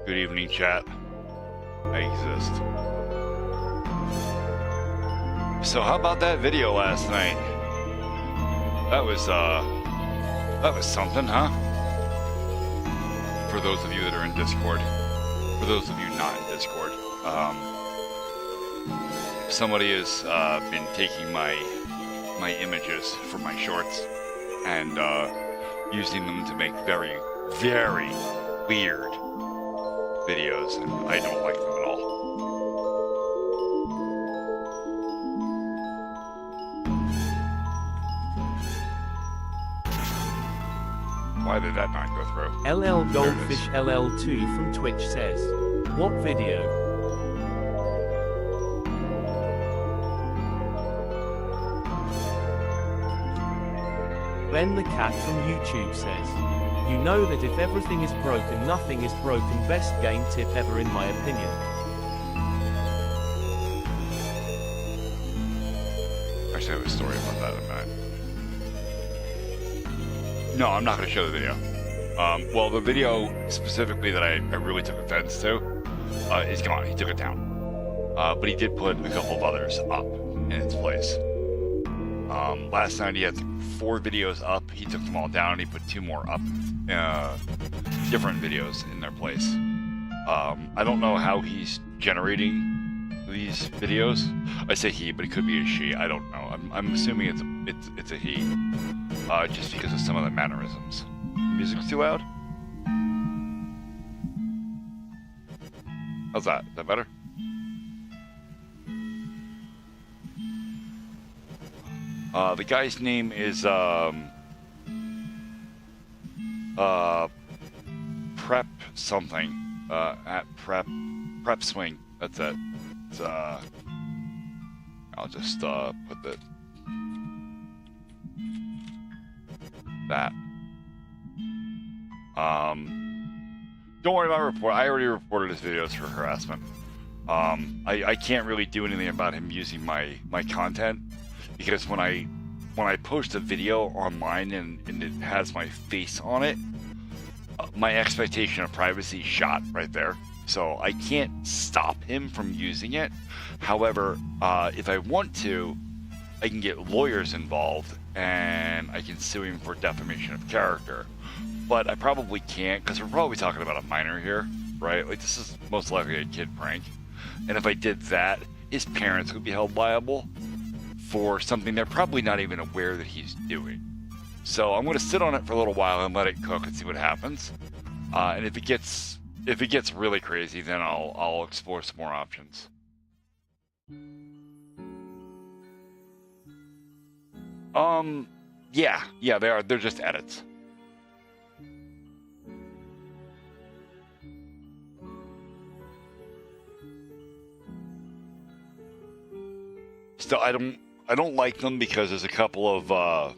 Good evening, chat. I exist. So how about that video last night? That was something, huh? For those of you that are in Discord. For those of you not in Discord. Somebody has been taking my images for my shorts and using them to make very, very weird videos, and I don't like them at all. Why did that not go through? LL Goldfish LL2 from Twitch says, "What video?" Ben the Cat from YouTube says, "You know that if everything is broken, nothing is broken. Best game tip ever in my opinion." Actually, I have a story about that in a minute. No, I'm not going to show the video. Well, the video specifically that I really took offense to is gone. He took it down. But he did put a couple of others up in its place. Last night he had 4 videos up. He took them all down and he put 2 more up. Different videos in their place. I don't know how he's generating these videos. I say he, but it could be a she. I don't know. I'm assuming it's a he. Just because of some of the mannerisms. Music's too loud? How's that? Is that better? The guy's name is Prep something. At Prep Swing. That's it. It's, I'll just put that. Don't worry about report. I already reported his videos for harassment. I can't really do anything about him using my content because when I post a video online and it has my face on it, my expectation of privacy is shot right there. So I can't stop him from using it. However, if I want to, I can get lawyers involved and I can sue him for defamation of character. But I probably can't because we're probably talking about a minor here, right? Like this is most likely a kid prank. And if I did that, his parents would be held liable for something they're probably not even aware that he's doing. So I'm going to sit on it for a little while and let it cook and see what happens. And if it gets really crazy, then I'll explore some more options. Yeah, they are. They're just edits. Still, I don't like them because there's a couple of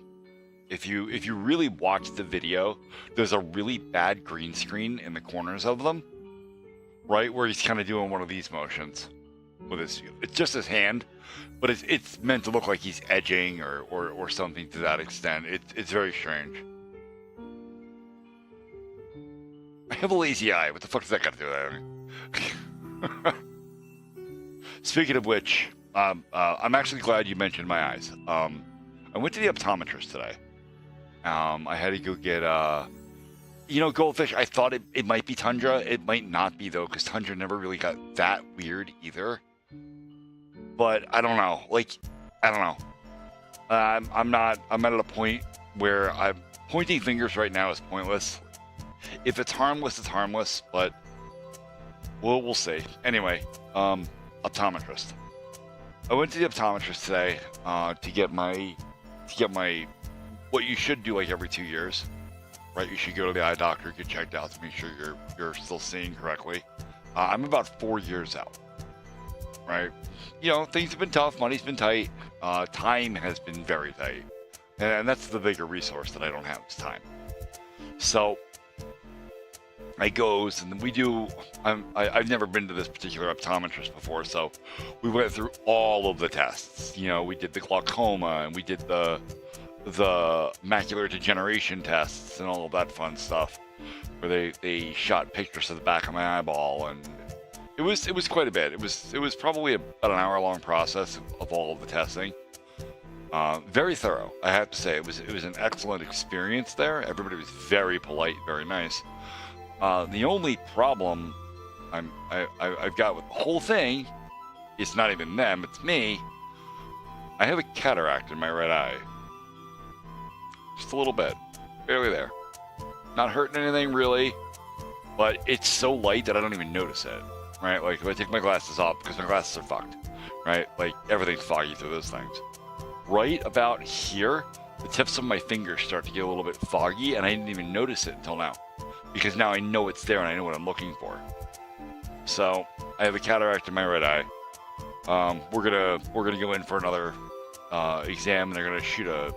if you really watch the video, there's a really bad green screen in the corners of them, right where he's kind of doing one of these motions with his. It's just his hand, but it's meant to look like he's edging or something to that extent. It's very strange. I have a lazy eye. What the fuck does that got to do with that? Speaking of which. I'm actually glad you mentioned my eyes. I went to the optometrist today. I had to go get, Goldfish, I thought it might be Tundra. It might not be, though, because Tundra never really got that weird either. But I don't know. I don't know. I'm at a point where pointing fingers right now is pointless. If it's harmless, it's harmless, but we'll see. Anyway, optometrist. I went to the optometrist today to get my what you should do like every 2 years, right? You should go to the eye doctor, get checked out to make sure you're still seeing correctly. I'm about 4 years out, right? Things have been tough, money's been tight, time has been very tight, and that's the bigger resource that I don't have is time. So I goes and we do. I've never been to this particular optometrist before, so we went through all of the tests. We did the glaucoma and we did the macular degeneration tests and all of that fun stuff. where they shot pictures of the back of my eyeball, and it was quite a bit. It was probably about an hour-long process of all of the testing. Very thorough, I have to say. It was an excellent experience there. Everybody was very polite, very nice. The only problem I've got with the whole thing, it's not even them, it's me. I have a cataract in my right eye. Just a little bit, barely there. Not hurting anything really, but it's so light that I don't even notice it, right? Like if I take my glasses off, because my glasses are fucked, right? Like everything's foggy through those things. Right about here, the tips of my fingers start to get a little bit foggy, and I didn't even notice it until now, because now I know it's there and I know what I'm looking for. So I have a cataract in my right eye. We're gonna go in for another exam, and they're gonna shoot a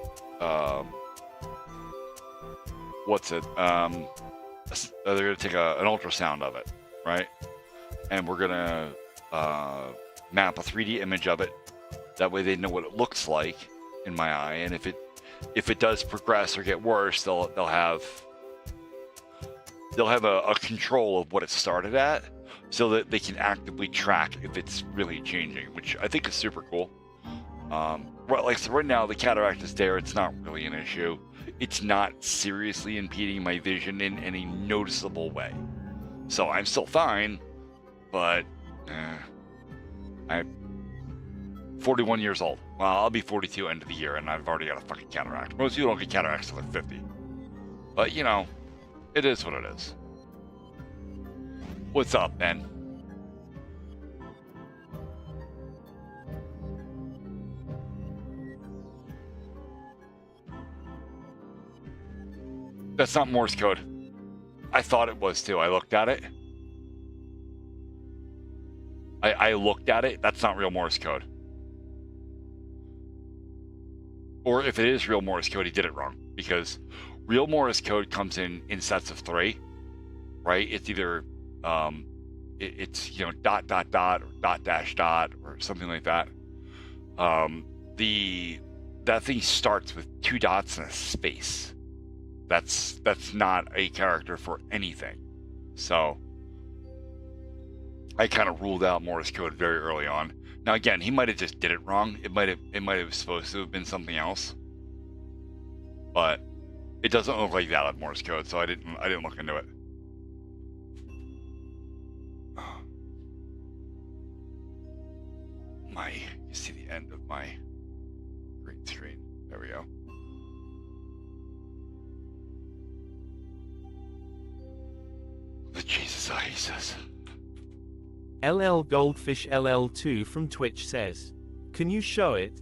they're gonna take an ultrasound of it, right? And we're gonna map a 3D image of it. That way they know what it looks like in my eye, and if it does progress or get worse, they'll have a control of what it started at, so that they can actively track if it's really changing, which I think is super cool. So right now the cataract is there; it's not really an issue. It's not seriously impeding my vision in any noticeable way, so I'm still fine. But I'm 41 years old. Well, I'll be 42 end of the year, and I've already got a fucking cataract. Most people don't get cataracts till they're 50. But, you know, it is what it is. What's up, Ben? That's not Morse code. I thought it was, too. I looked at it. I looked at it. That's not real Morse code. Or if it is real Morse code, he did it wrong, because real Morse code comes in sets of 3, right? It's either it's dot dot dot or dot dash dot or something like that. That thing starts with 2 dots and a space. That's not a character for anything. So I kind of ruled out Morse code very early on. Now again, he might have just did it wrong. It might have supposed to have been something else, but it doesn't look like that on Morse code, so I didn't look into it. You see the end of my green screen. There we go. The Jesus eye, he says. LL Goldfish LL2 from Twitch says, "Can you show it?"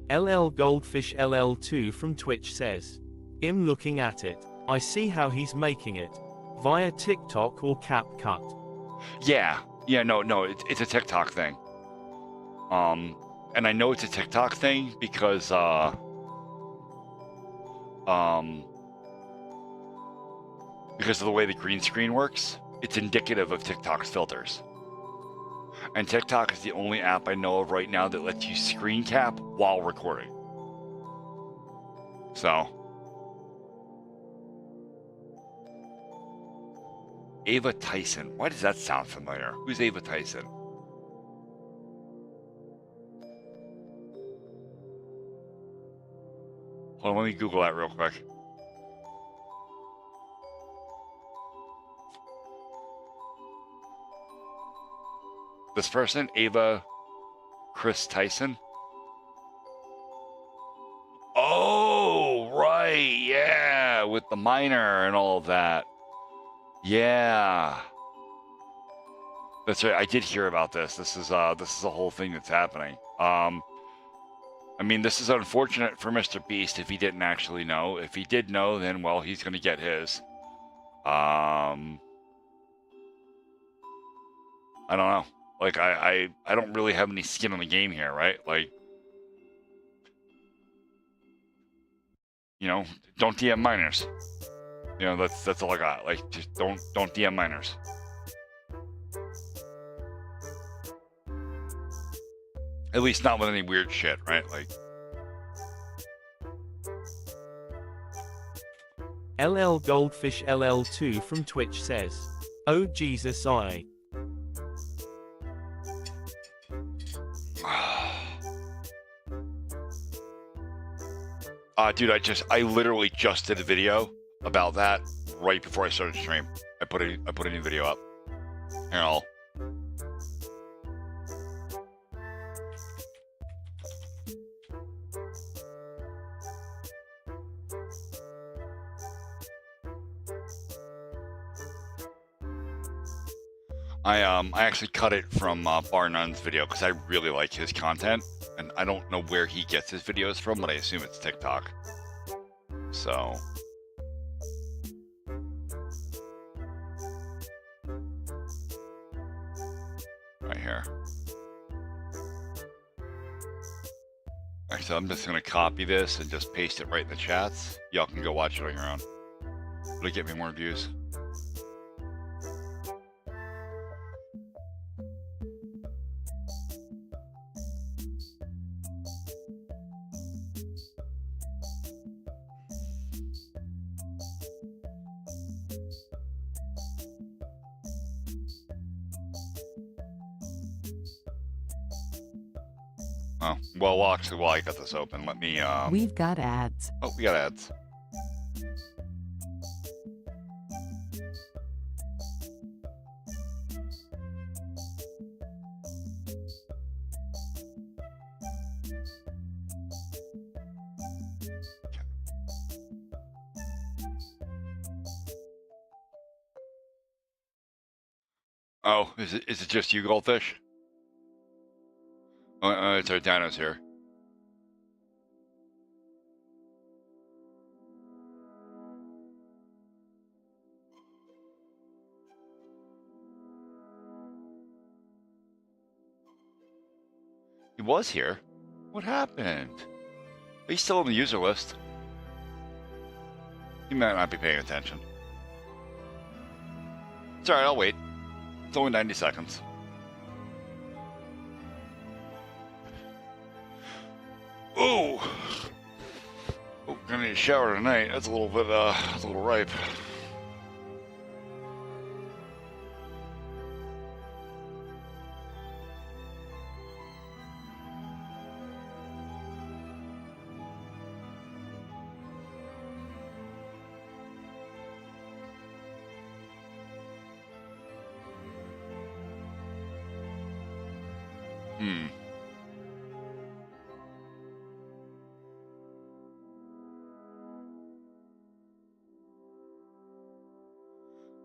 LL Goldfish LL2 from Twitch says, "I'm looking at it. I see how he's making it. Via TikTok or CapCut." Yeah, no, it's a TikTok thing. And I know it's a TikTok thing because of the way the green screen works. It's indicative of TikTok's filters. And TikTok is the only app I know of right now that lets you screen cap while recording. So. Ava Tyson. Why does that sound familiar? Who's Ava Tyson? Hold on, let me Google that real quick. This person, Ava Chris Tyson. Oh, right, yeah, with the minor and all of that. Yeah, that's right. I did hear about this. This is a whole thing that's happening. I mean, this is unfortunate for Mr. Beast if he didn't actually know. If he did know, then well, he's gonna get his. I don't know. Like, I don't really have any skin in the game here, right? Like, don't DM minors. That's all I got. Like, just don't DM minors. At least not with any weird shit, right? Like. LL Goldfish LL2 from Twitch says, "Oh Jesus I." Dude, I literally just did a video about that right before I started the stream. I put a new video up. Here, I'll. I actually cut it from Bar Nunn's video because I really like his content, and I don't know where he gets his videos from, but I assume it's TikTok. So. Right here. Alright, so I'm just going to copy this and just paste it right in the chats. Y'all can go watch it on your own. It'll get me more views. Oh, well, actually, while I got this open, let me, We've got ads. Oh, we got ads. Oh, is it just you, Goldfish? Oh, it's our Dino's here. He was here? What happened? He's still on the user list. He might not be paying attention. It's alright, I'll wait. It's only 90 seconds. Oh! Oh, gonna need a shower tonight. That's a little bit, that's a little ripe.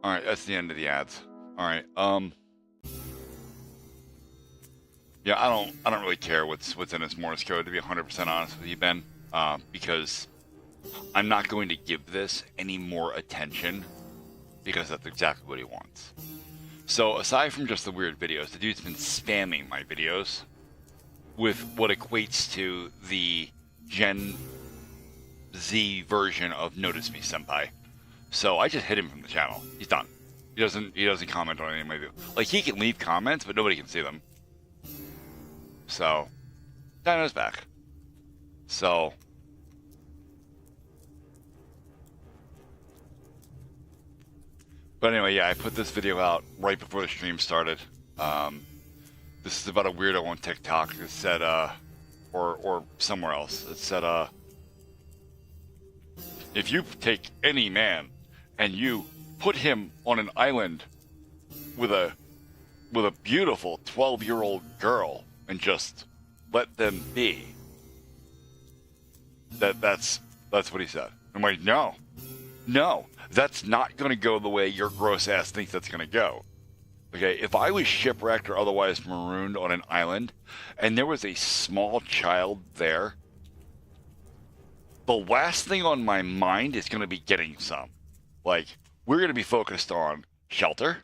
All right, that's the end of the ads. All right, yeah, I don't really care what's in this Morse code, to be 100% honest with you, Ben, because I'm not going to give this any more attention because that's exactly what he wants. So aside from just the weird videos, the dude's been spamming my videos with what equates to the Gen Z version of Notice Me Senpai. So I just hit him from the channel. He's done. He doesn't comment on any of my videos. Like, he can leave comments, but nobody can see them. So Dino's back. So but anyway, yeah, I put this video out right before the stream started. This is about a weirdo on TikTok that said, or somewhere else, that said, if you take any man and you put him on an island with a beautiful 12-year-old girl and just let them be, that's what he said. I'm like, no, that's not going to go the way your gross ass thinks that's going to go. Okay, if I was shipwrecked or otherwise marooned on an island and there was a small child there, the last thing on my mind is going to be getting some. Like, we're going to be focused on shelter.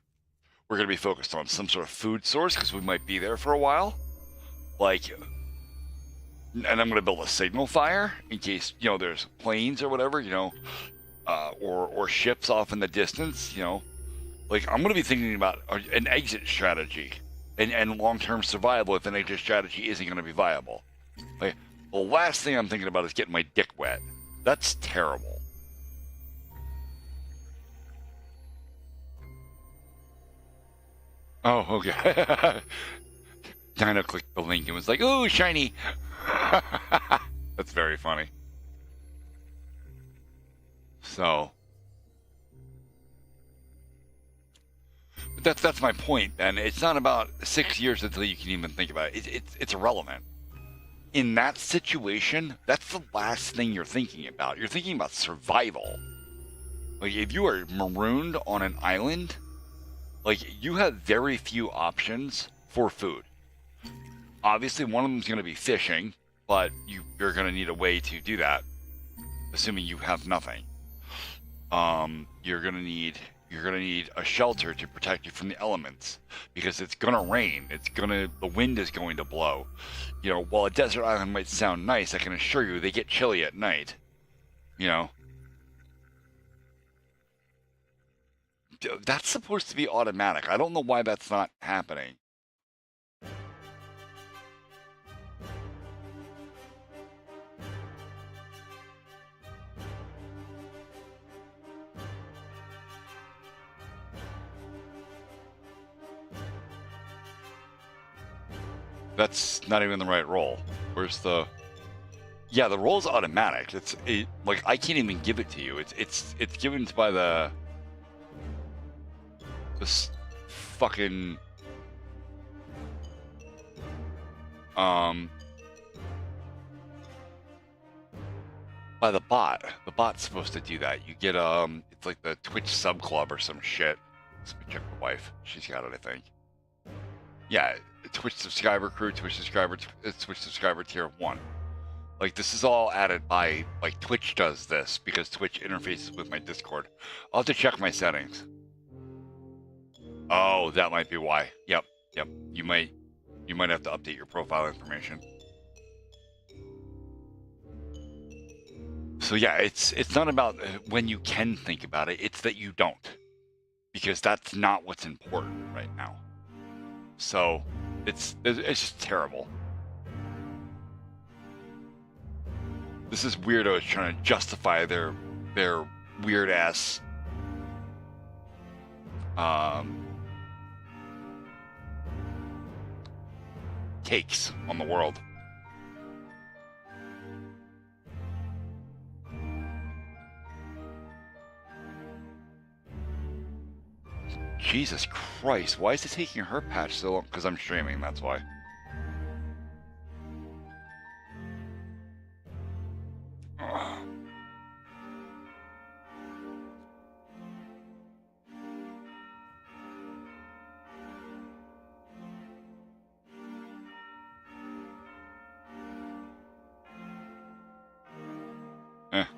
We're going to be focused on some sort of food source because we might be there for a while. Like, and I'm going to build a signal fire in case, there's planes or whatever, or ships off in the distance, Like, I'm going to be thinking about an exit strategy and long-term survival if an exit strategy isn't going to be viable. Like, the last thing I'm thinking about is getting my dick wet. That's terrible. Oh, okay. Dino clicked the link and was like, "Ooh, shiny." That's very funny. So, but that's my point. And it's not about 6 years until you can even think about it. It's irrelevant. In that situation, that's the last thing you're thinking about. You're thinking about survival. Like, if you are marooned on an island, like, you have very few options for food. Obviously, one of them is going to be fishing, but you're going to need a way to do that, assuming you have nothing. You're going to need a shelter to protect you from the elements, because it's going to rain. The wind is going to blow. You know, while a desert island might sound nice, I can assure you they get chilly at night. You know, that's supposed to be automatic. I don't know why that's not happening. That's not even the right roll. Where's the... Yeah, the roll's automatic. Like, I can't even give it to you. It's given by this fucking by the bot. The bot's supposed to do that. You get it's like the Twitch sub club or some shit. Let me check the wife. She's got it, I think. Yeah, Twitch subscriber crew, Twitch subscriber tier 1. Like, this is all added by, like, Twitch does this because Twitch interfaces with my Discord. I'll have to check my settings. Oh, that might be why. Yep. You might have to update your profile information. So yeah, it's not about when you can think about it, it's that you don't. Because that's not what's important right now. So, it's just terrible. This is weirdos trying to justify their weird ass takes on the world. Jesus Christ, why is it taking her patch so long? Because I'm streaming, that's why.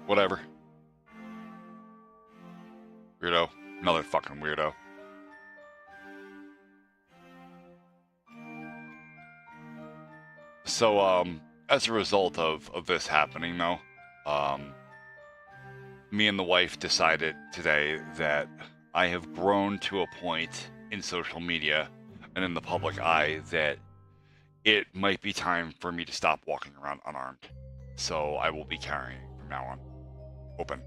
Whatever. Weirdo. Another fucking weirdo. So, as a result of this happening, though, me and the wife decided today that I have grown to a point in social media and in the public eye that it might be time for me to stop walking around unarmed. So I will be carrying from now on. Open.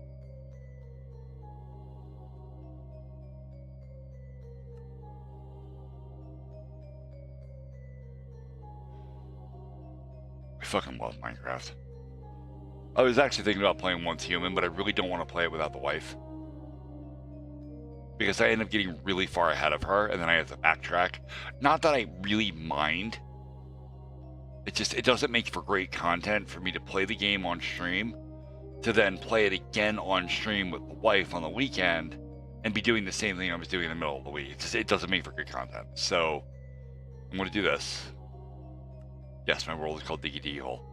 I fucking love Minecraft. I was actually thinking about playing Once Human, but I really don't want to play it without the wife. Because I end up getting really far ahead of her, and then I have to backtrack. Not that I really mind. It doesn't make for great content for me to play the game on stream, to then play it again on stream with the wife on the weekend, and be doing the same thing I was doing in the middle of the week. It doesn't make for good content. So, I'm going to do this. Yes, my world is called Diggy Diggy Hole.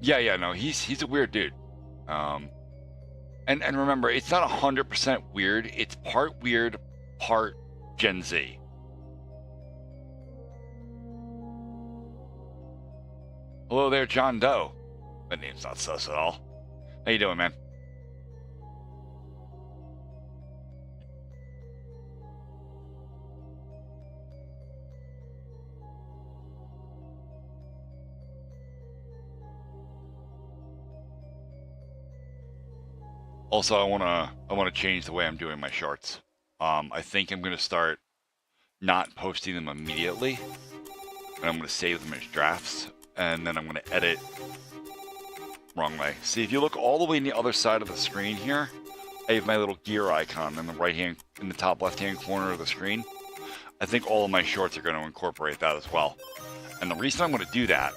Yeah, no, he's a weird dude. And remember, it's not 100% weird. It's part weird, part Gen Z. Hello there, John Doe. That name's not sus at all. How you doing, man? Also, I wanna change the way I'm doing my shorts. I think I'm gonna start not posting them immediately, and I'm gonna save them as drafts, and then I'm gonna edit wrong way. See, if you look all the way on the other side of the screen here, I have my little gear icon in the top left-hand corner of the screen. I think all of my shorts are going to incorporate that as well. And the reason I'm going to do that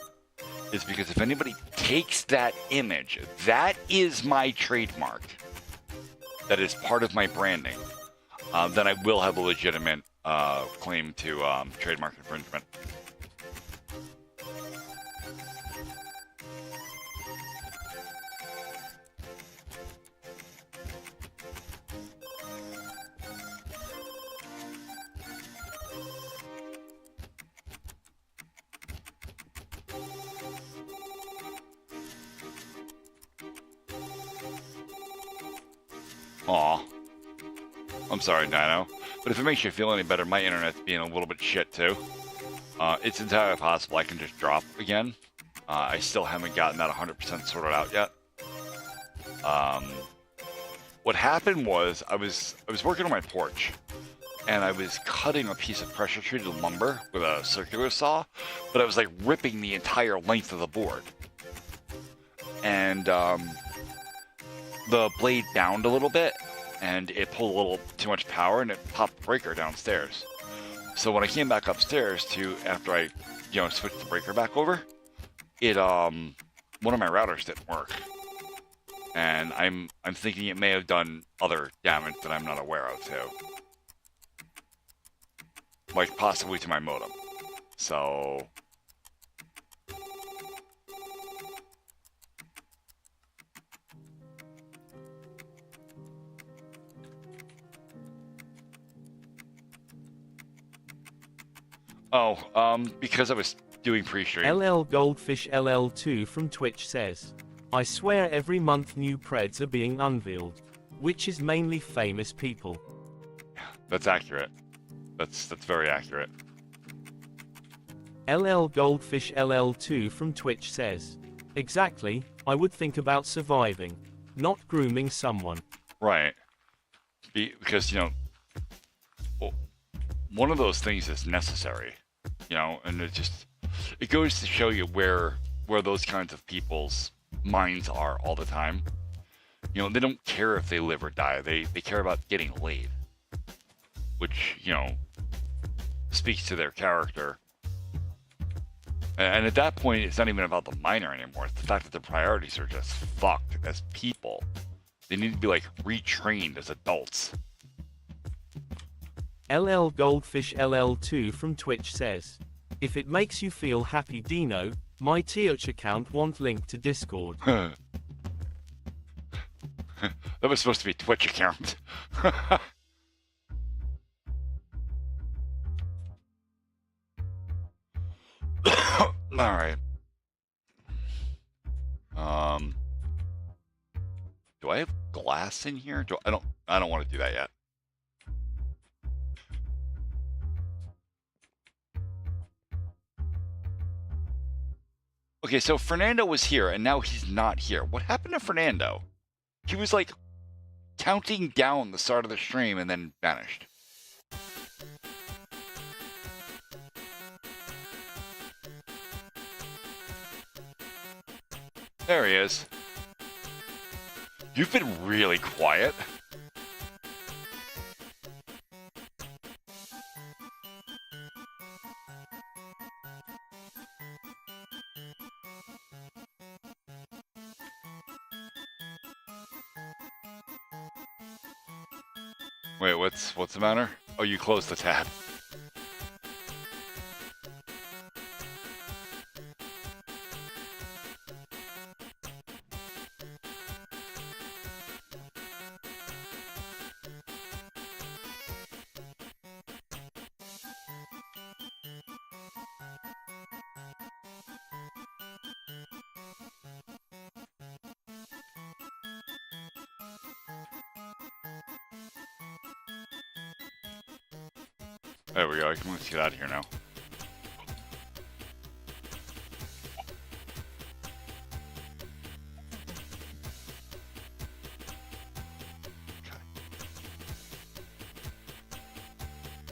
is because if anybody takes that image, that is my trademark. That is part of my branding. Then I will have a legitimate claim to trademark infringement. Aw. I'm sorry, Dino. But if it makes you feel any better, my internet's being a little bit shit, too. It's entirely possible I can just drop again. I still haven't gotten that 100% sorted out yet. What happened was I was working on my porch, and I was cutting a piece of pressure-treated lumber with a circular saw, but I was, like, ripping the entire length of the board. And, the blade downed a little bit, and it pulled a little too much power, and it popped the breaker downstairs. So when I came back upstairs after I, switched the breaker back over, one of my routers didn't work. And I'm thinking it may have done other damage that I'm not aware of, too. Like, possibly to my modem. So... because I was doing pre-stream. LL Goldfish LL2 from Twitch says, I swear every month new Preds are being unveiled, which is mainly famous people. That's accurate. That's very accurate. LL Goldfish LL2 from Twitch says, exactly, I would think about surviving, not grooming someone. Right. Because, one of those things is necessary, and it goes to show you where those kinds of people's minds are all the time. They don't care if they live or die. They care about getting laid, which, speaks to their character. And at that point, it's not even about the minor anymore. It's the fact that their priorities are just fucked as people. They need to be, like, retrained as adults. LL Goldfish LL2 from Twitch says, if it makes you feel happy, Dino, my Twitch account won't link to Discord. That was supposed to be a Twitch account. Alright. Do I have glass in here? I don't want to do that yet. Okay, so Fernando was here, and now he's not here. What happened to Fernando? He was, like, counting down the start of the stream and then vanished. There he is. You've been really quiet. Wait, what's the matter? Oh, you closed the tab. There we go, I can get out of here now.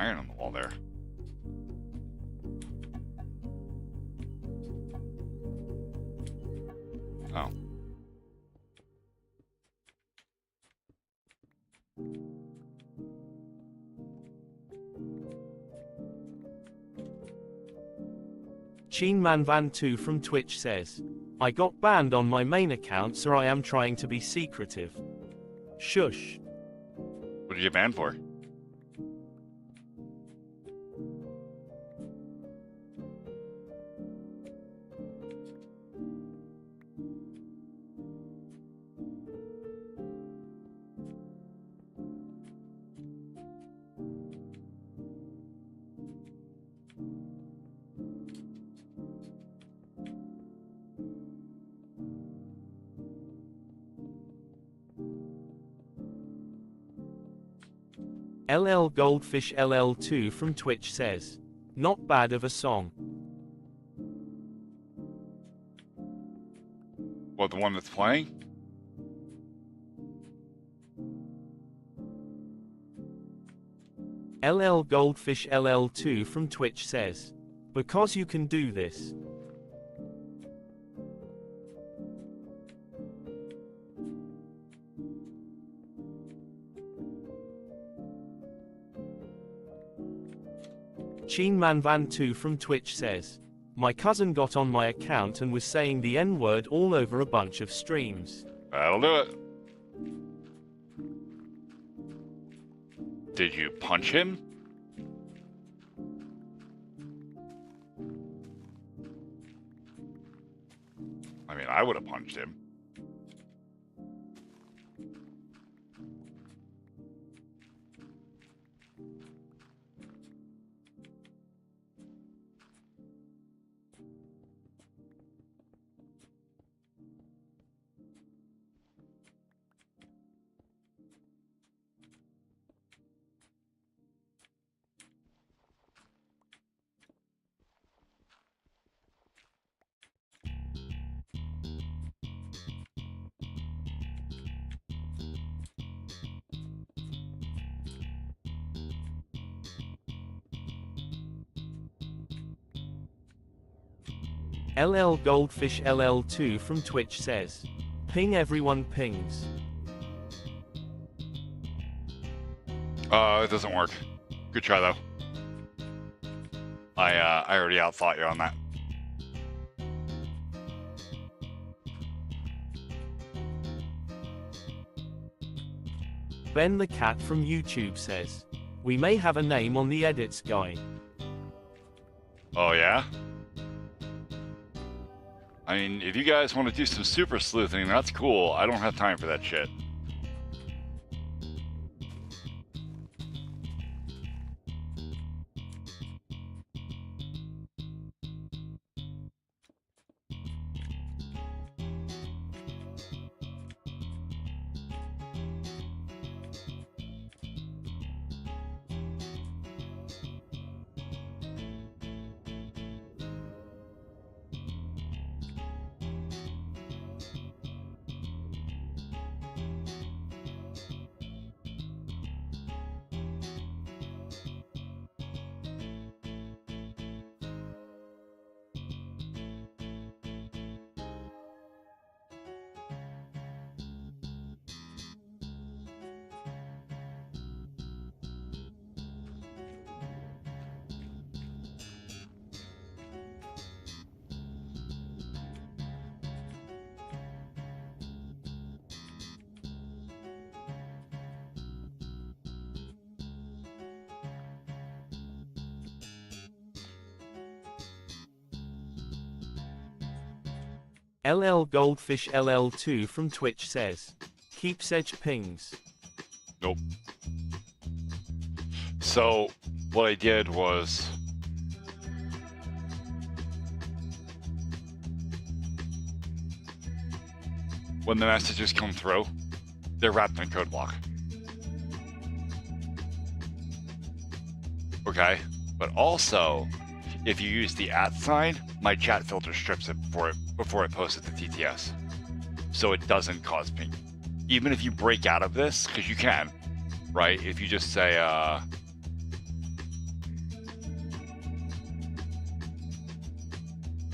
iron on the wall there. Oh. Sheen Man Van 2 from Twitch says, I got banned on my main account, so I am trying to be secretive. Shush. What did you get banned for? LL Goldfish LL2 from Twitch says, not bad of a song. What, the one that's playing? LL Goldfish LL2 from Twitch says, because you can do this. Sheen Man Van 2 from Twitch says, my cousin got on my account and was saying the N-word all over a bunch of streams. That'll do it. Did you punch him? I mean, I would have punched him. LL Goldfish LL2 from Twitch says, ping everyone pings. It doesn't work. Good try though. I already outthought you on that. Ben the Cat from YouTube says, we may have a name on the edits guy. Oh yeah? I mean, if you guys want to do some super sleuthing, that's cool. I don't have time for that shit. LL Goldfish LL2 from Twitch says, keeps edge pings. Nope. So, what I did was... when the messages come through, they're wrapped in code block. Okay? But also, if you use the @ sign, my chat filter strips it before it posts it to TTS. So it doesn't cause ping. Even if you break out of this, because you can, right? If you just say,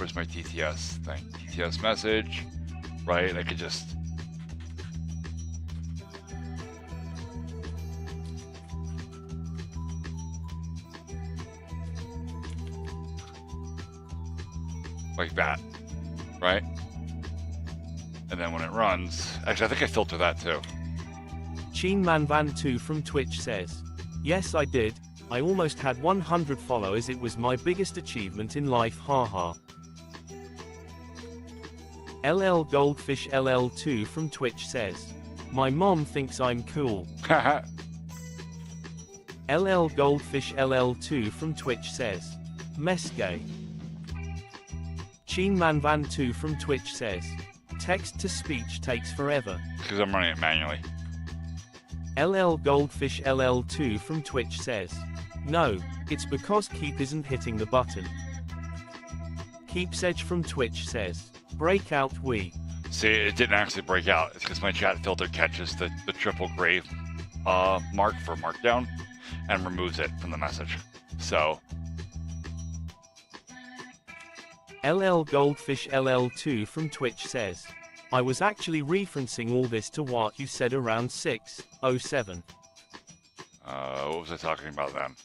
where's my TTS thing? TTS message, right? I could just. Like that, right? And then when it runs, actually I think I filter that too. Sheen Manvan 2 from Twitch says, yes I did, I almost had 100 followers, it was my biggest achievement in life, haha. LL Goldfish LL2 from Twitch says, my mom thinks I'm cool. LL Goldfish LL2 from Twitch says, mess gay. Sheen Manvan 2 from Twitch says, text to speech takes forever. Because I'm running it manually. LL Goldfish LL2 from Twitch says, no, it's because Keep isn't hitting the button. Keeps Edge from Twitch says, breakout we. See, it didn't actually break out. It's because my chat filter catches the triple grave mark for markdown and removes it from the message. So. LL Goldfish LL2 from Twitch says, I was actually referencing all this to what you said around 6:07. What was I talking about then?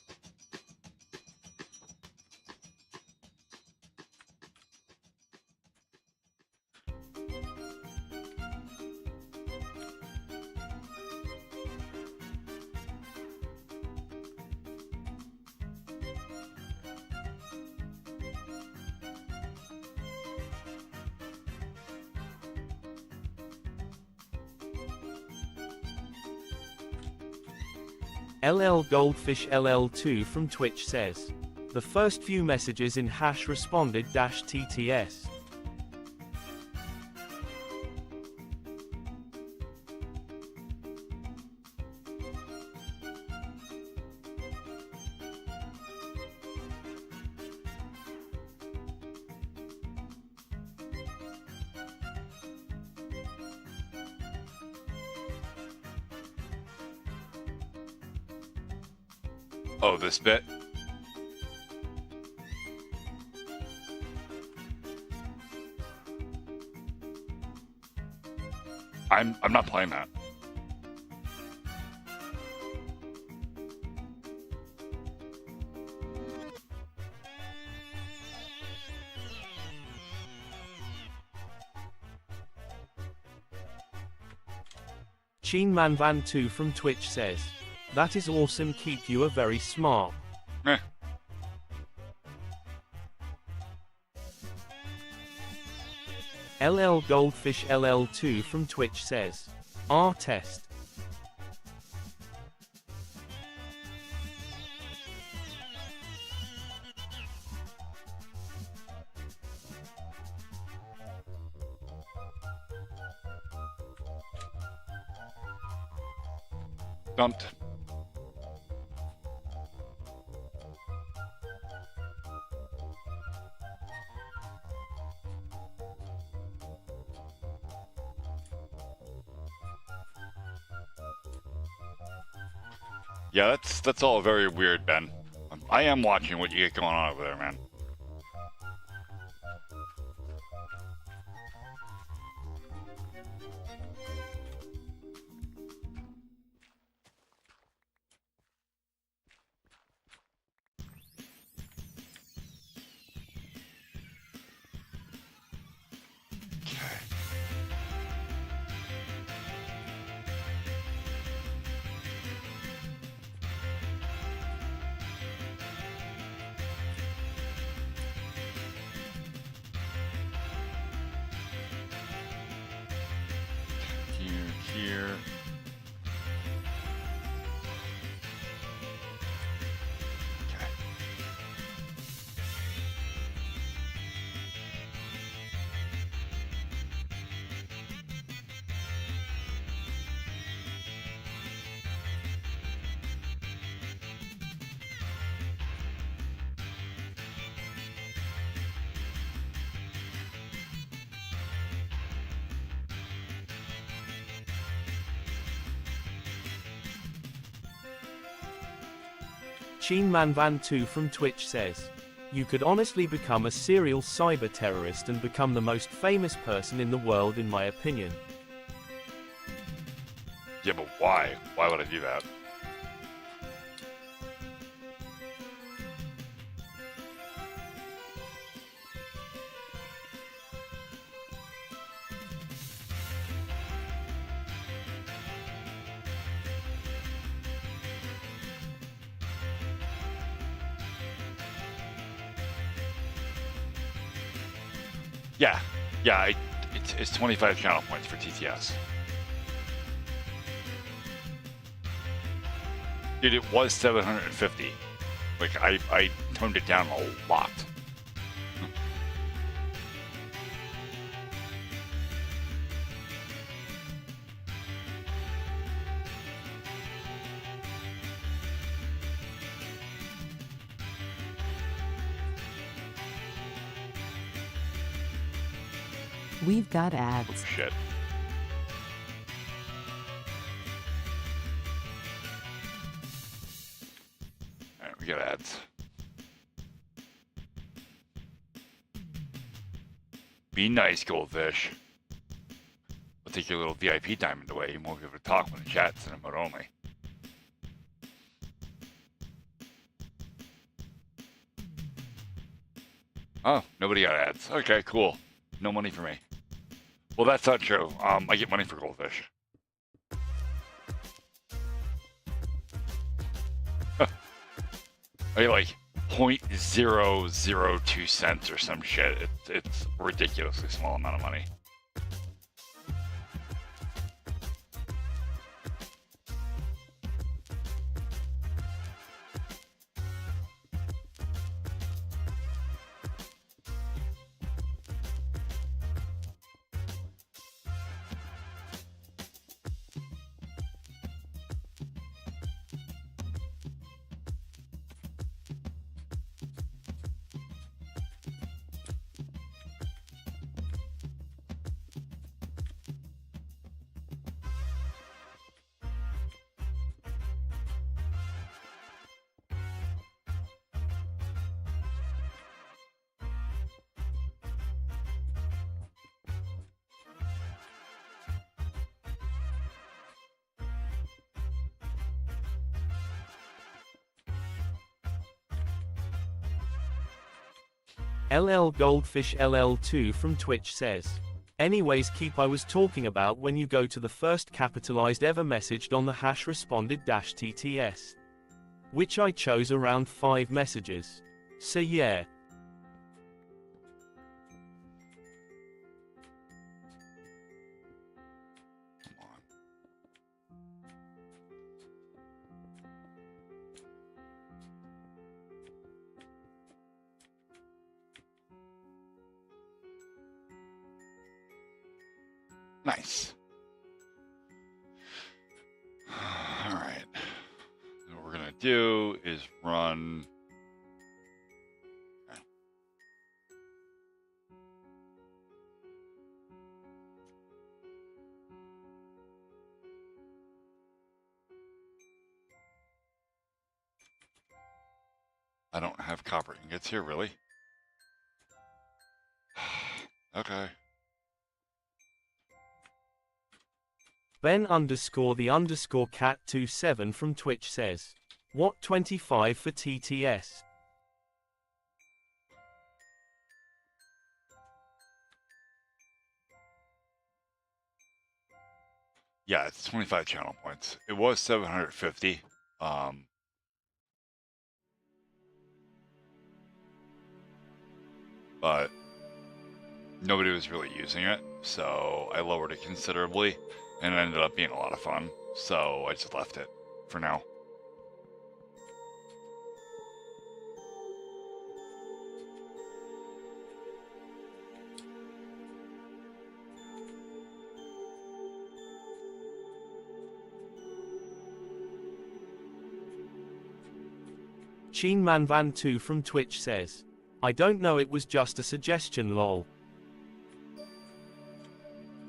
LL Goldfish LL2 from Twitch says, the first few messages in hash responded -TTS. Oh, this bit? I'm not playing that. Sheen Manvan 2 from Twitch says, that is awesome, keep you are very smart. Eh. LL Goldfish LL2 from Twitch says, R test. Dumped. Yeah, that's all very weird, Ben. I am watching what you get going on over there, man. Here. Okay. Sheen Manvan 2 from Twitch says, You could honestly become a serial cyber terrorist and become the most famous person in the world in my opinion. Yeah, but why? Why would I do that? Yeah, it's 25 channel points for TTS. Dude, it was 750. Like, I toned it down a lot. We've got Oh, ads. shit. Alright, we got ads. Be nice, Goldfish. We'll take your little VIP diamond away. You won't be able to talk when the chat's in mode only. Oh, nobody got ads. Okay, cool. No money for me. Well, that's not true. I get money for Goldfish. I get like 0.002 cents or some shit. It's a ridiculously small amount of money. LL Goldfish LL2 from Twitch says. Anyways, keep I was talking about when you go to the first capitalized ever messaged on the hash responded dash TTS. Which I chose around 5 messages. So yeah. Come on. Nice. All right. What we're gonna do is run. Okay. I don't have copper ingots here, really. Okay. Ben underscore the underscore cat 27 from Twitch says. What 25 for TTS? Yeah, it's 25 channel points. It was 750. But nobody was really using it, so I lowered it considerably, and it ended up being a lot of fun. So I just left it for now. Sheen Man Van 2 from Twitch says. I don't know, it was just a suggestion lol.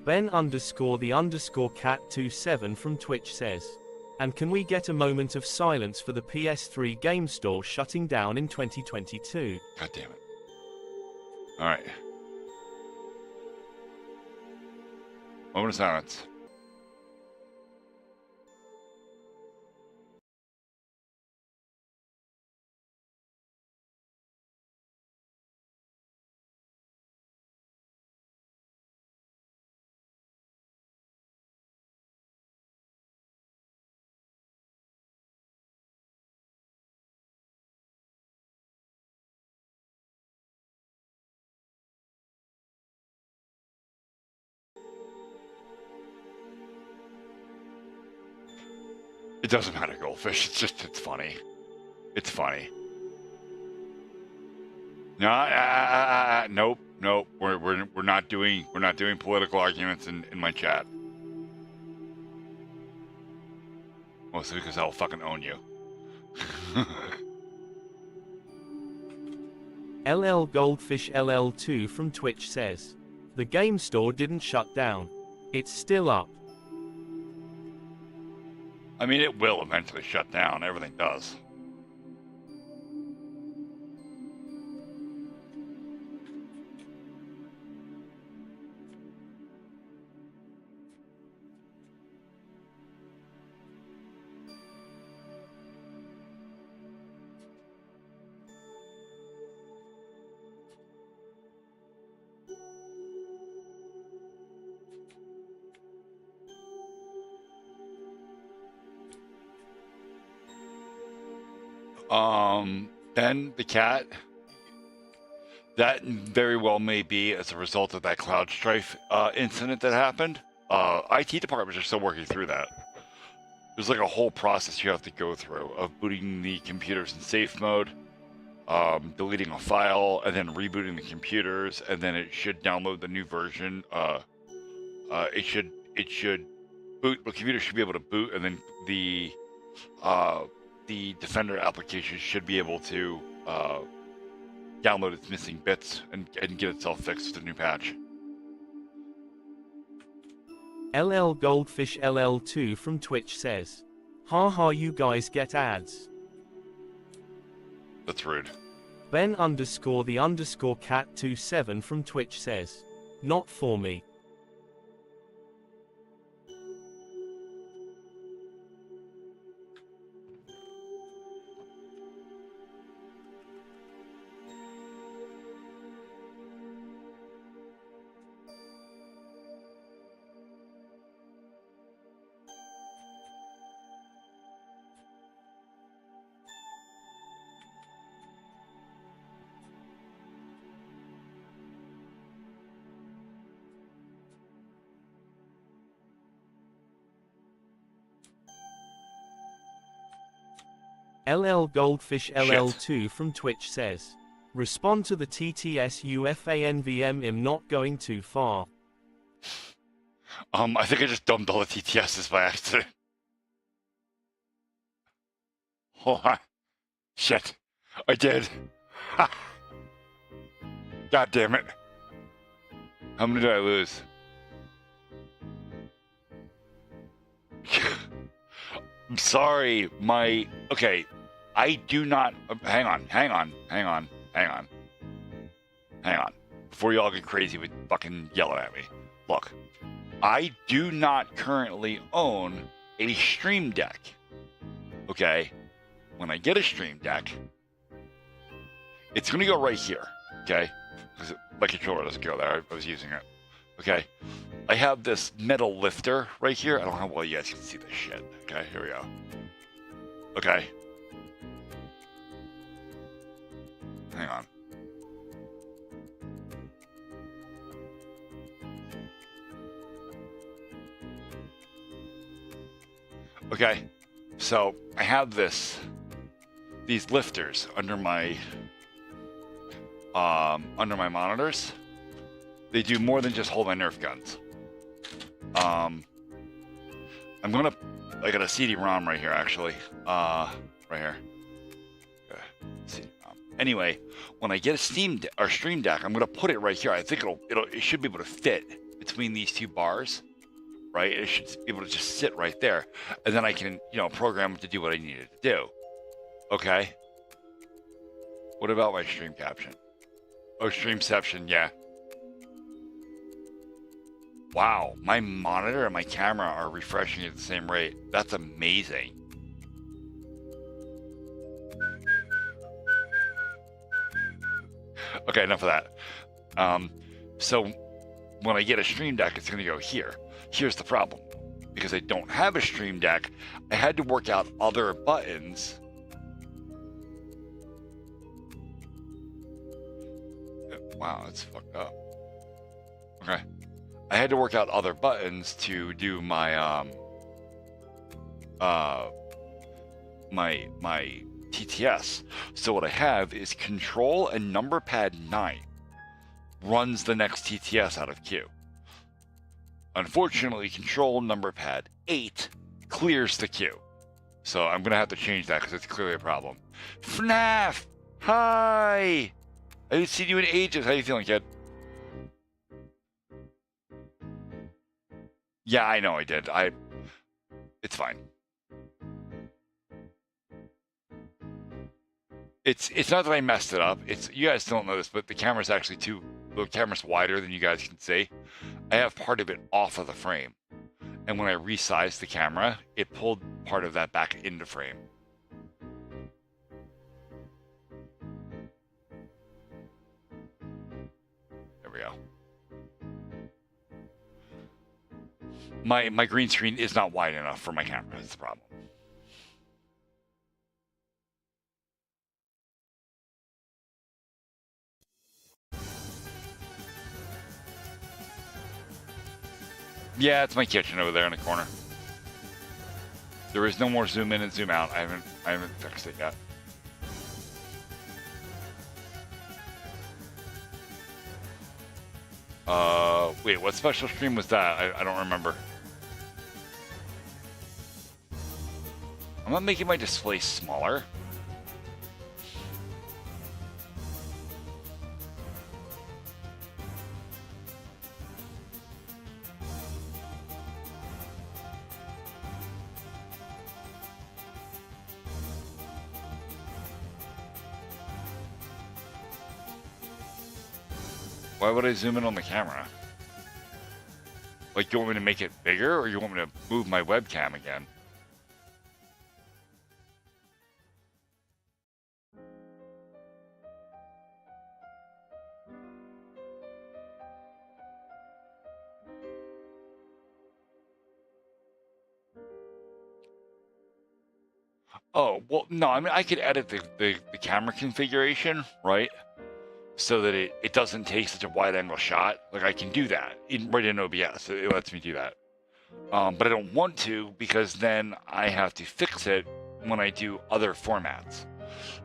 Ben underscore the underscore cat 27 from Twitch says. And can we get a moment of silence for the PS3 game store shutting down in 2022? God damn it. All right. Moment of silence. It doesn't matter, Goldfish. It's funny. It's funny. No, nope. We're not doing political arguments in my chat. Mostly because I'll fucking own you. LL Goldfish LL2 from Twitch says, the game store didn't shut down. It's still up. I mean, it will eventually shut down. Everything does. Ben, the cat, that very well may be as a result of that CloudStrife incident that happened. IT departments are still working through that. There's like a whole process you have to go through of booting the computers in safe mode, deleting a file, and then rebooting the computers, and then it should download the new version. It should boot. The computer should be able to boot, and then the Defender application should be able to download its missing bits and get itself fixed with a new patch. LL Goldfish LL2 from Twitch says, haha, you guys get ads. That's rude. Ben _ cat 27 from Twitch says, not for me. LL Goldfish LL2 from Twitch says, respond to the TTS UFANVM im not going too far. I think I just dumped all the TTSs by accident. Hold on. Shit. I did. Ha. God damn it. How many did I lose? I'm sorry, okay, I do not, hang on, before you all get crazy with fucking yelling at me. Look, I do not currently own a Stream Deck, okay? When I get a Stream Deck, it's gonna go right here, okay? Because my controller doesn't go there, I was using it, okay? I have this metal lifter right here. I don't know how well you guys can see this shit. Okay, here we go. Okay. Hang on. Okay, so I have these lifters under my monitors. They do more than just hold my Nerf guns. I got a CD-ROM right here, actually. Right here. CD-ROM. Anyway, when I get a Stream Deck, I'm gonna put it right here. I think it should be able to fit between these two bars. right? It should be able to just sit right there, and then I can, program it to do what I need it to do. Okay. What about my stream caption? Oh, streamception, yeah. Wow, my monitor and my camera are refreshing at the same rate. That's amazing. Okay, enough of that. So when I get a stream deck, it's going to go here. Here's the problem. Because I don't have a stream deck, I had to work out other buttons. Wow, that's fucked up. Okay. I had to work out other buttons to do my my TTS. So what I have is Control and number pad 9 runs the next TTS out of queue. Unfortunately, Control number pad 8 clears the queue. So I'm gonna have to change that because it's clearly a problem. FNAF! Hi! I haven't seen you in ages. How you feeling, kid? Yeah, I know I did. It's fine. It's not that I messed it up. You guys don't know this, but the camera's actually the camera's wider than you guys can see. I have part of it off of the frame. And when I resized the camera, it pulled part of that back into frame. There we go. My green screen is not wide enough for my camera. That's the problem. Yeah, it's my kitchen over there in the corner. There is no more zoom in and zoom out. I haven't fixed it yet. Wait, what special stream was that? I don't remember. I'm not making my display smaller. Why would I zoom in on the camera? Like, you want me to make it bigger, or you want me to move my webcam again? Oh, well, no, I mean, I could edit the camera configuration, right? So that it doesn't take such a wide angle shot. Like, I can do that right in OBS. It lets me do that. But I don't want to, because then I have to fix it when I do other formats.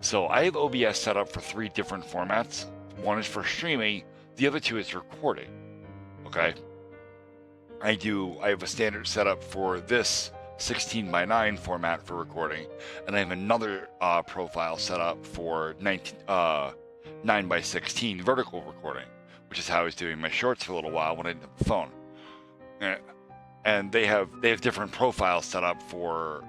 So I have OBS set up for 3 different formats. One is for streaming, the other 2 is recording. Okay. I have a standard setup for this 16:9 format for recording, and I have another profile set up for 9:16 vertical recording, which is how I was doing my shorts for a little while when I didn't have the phone. And they have different profiles set up for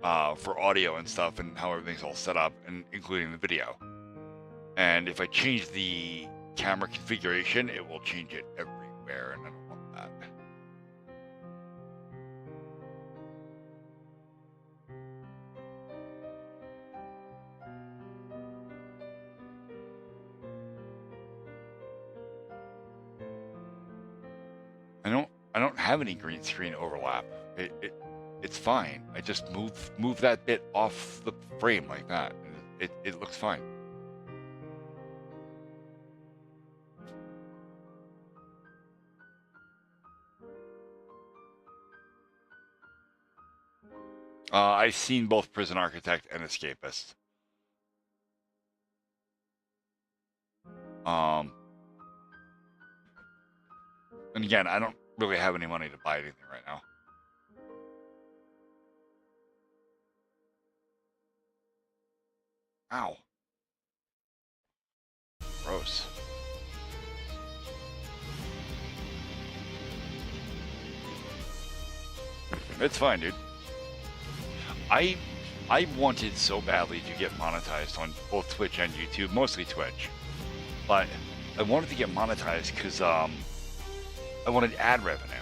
audio and stuff, and how everything's all set up, and including the video. And if I change the camera configuration, it will change it everywhere, and I don't want that. I don't have any green screen overlap. It's fine. I just move that bit off the frame like that. It looks fine. I've seen both Prison Architect and Escapist. And again, I don't really have any money to buy anything right now. Ow. Gross. It's fine, dude. I wanted so badly to get monetized on both Twitch and YouTube, mostly Twitch. But I wanted to get monetized because I wanted ad revenue.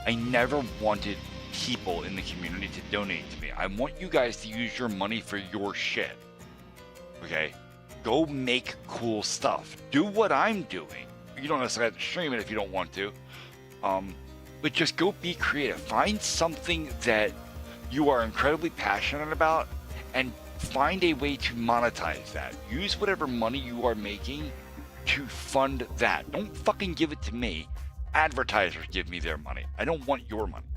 I never wanted people in the community to donate to me. I want you guys to use your money for your shit. Okay? Go make cool stuff. Do what I'm doing. You don't necessarily have to stream it if you don't want to. But just go be creative. Find something that you are incredibly passionate about and find a way to monetize that. Use whatever money you are making to fund that. Don't fucking give it to me. Advertisers give me their money. I don't want your money.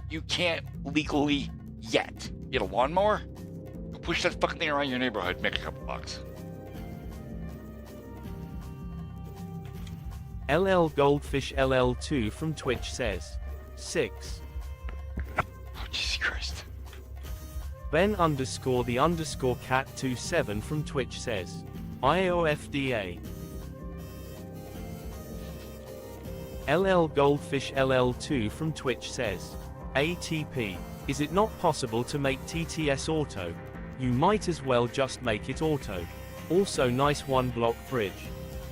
You can't legally yet get a lawnmower? Go push that fucking thing around your neighborhood, make a couple bucks. LL Goldfish LL2 from Twitch says 6. Oh, Jesus Christ. Ben_the_cat27 from Twitch says IOFDA. LL Goldfish LL2 from Twitch says ATP. Is it not possible to make TTS auto? You might as well just make it auto. Also nice one block bridge.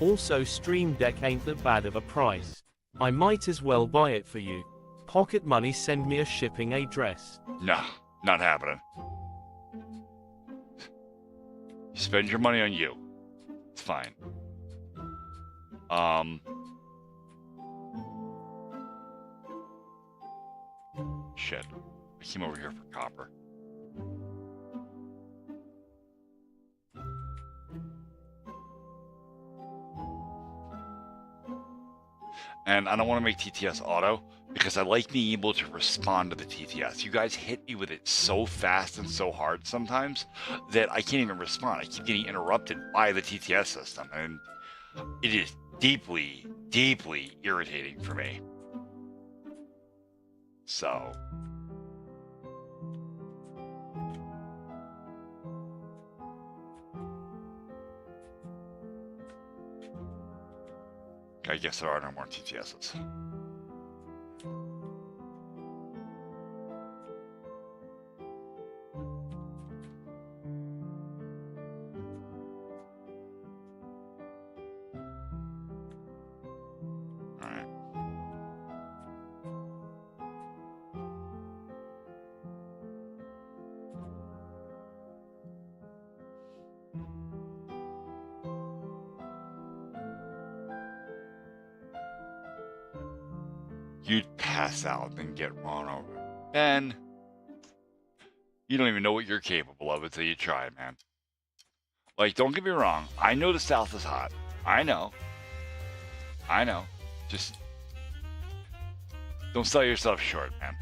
Also Stream Deck ain't that bad of a price. I might as well buy it for you. Pocket money, send me a shipping address. No, not happening. Spend your money on you. It's fine. Shit. I came over here for copper. And I don't want to make TTS auto because I like being able to respond to the TTS. You guys hit me with it so fast and so hard sometimes that I can't even respond. I keep getting interrupted by the TTS system, and it is deeply, deeply irritating for me. So... I guess there are no more TTSs. Alright. You'd pass out and get run over. Ben, you don't even know what you're capable of until you try, man. Like, don't get me wrong. I know the South is hot. I know. Just don't sell yourself short, man.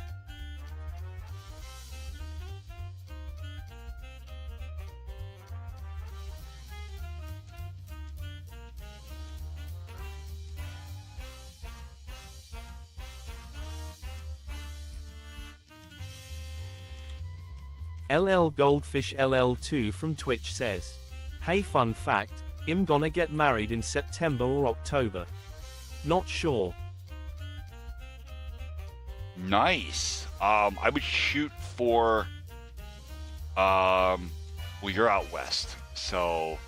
LL Goldfish LL2 from Twitch says, hey, fun fact, I'm gonna get married in September or October. Not sure. Nice. I would shoot for, well, you're out west, so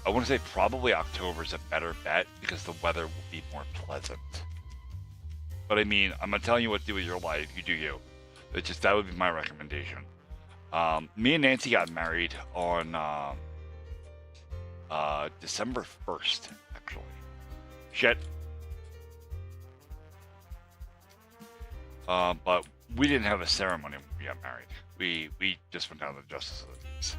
I want to say probably October is a better bet because the weather will be more pleasant. But I mean, I'm gonna tell you what to do with your life. You do you. It's just, that would be my recommendation. Me and Nancy got married on December 1st, actually. Shit. But we didn't have a ceremony when we got married. We just went down to the Justice of the Peace.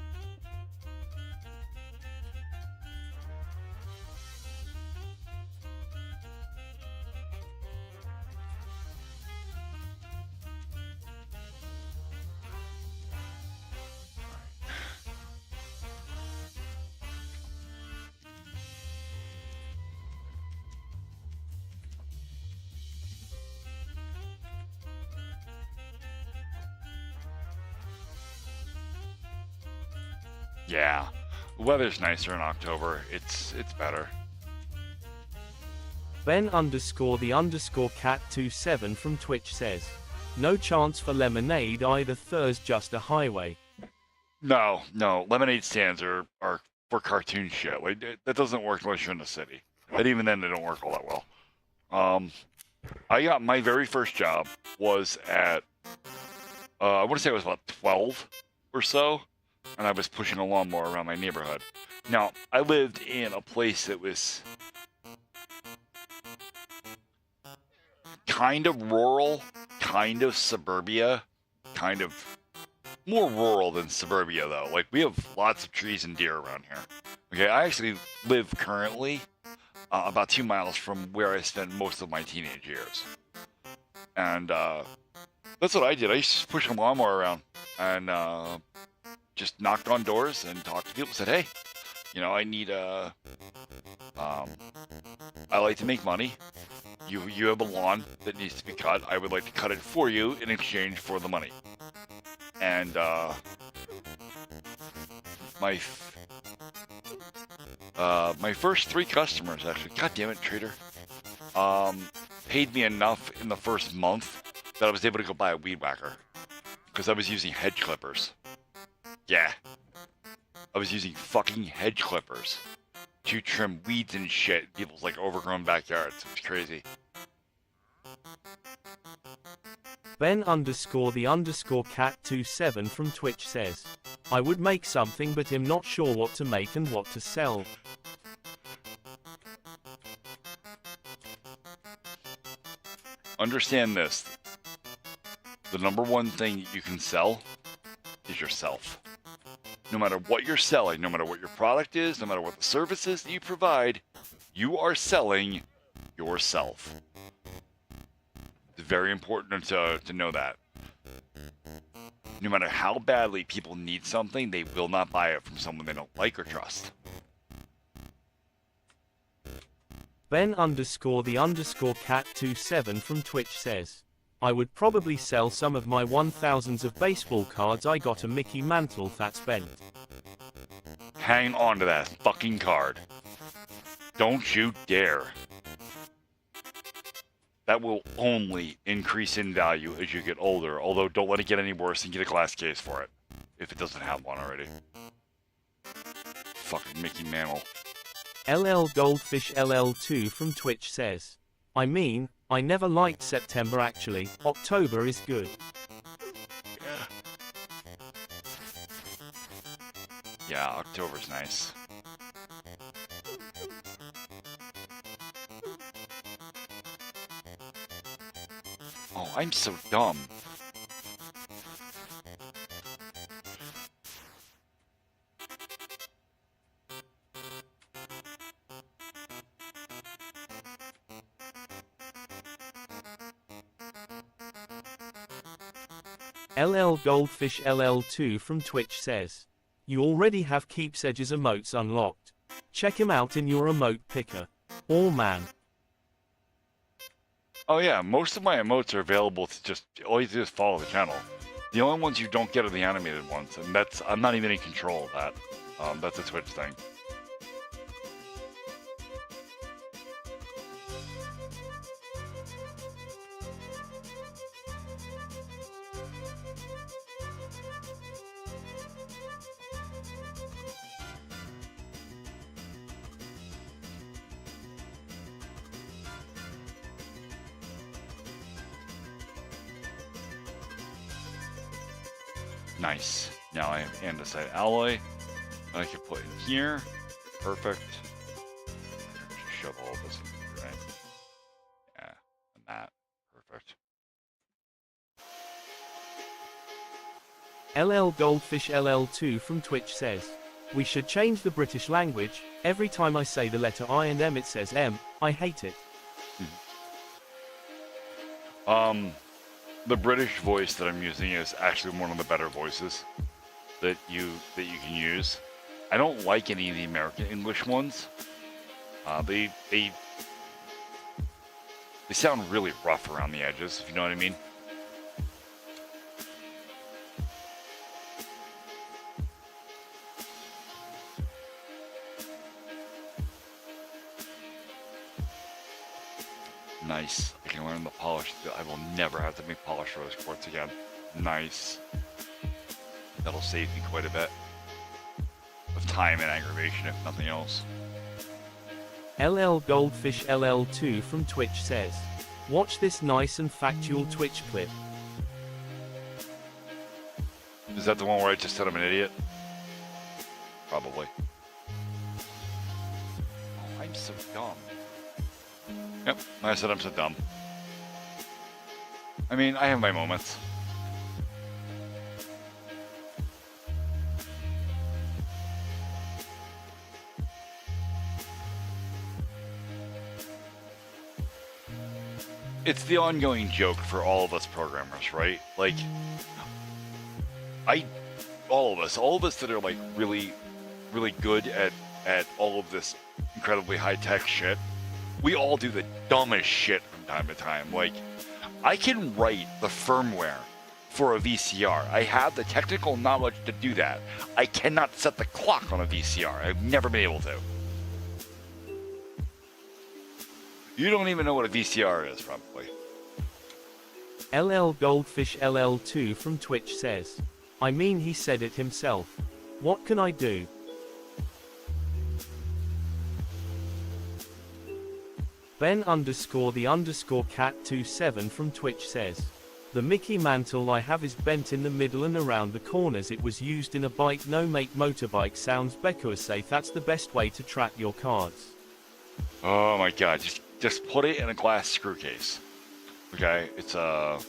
Yeah, the weather's nicer in October. It's better. Ben underscore the underscore cat 27 from Twitch says, no chance for lemonade either. Thurs just a highway. No, lemonade stands are for cartoon shit. Like that doesn't work unless you're in the city, and even then they don't work all that well. I got my very first job was at I want to say I was about 12 or so, and I was pushing a lawnmower around my neighborhood. Now I lived in a place that was kind of rural, kind of suburbia, kind of more rural than suburbia though. Like we have lots of trees and deer around here. Okay, I actually live currently about 2 miles from where I spent most of my teenage years. And that's what I did. I used to push a lawnmower around and just knocked on doors and talked to people. Said, hey, I need I like to make money. You have a lawn that needs to be cut. I would like to cut it for you in exchange for the money. And my first 3 customers, actually, god damn it, trader, paid me enough in the first month that I was able to go buy a weed whacker because I was using hedge clippers. Yeah, I was using fucking hedge clippers to trim weeds and shit in people's like overgrown backyards. It's crazy. Ben underscore the underscore cat 27 from Twitch says, I would make something but am not sure what to make and what to sell. Understand this. The number one thing you can sell is yourself. No matter what you're selling, no matter what your product is, no matter what the service is that you provide, you are selling yourself. It's very important to know that. No matter how badly people need something, they will not buy it from someone they don't like or trust. Ben underscore the underscore cat 27 from Twitch says, I would probably sell some of my 1000s of baseball cards. I got a Mickey Mantle that's bent. Hang on to that fucking card. Don't you dare. That will only increase in value as you get older, although don't let it get any worse and get a glass case for it, if it doesn't have one already. Fucking Mickey Mantle. LL Goldfish LL2 from Twitch says, I mean, I never liked September actually, October is good. Yeah, October's nice. Oh, I'm so dumb. LL Goldfish LL2 from Twitch says, you already have Keeps Edges emotes unlocked. Check him out in your emote picker. Oh man. Oh yeah, most of my emotes are available to just, all you do is follow the channel. The only ones you don't get are the animated ones, and I'm not even in control of that. That's a Twitch thing. Nice. Now I have andesite alloy that I can put in here. Perfect. Just shove all this in here, right? Yeah, and that. Perfect. LL Goldfish LL2 from Twitch says, we should change the British language. Every time I say the letter I and M it says M. I hate it. The British voice that I'm using is actually one of the better voices that you can use. I don't like any of the American English ones. They sound really rough around the edges, if you know what I mean. Nice. I can learn the polish. I will never have to make polish rose quartz again. Nice. That'll save me quite a bit of time and aggravation, if nothing else. LL Goldfish LL2 from Twitch says, watch this nice and factual Twitch clip. Is that the one where I just said I'm an idiot? Probably. Oh, I'm so dumb. Yep, I said I'm so dumb. I mean, I have my moments. It's the ongoing joke for all of us programmers, right? Like, all of us that are like really good at all of this incredibly high-tech shit, we all do the dumbest shit from time to time. Like, I can write the firmware for a VCR. I have the technical knowledge to do that. I cannot set the clock on a VCR. I've never been able to. You don't even know what a VCR is, probably. LL Goldfish LL2 from Twitch says, I mean he said it himself. What can I do? Ben_the_cat27 from Twitch says, the Mickey mantle I have is bent in the middle and around the corners. It was used in a bike no make motorbike. Sounds Becca safe. That's the best way to track your cards. Oh my god, just put it in a glass screw case. Okay, it's I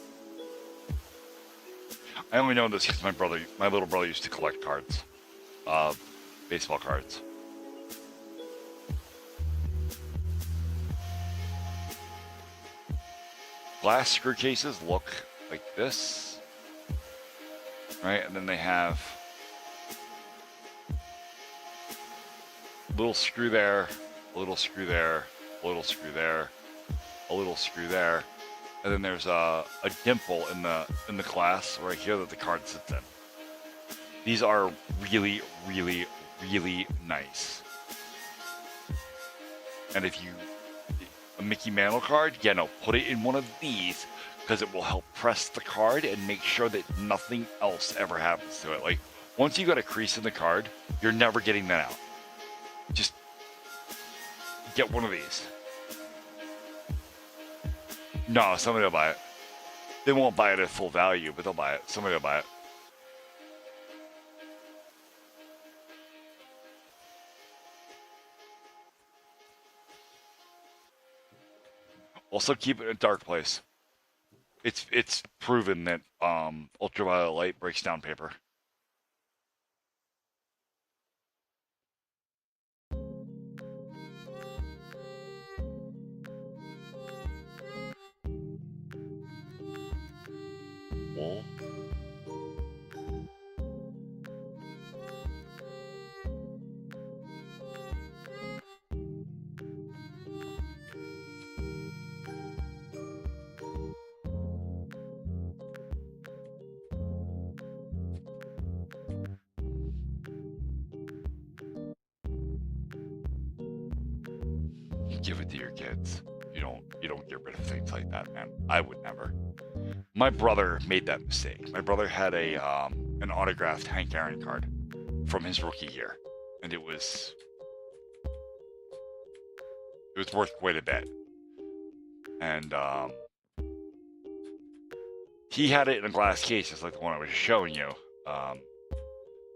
only know this because my little brother used to collect cards. Baseball cards. Glass screw cases look like this, right? And then they have a little screw there, a little screw there, a little screw there, a little screw there, and then there's a dimple in the glass right here that the card sits in. These are really nice. And if you a Mickey Mantle card, yeah, no, put it in one of these because it will help press the card and make sure that nothing else ever happens to it. Like, once you got a crease in the card, you're never getting that out. Just get one of these. No, somebody will buy it. They won't buy it at full value, but they'll buy it. Somebody will buy it. Also, keep it in a dark place. It's proven that ultraviolet light breaks down paper. Wool. Give it to your kids. You don't get rid of things like that, man. I would never. My brother made that mistake. My brother had an autographed Hank Aaron card from his rookie year, and it was worth quite a bit. And he had it in a glass case, just like the one I was showing you.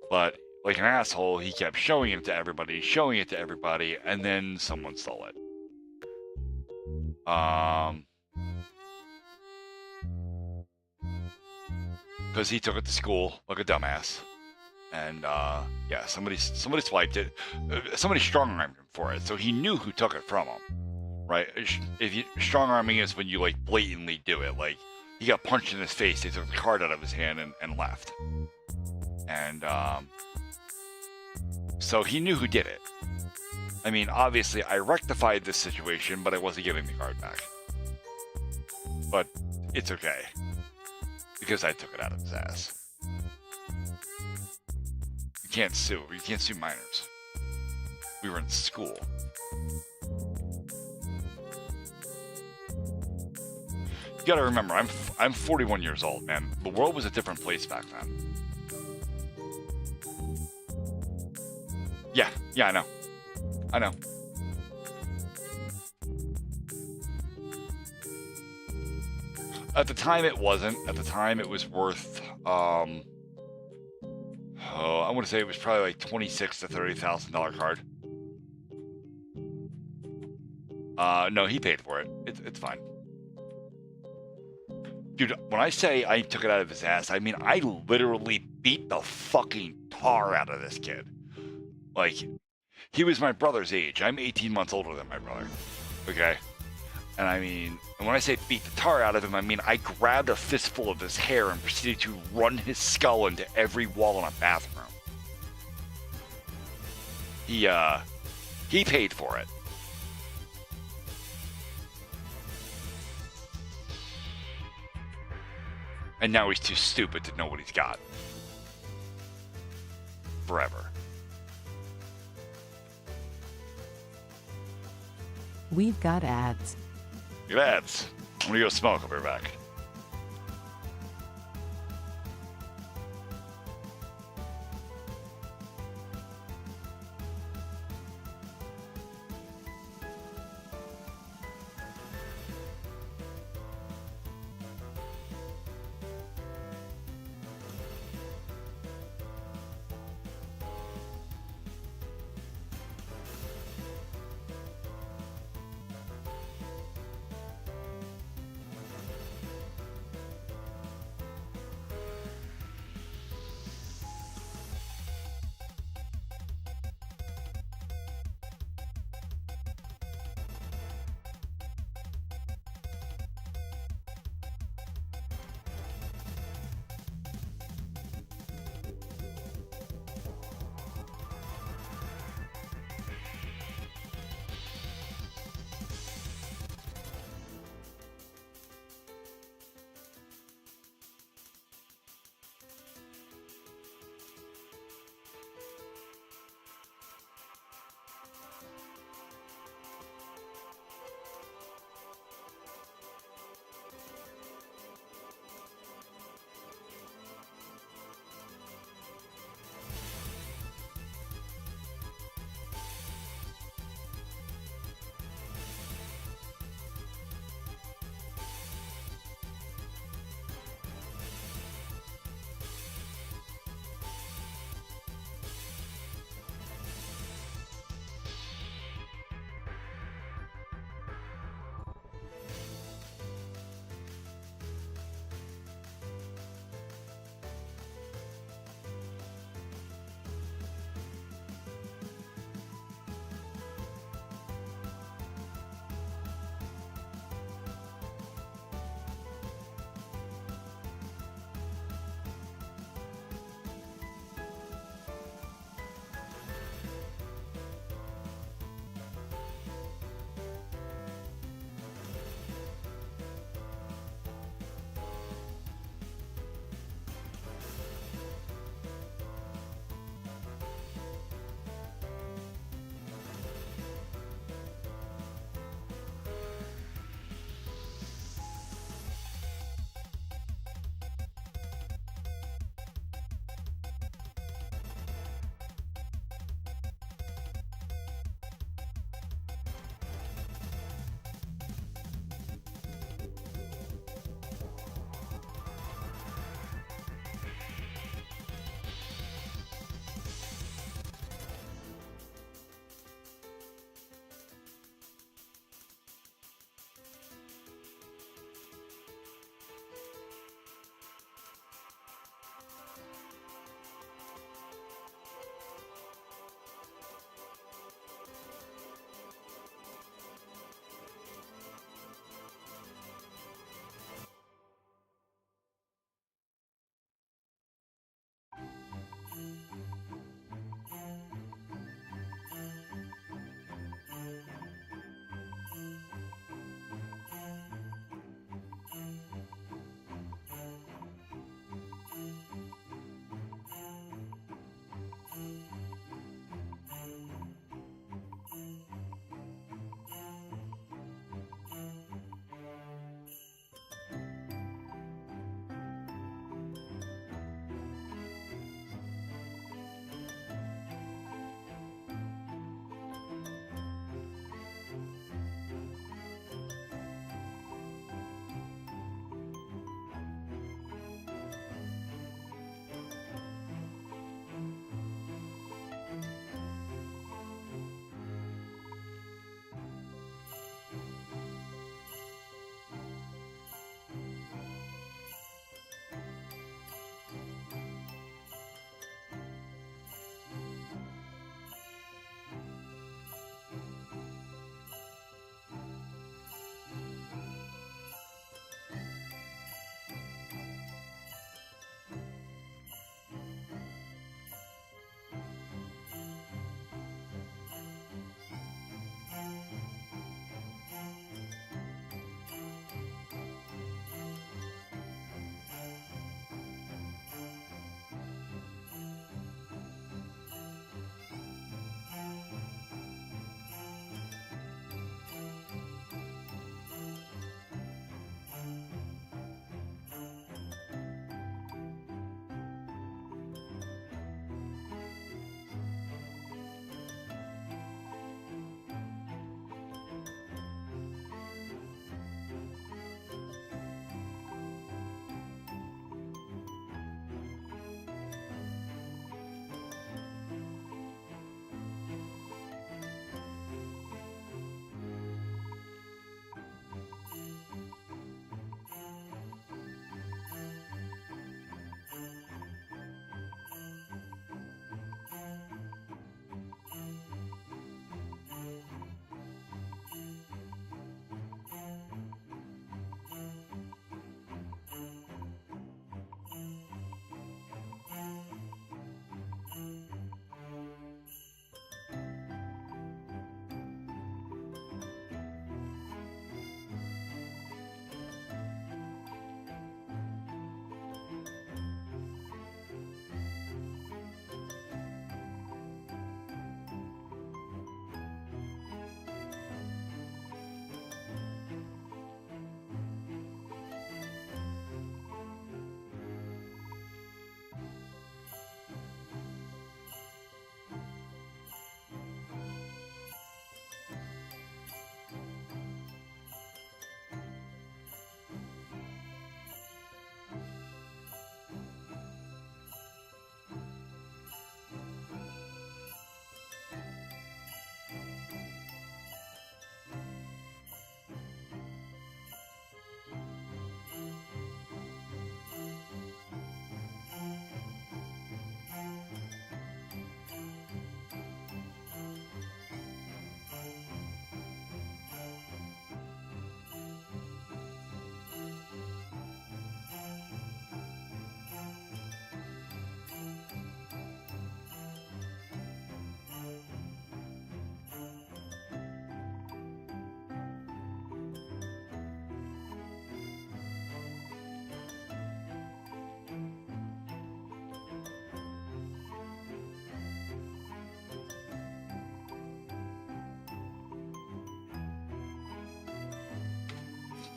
But like an asshole, he kept showing it to everybody, and then someone stole it. Because he took it to school like a dumbass, and yeah, somebody swiped it. Somebody strong-armed him for it, so he knew who took it from him, right? Strong-arming is when you like blatantly do it. Like, he got punched in his face, they took the card out of his hand and left, and so he knew who did it. I mean, obviously, I rectified this situation, but I wasn't giving the card back. But it's okay, because I took it out of his ass. You can't sue. You can't sue minors. We were in school. got to remember, I'm 41 years old, man. The world was a different place back then. Yeah, I know. At the time, it wasn't. At the time, it was worth, I want to say it was probably like $26,000 to $30,000 card. No, he paid for it. It's fine. Dude, when I say I took it out of his ass, I mean I literally beat the fucking tar out of this kid. Like, he was my brother's age. I'm 18 months older than my brother. Okay? And I mean, and when I say beat the tar out of him, I mean I grabbed a fistful of his hair and proceeded to run his skull into every wall in a bathroom. He paid for it. And now he's too stupid to know what he's got. Forever. We've got ads. Good ads. I'm gonna go smoke. I'll be right back.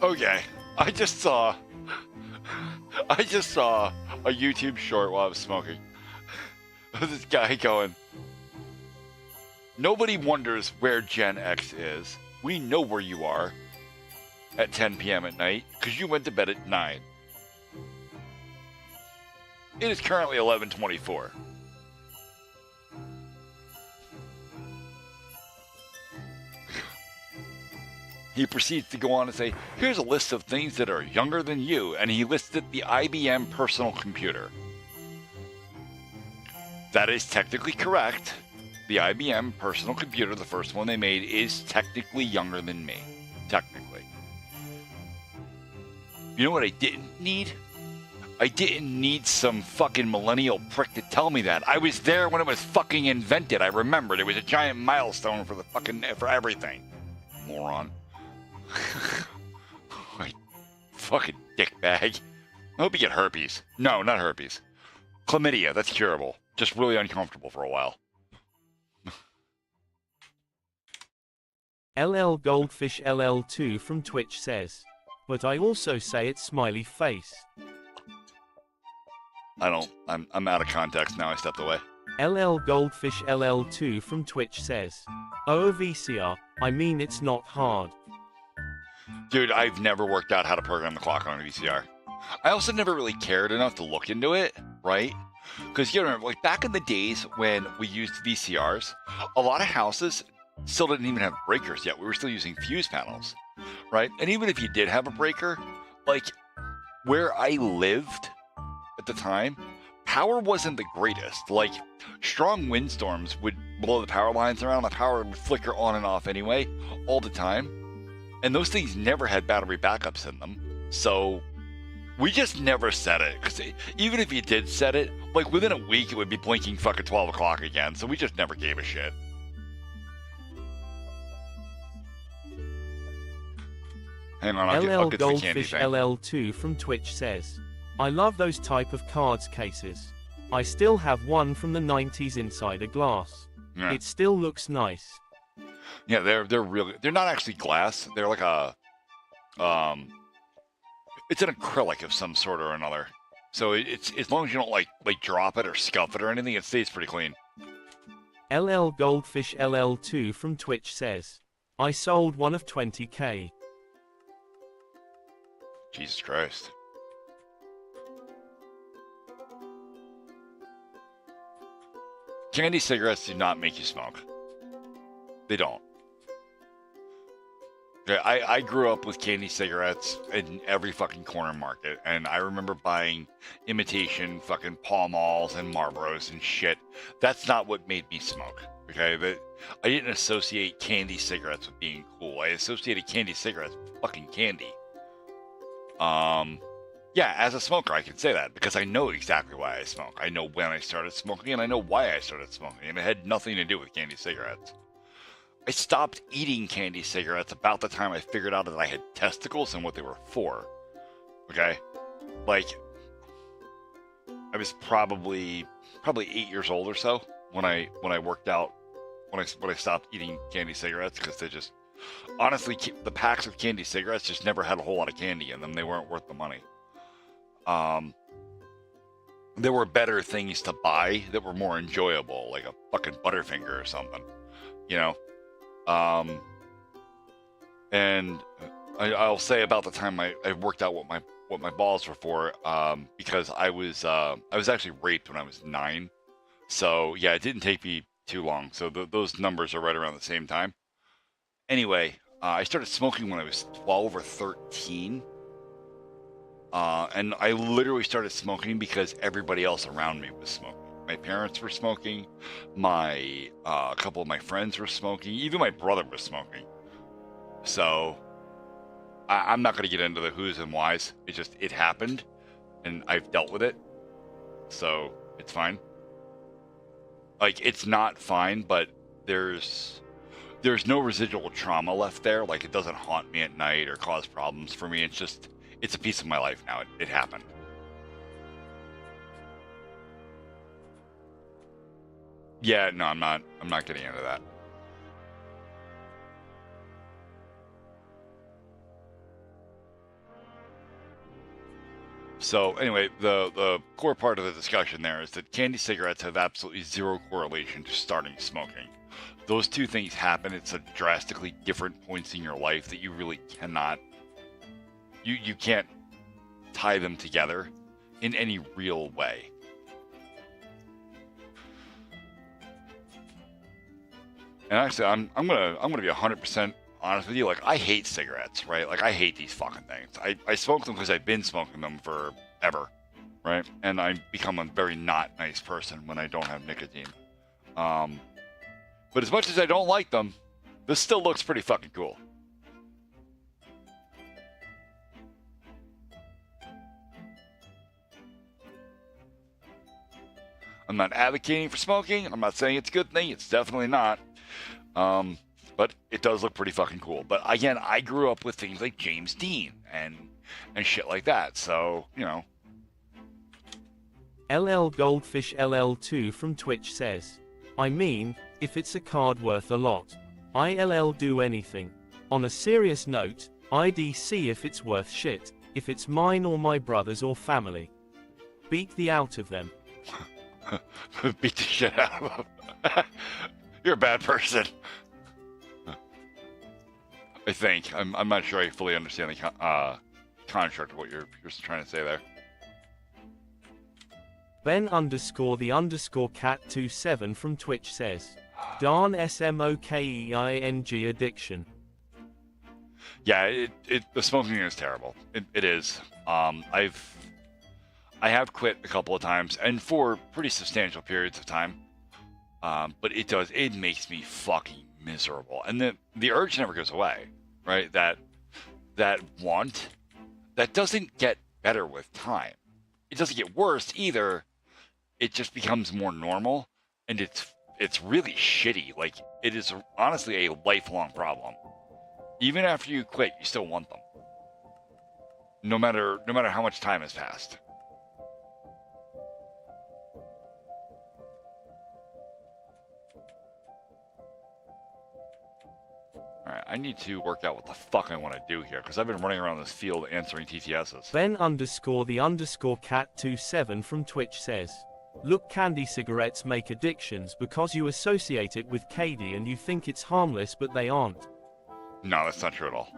Okay, I just saw a YouTube short while I was smoking. This guy going, nobody wonders where Gen X is. We know where you are at 10 p.m. at night because you went to bed at 9. It is currently 11:24. He proceeds to go on and say, here's a list of things that are younger than you, and he listed the IBM personal computer. That is technically correct. The IBM personal computer, the first one they made, is technically younger than me. Technically. You know what I didn't need? I didn't need some fucking millennial prick to tell me that. I was there when it was fucking invented. I remembered. It was a giant milestone for for everything. Moron. My fucking dickbag. I hope you get herpes. No, not herpes. Chlamydia. That's curable. Just really uncomfortable for a while. LL Goldfish LL2 from Twitch says, but I also say it's smiley face. I'm out of context now. I stepped away. LL Goldfish LL2 from Twitch says, oh VCR, I mean it's not hard. Dude, I've never worked out how to program the clock on a VCR. I also never really cared enough to look into it, right? Because you remember, like back in the days when we used VCRs, a lot of houses still didn't even have breakers yet. We were still using fuse panels, right? And even if you did have a breaker, like where I lived at the time, power wasn't the greatest. Like strong windstorms would blow the power lines around. The power would flicker on and off anyway, all the time. And those things never had battery backups in them. So we just never set it. Because even if you did set it, like within a week, it would be blinking fucking 12 o'clock again. So we just never gave a shit. Hang on, I'll LL get to the candy Goldfish thing. LL2 from Twitch says, I love those type of cards cases. I still have one from the 90s inside a glass. Yeah. It still looks nice. Yeah, they're not actually glass. They're like a it's an acrylic of some sort or another. So it's as long as you don't like drop it or scuff it or anything, it stays pretty clean. LL Goldfish LL2 from Twitch says, I sold one of 20k. Jesus Christ. Candy cigarettes do not make you smoke. They don't. Yeah, I grew up with candy cigarettes in every fucking corner market, and I remember buying imitation fucking Pall Malls and Marlboros and shit. That's not what made me smoke, okay? But I didn't associate candy cigarettes with being cool. I associated candy cigarettes with fucking candy. Yeah, as a smoker, I can say that because I know exactly why I smoke. I know when I started smoking, and I know why I started smoking, and it had nothing to do with candy cigarettes. I stopped eating candy cigarettes about the time I figured out that I had testicles and what they were for. Okay? Like, I was probably 8 years old or so when I worked out, when I stopped eating candy cigarettes, because they just, honestly, the packs of candy cigarettes just never had a whole lot of candy in them. They weren't worth the money. There were better things to buy that were more enjoyable, like a fucking Butterfinger or something, you know? And I'll say about the time I worked out what my balls were for, because I was actually raped when I was 9. So yeah, it didn't take me too long. So those numbers are right around the same time. Anyway, I started smoking when I was 12 or 13. And I literally started smoking because everybody else around me was smoking. My parents were smoking. A couple of my friends were smoking. Even my brother was smoking. So I'm not going to get into the who's and whys. It happened, and I've dealt with it. So it's fine. Like, it's not fine, but there's no residual trauma left there. Like, it doesn't haunt me at night or cause problems for me. It's a piece of my life now. It happened. Yeah, no, I'm not getting into that. So anyway, the core part of the discussion there is that candy cigarettes have absolutely zero correlation to starting smoking. Those two things happen at such drastically different points in your life that you really cannot, you can't tie them together in any real way. And actually, I'm gonna be 100% honest with you. Like, I hate cigarettes, right? Like, I hate these fucking things. I smoke them because I've been smoking them forever, right? And I become a very not nice person when I don't have nicotine. But as much as I don't like them, this still looks pretty fucking cool. I'm not advocating for smoking. I'm not saying it's a good thing. It's definitely not. But it does look pretty fucking cool. But again, I grew up with things like James Dean and shit like that. So, you know. LL Goldfish LL2 from Twitch says, I mean, if it's a card worth a lot, ILL do anything. On a serious note, I'd see if it's worth shit, if it's mine or my brother's or family. Beat the out of them. Beat the shit out of them. You're a bad person. I think. I'm not sure I fully understand the construct of what you're trying to say there. Ben_the_cat27 from Twitch says, darn SMOKEING addiction. Yeah, the smoking is terrible. It is. I have quit a couple of times and for pretty substantial periods of time. But it makes me fucking miserable. And the urge never goes away, right? That want, that doesn't get better with time. It doesn't get worse either. It just becomes more normal, and it's really shitty. Like, it is honestly a lifelong problem. Even after you quit, you still want them. No matter how much time has passed. Alright, I need to work out what the fuck I want to do here, because I've been running around this field answering TTSs. Ben_the_cat27 from Twitch says, look, candy cigarettes make addictions because you associate it with KD and you think it's harmless, but they aren't. No, that's not true at all.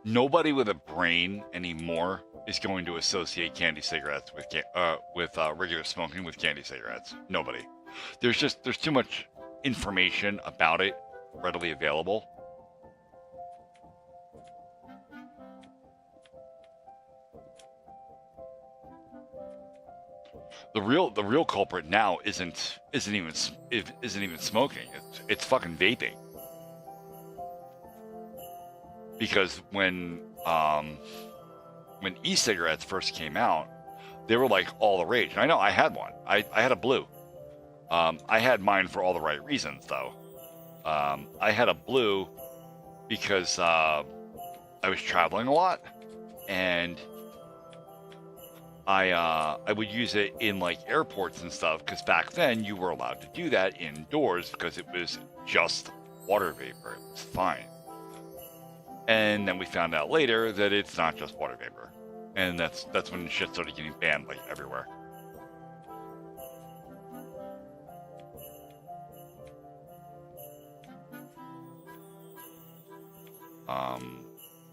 Nobody with a brain anymore is going to associate candy cigarettes with regular smoking with candy cigarettes. Nobody. There's too much information about it readily available. The real culprit now isn't even smoking. It's fucking vaping. Because when e-cigarettes first came out, they were like all the rage. And I know I had one. I had a blue. I had mine for all the right reasons, though. I had a blue because I was traveling a lot, and I would use it in like airports and stuff, because back then you were allowed to do that indoors because it was just water vapor. It was fine. And then we found out later that it's not just water vapor, and that's when shit started getting banned like everywhere.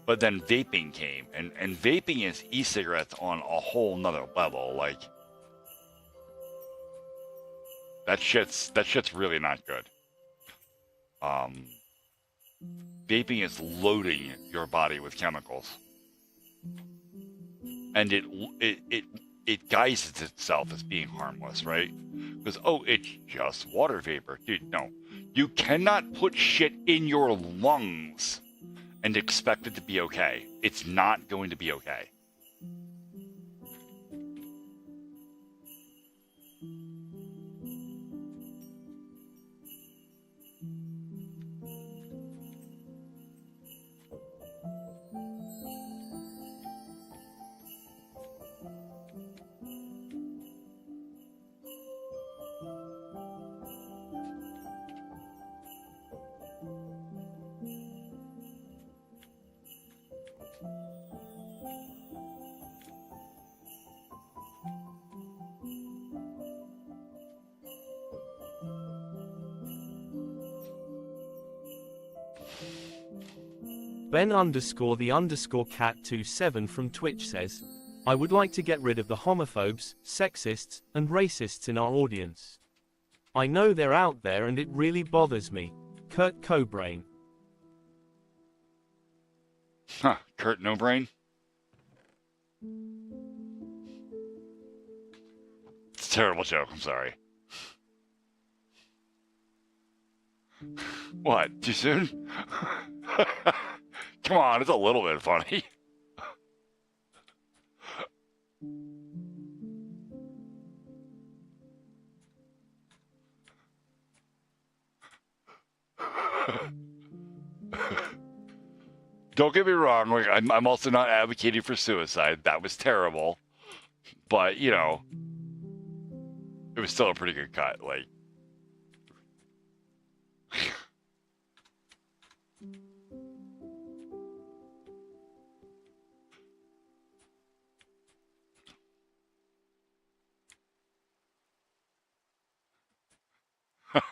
But then vaping came, and vaping is e-cigarettes on a whole nother level. Like, that shit's really not good. Vaping is loading your body with chemicals, and it guises itself as being harmless, right? Because, oh, it's just water vapor. Dude, no. You cannot put shit in your lungs and expect it to be okay. It's not going to be okay. Ben underscore the underscore cat 27 from Twitch says, I would like to get rid of the homophobes, sexists, and racists in our audience. I know they're out there and it really bothers me. Kurt Cobain. Huh, Kurt No Brain? It's a terrible joke, I'm sorry. What, too soon? Come on, it's a little bit funny. Don't get me wrong, like, I'm also not advocating for suicide. That was terrible. But, you know, it was still a pretty good cut. Like, okay,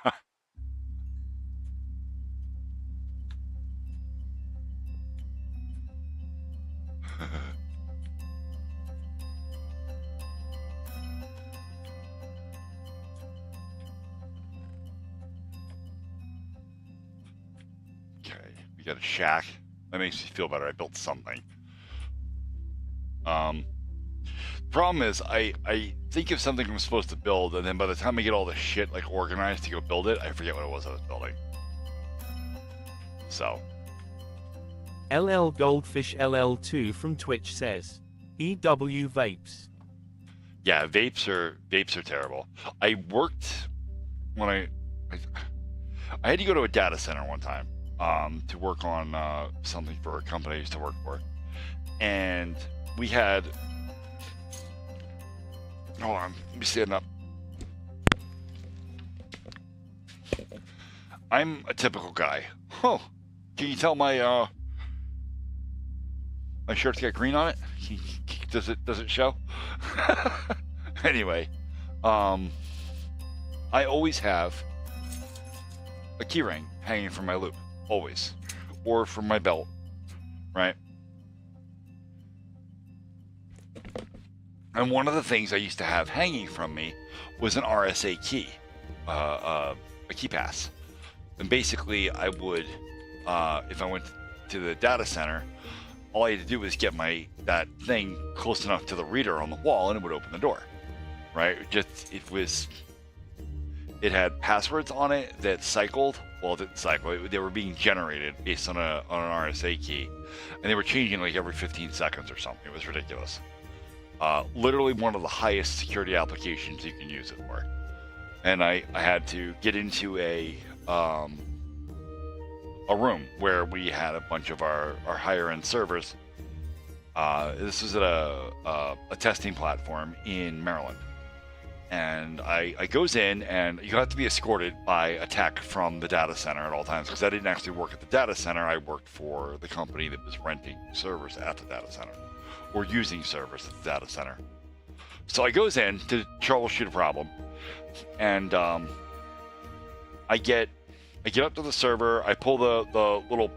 we got a shack. That makes me feel better. I built something. Problem is, I think of something I'm supposed to build, and then by the time I get all the shit like organized to go build it, I forget what it was I was building. So, LL Goldfish LL2 from Twitch says, EW vapes. yeah, vapes are terrible. I worked when I had to go to a data center one time to work on something for a company I used to work for, and we had. Hold on, let me stand up. I'm a typical guy. Oh, can you tell my my shirt's got green on it? Does it show? Anyway, I always have a key ring hanging from my loop, always, or from my belt, right? And one of the things I used to have hanging from me was an RSA key, a key pass. And basically, I would, if I went to the data center, all I had to do was get that thing close enough to the reader on the wall, and it would open the door. Right? It had passwords on it that cycled. Well, it didn't cycle. They were being generated based on an RSA key, and they were changing like every 15 seconds or something. It was ridiculous. Literally one of the highest security applications you can use it for. And I had to get into a room where we had a bunch of our higher end servers. This was at a testing platform in Maryland. And I goes in, and you have to be escorted by a tech from the data center at all times, because I didn't actually work at the data center. I worked for the company that was renting servers at the data center, or using servers at the data center. So I goes in to troubleshoot a problem, and I get up to the server. I pull the little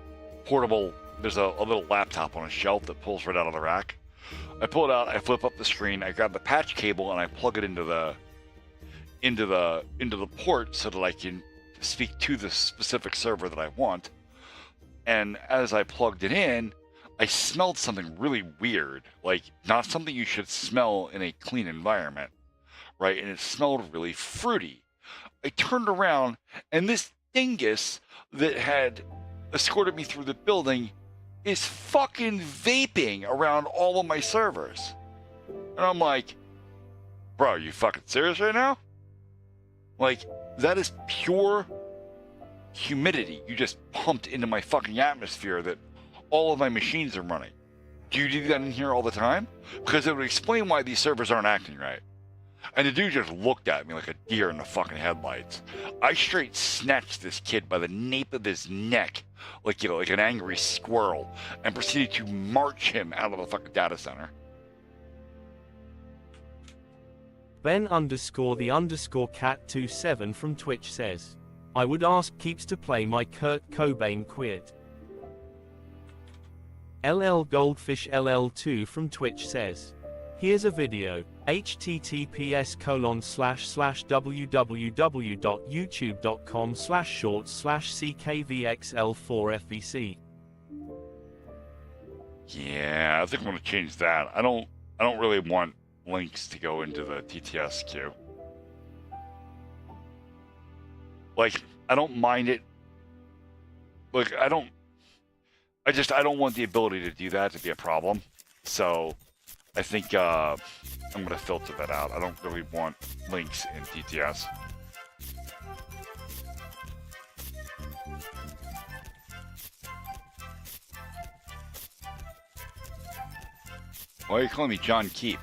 portable. There's a little laptop on a shelf that pulls right out of the rack. I pull it out. I flip up the screen. I grab the patch cable and I plug it into the port so that I can speak to the specific server that I want. And as I plugged it in, I smelled something really weird, like not something you should smell in a clean environment, right? And it smelled really fruity. I turned around, and this dingus that had escorted me through the building is fucking vaping around all of my servers. And I'm like, bro, are you fucking serious right now? Like, that is pure humidity you just pumped into my fucking atmosphere that all of my machines are running. Do you do that in here all the time? Because it would explain why these servers aren't acting right. And the dude just looked at me like a deer in the fucking headlights. I straight snatched this kid by the nape of his neck, like an angry squirrel, and proceeded to march him out of the fucking data center. Ben underscore the underscore cat 27 from Twitch says, I would ask Keeps to play my Kurt Cobain quid. LL Goldfish LL2 from Twitch says, here's a video, https://www.youtube.com/shorts/ckvxl4fvc. Yeah, I think I'm gonna change that. I don't really want links to go into the TTS queue. Like, I don't mind it. Like, I don't want the ability to do that to be a problem. So, I think I'm gonna filter that out. I don't really want links in TTS. Why are you calling me John Keep?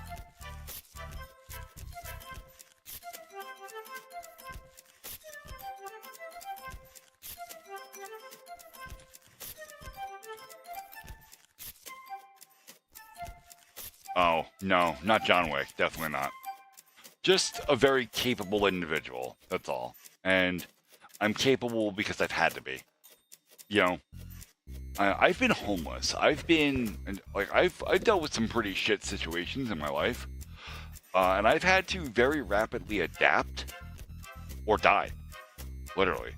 Oh, no, not John Wick. Definitely not. Just a very capable individual. That's all. And I'm capable because I've had to be. You know, I've been homeless. I've dealt with some pretty shit situations in my life. And I've had to very rapidly adapt or die. Literally.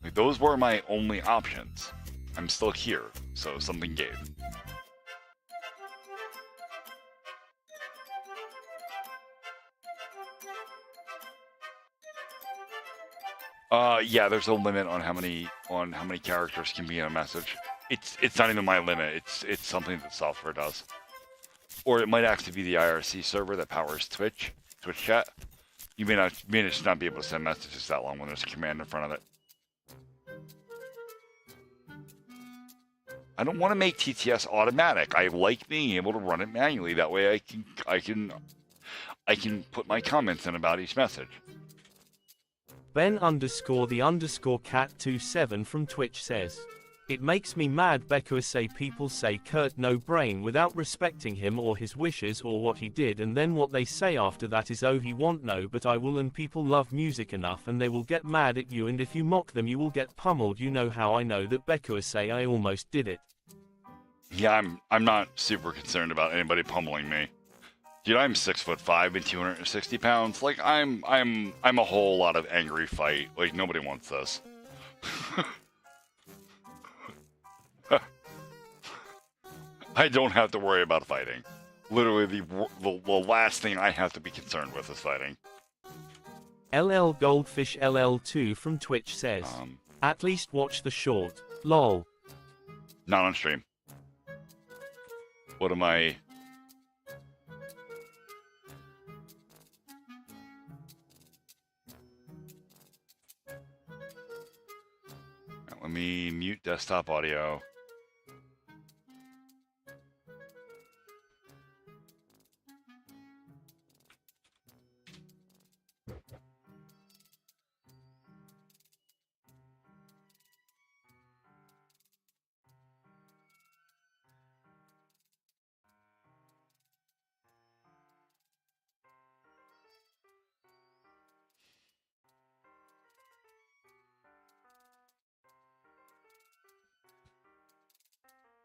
Like, those were my only options. I'm still here, so something gave. Yeah, there's a limit on how many characters can be in a message. It's not even my limit. It's something that software does. Or it might actually be the IRC server that powers Twitch chat. You may just not be able to send messages that long when there's a command in front of it. I don't want to make TTS automatic. I like being able to run it manually. That way I can put my comments in about each message. Ben_the_cat27 from Twitch says, it makes me mad Becca say people say Kurt no brain without respecting him or his wishes or what he did, and then what they say after that is, oh, he won't know but I will, and people love music enough and they will get mad at you, and if you mock them you will get pummeled. You know how I know that Becca say I almost did it. Yeah, I'm not super concerned about anybody pummeling me. Dude, I'm 6'5" and 260 pounds. Like, I'm a whole lot of angry fight. Like, nobody wants this. I don't have to worry about fighting. Literally, the last thing I have to be concerned with is fighting. LL Goldfish LL2 from Twitch says, at least watch the short. Lol. Not on stream. What am I... Let me mute desktop audio.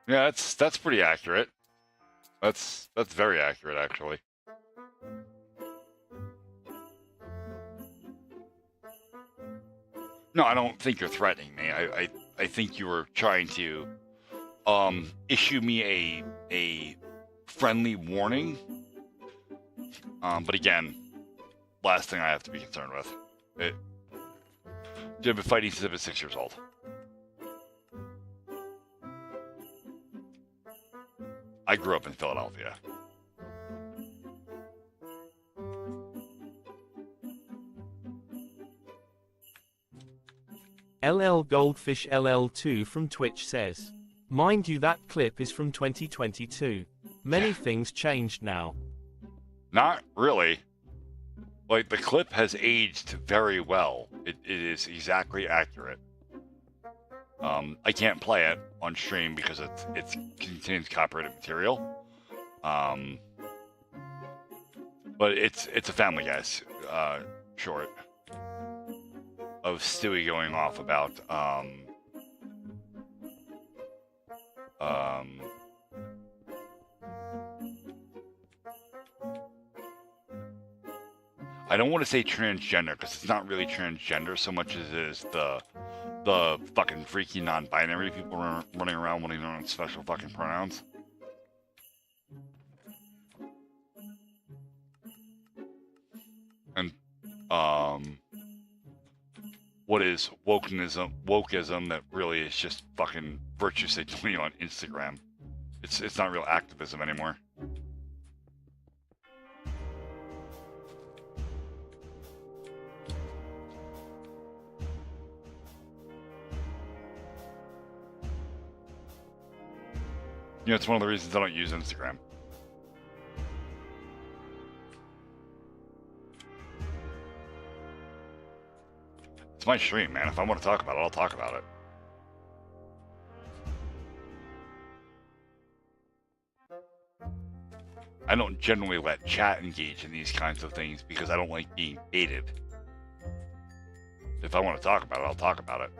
Yeah, that's pretty accurate. That's very accurate, actually. No, I don't think you're threatening me. I think you were trying to issue me a friendly warning. But again, last thing I have to be concerned with. I've been fighting since I was 6 years old. I grew up in Philadelphia. LL Goldfish LL2 from Twitch says, mind you, that clip is from 2022. Many things changed now. Not really. Like, the clip has aged very well. It is exactly accurate. I can't play it on stream because it contains copyrighted material. But it's a Family Guy short of Stewie going off about I don't want to say transgender because it's not really transgender so much as it is the fucking freaky non-binary people running around wanting their own special fucking pronouns. And what is wokeism that really is just fucking virtue signaling on Instagram. It's not real activism anymore. You know, it's one of the reasons I don't use Instagram. It's my stream, man. If I want to talk about it, I'll talk about it. I don't generally let chat engage in these kinds of things because I don't like being baited. If I want to talk about it, I'll talk about it.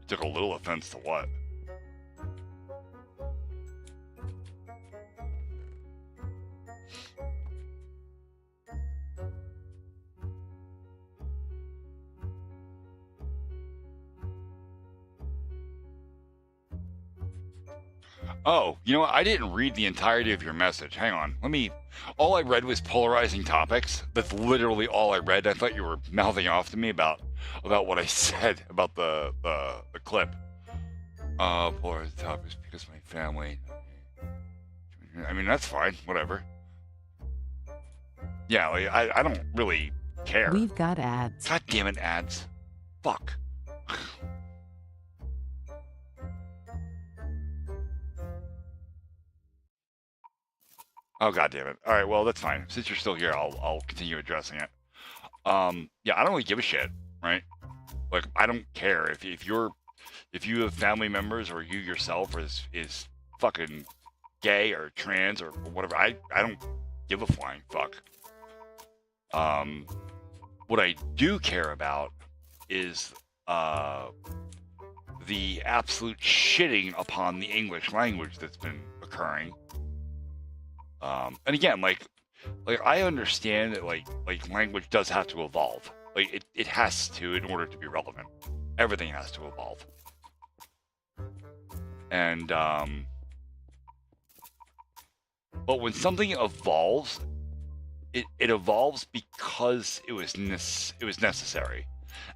Took a little offense to what? Oh, you know what? I didn't read the entirety of your message. Hang on. All I read was polarizing topics. That's literally all I read. I thought you were mouthing off to me about what I said about the clip. Polarizing topics because my family. I mean, that's fine. Whatever. Yeah, like, I don't really care. We've got ads. God damn it, ads. Fuck. Oh, God damn it. All right, well, that's fine. Since you're still here, I'll continue addressing it. Yeah, I don't really give a shit, right? Like, I don't care if you have family members or you yourself is fucking gay or trans or whatever. I don't give a flying fuck. What I do care about is the absolute shitting upon the English language that's been occurring. And again, like I understand that like language does have to evolve. Like it has to in order to be relevant. Everything has to evolve. And but when something evolves, it evolves because it was necessary,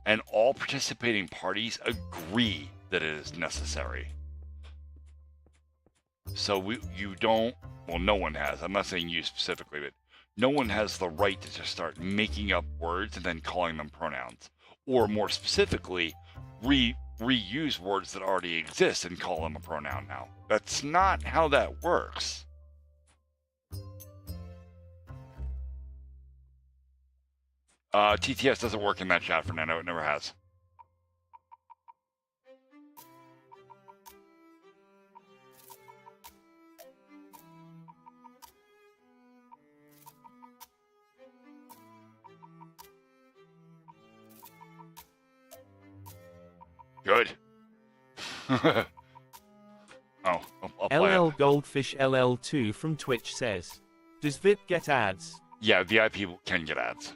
and all participating parties agree that it is necessary. So no one has. I'm not saying you specifically, but no one has the right to just start making up words and then calling them pronouns, or more specifically, reuse words that already exist and call them a pronoun now. That's not how that works. TTS doesn't work in that chat, Fernando. It never has. Good. Oh, I'll play LL it. Goldfish LL2 from Twitch says, does VIP get ads? Yeah, VIP can get ads.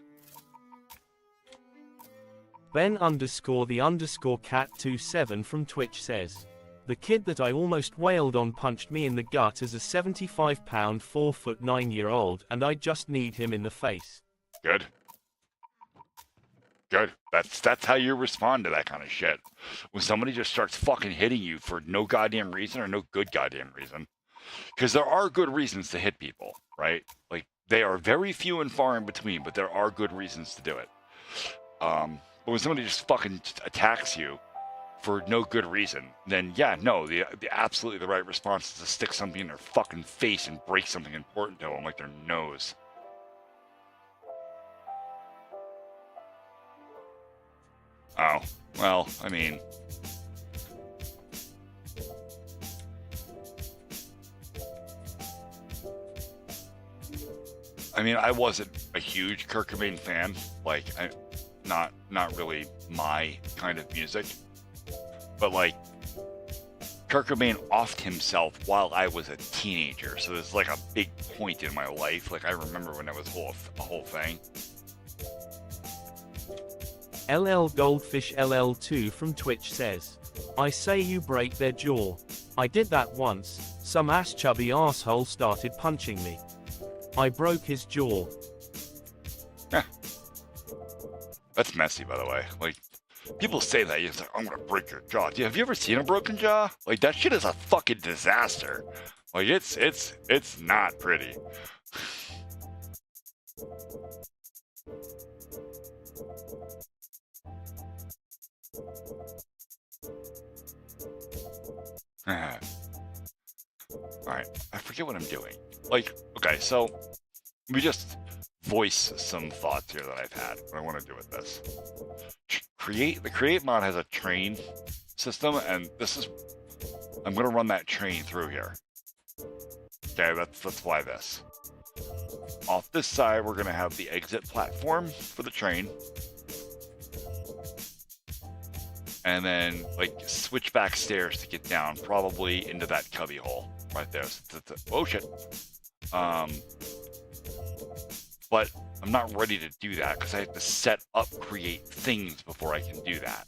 Ben_the_cat27 from Twitch says, the kid that I almost wailed on punched me in the gut as a 75-pound 4'9" and I just kneed him in the face. Good. Good. That's how you respond to that kind of shit. When somebody just starts fucking hitting you for no goddamn reason or no good goddamn reason. Because there are good reasons to hit people, right? Like, they are very few and far in between, but there are good reasons to do it. But when somebody just fucking attacks you for no good reason, then yeah, no, the absolutely the right response is to stick something in their fucking face and break something important to them, like their nose. Oh, well, I mean... I mean, I wasn't a huge Kurt Cobain fan. Like, not really my kind of music. But like, Kurt Cobain offed himself while I was a teenager, so there's like a big point in my life. Like, I remember when it was a whole thing. LL Goldfish LL2 from Twitch says, I say you break their jaw. I did that once. Some ass chubby asshole started punching me. I broke his jaw. That's messy, by the way. Like, people say that, you're like, I'm gonna break your jaw. Have you ever seen a broken jaw? Like, that shit is a fucking disaster. Like, it's not pretty. Alright, I forget what I'm doing. Like, okay, so we just voice some thoughts here that I've had, what I want to do with this. The create mod has a train system, and I'm going to run that train through here. Okay, let's fly this. Off this side, we're going to have the exit platform for the train. And then, like, switch back stairs to get down, probably into that cubby hole right there. Oh, shit. But I'm not ready to do that because I have to set up create things before I can do that.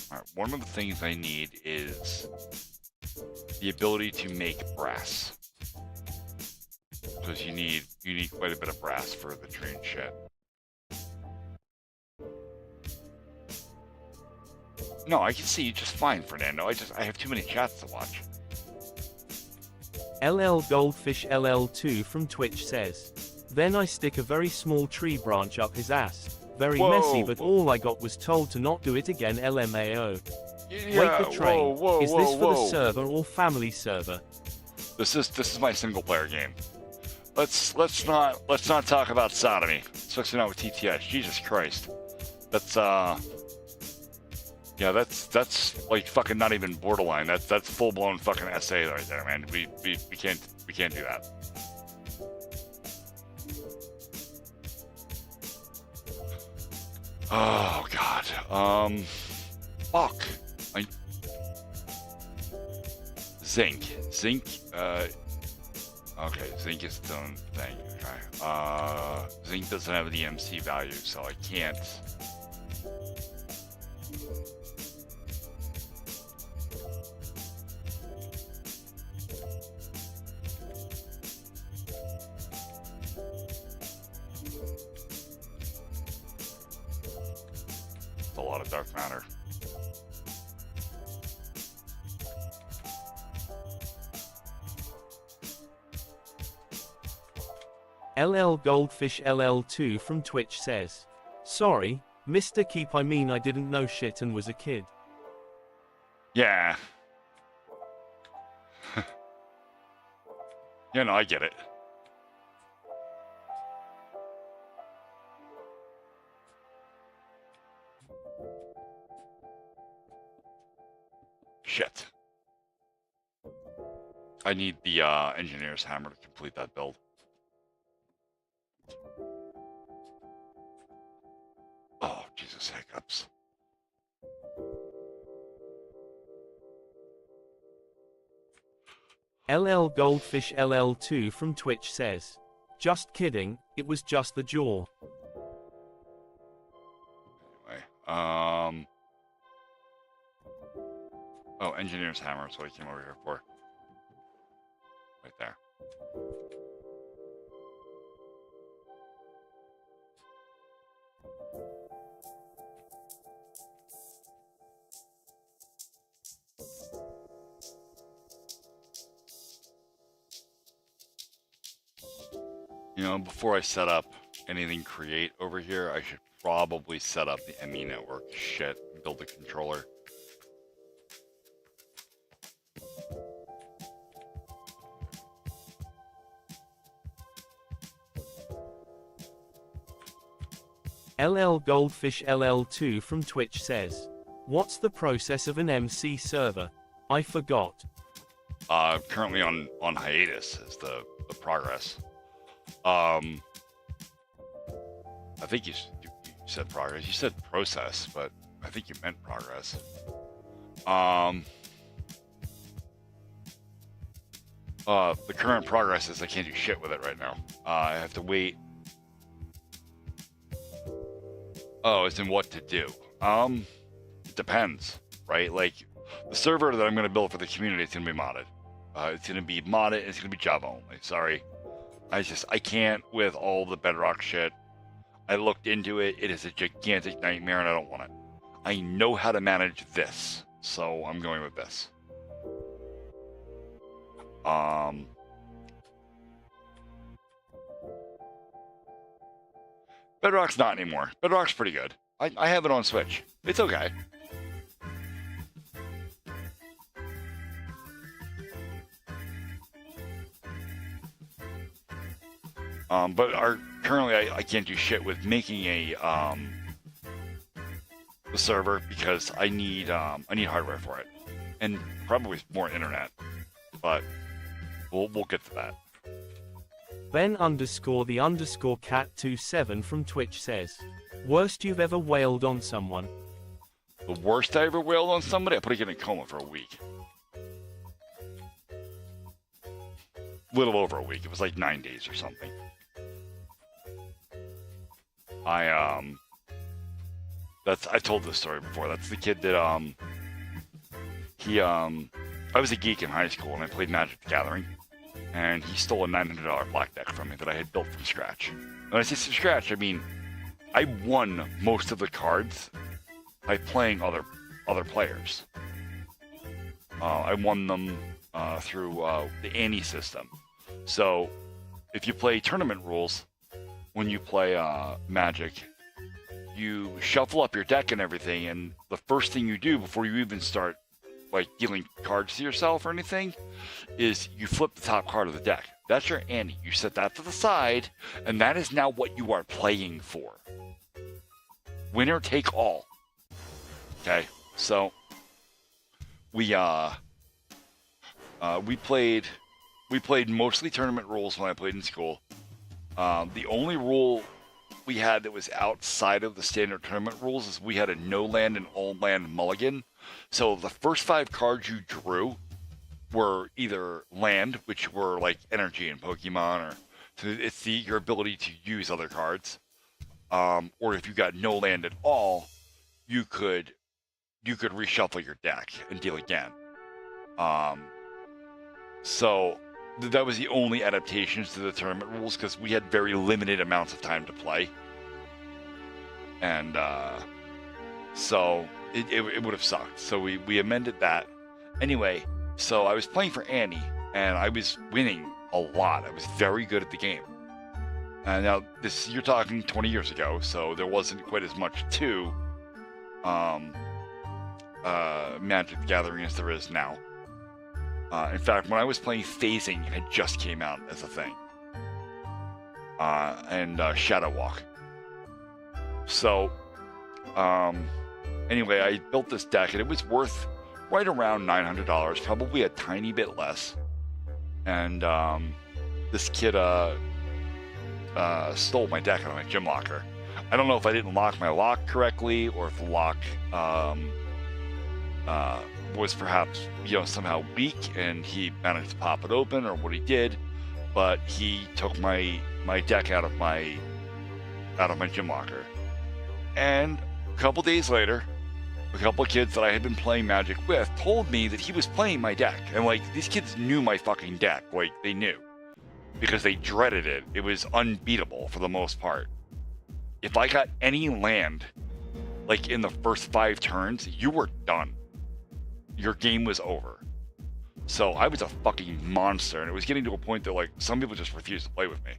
All right, one of the things I need is the ability to make brass. Because you need quite a bit of brass for the train shit. No, I can see you just fine, Fernando. I have too many chats to watch. LL Goldfish LL2 from Twitch says, then I stick a very small tree branch up his ass. Very messy, but all I got was told to not do it again. LMAO. Yeah, Wait, the train. Is this for the whoa. server or family server? This is my single player game. Let's not talk about sodomy, especially not with TTS. Jesus Christ. That's yeah, that's like fucking not even borderline. That's full blown fucking SA right there, man. We can't do that. Oh god. Fuck. Zinc. Okay, zinc is its own thing. Okay. Zinc doesn't have the MC value, so I can't. It's a lot of dark matter. LL Goldfish LL2 from Twitch says, sorry, Mr. Keep, I mean I didn't know shit and was a kid. Yeah. Yeah, no, I get it. Shit. I need the engineer's hammer to complete that build. Oh, Jesus, hiccups. LL Goldfish LL2 from Twitch says, just kidding, it was just the jaw. Anyway, oh, engineer's hammer is what I came over here for. Right there. You know, before I set up anything create over here, I should probably set up the ME network shit, build a controller. LL Goldfish LL2 from Twitch says, what's the process of an MC server? I forgot. currently on hiatus is the progress. I think you said progress. You said process, but I think you meant progress. The current progress is I can't do shit with it right now. I have to wait. Oh, it's in what to do. It depends, right? Like, the server that I'm going to build for the community is going to be modded. It's going to be modded, and it's going to be Java only. Sorry. I can't with all the Bedrock shit. I looked into it. It is a gigantic nightmare, and I don't want it. I know how to manage this, so I'm going with this. Bedrock's not anymore. Bedrock's pretty good. I have it on Switch. It's okay. But currently I can't do shit with making a the server because I need hardware for it, and probably more internet. But we'll get to that. Ben_the_cat27 from Twitch says, worst you've ever wailed on someone? The worst I ever wailed on somebody? I put a kid in a coma for a week. Little over a week. It was like 9 days or something. I've told this story before. That's the kid that I was a geek in high school and I played Magic the Gathering, and he stole a $900 black deck from me that I had built from scratch. And when I say from scratch, I mean I won most of the cards by playing other players. I won them through the Annie system. So if you play tournament rules, when you play Magic, you shuffle up your deck and everything, and the first thing you do before you even start like dealing cards to yourself or anything is you flip the top card of the deck. That's your Annie. You set that to the side, and that is now what you are playing for. Winner take all. Okay, so we played mostly tournament rules when I played in school. The only rule we had that was outside of the standard tournament rules is we had a no land and all land mulligan. So the first 5 cards you drew were either land, which were like energy in Pokemon, or so it's your ability to use other cards. Or if you got no land at all, you could reshuffle your deck and deal again. So that was the only adaptations to the tournament rules because we had very limited amounts of time to play. And so it would have sucked. So we amended that. Anyway, so I was playing for Annie, and I was winning a lot. I was very good at the game. And now you're talking 20 years ago, so there wasn't quite as much to Magic the Gathering as there is now. In fact, when I was playing, phasing had just came out as a thing. And Shadow Walk. So, anyway, I built this deck, and it was worth right around $900, probably a tiny bit less. And this kid stole my deck out of my gym locker. I don't know if I didn't lock my lock correctly, or if the lock was perhaps somehow weak and he managed to pop it open, or what he did, but he took my deck out of my gym locker. And a couple days later, a couple of kids that I had been playing Magic with told me that he was playing my deck, and like these kids knew my fucking deck, like they knew, because they dreaded it. It was unbeatable for the most part. If I got any land like in the first 5 turns, you were done. Your game was over. So I was a fucking monster, and it was getting to a point that like some people just refused to play with me.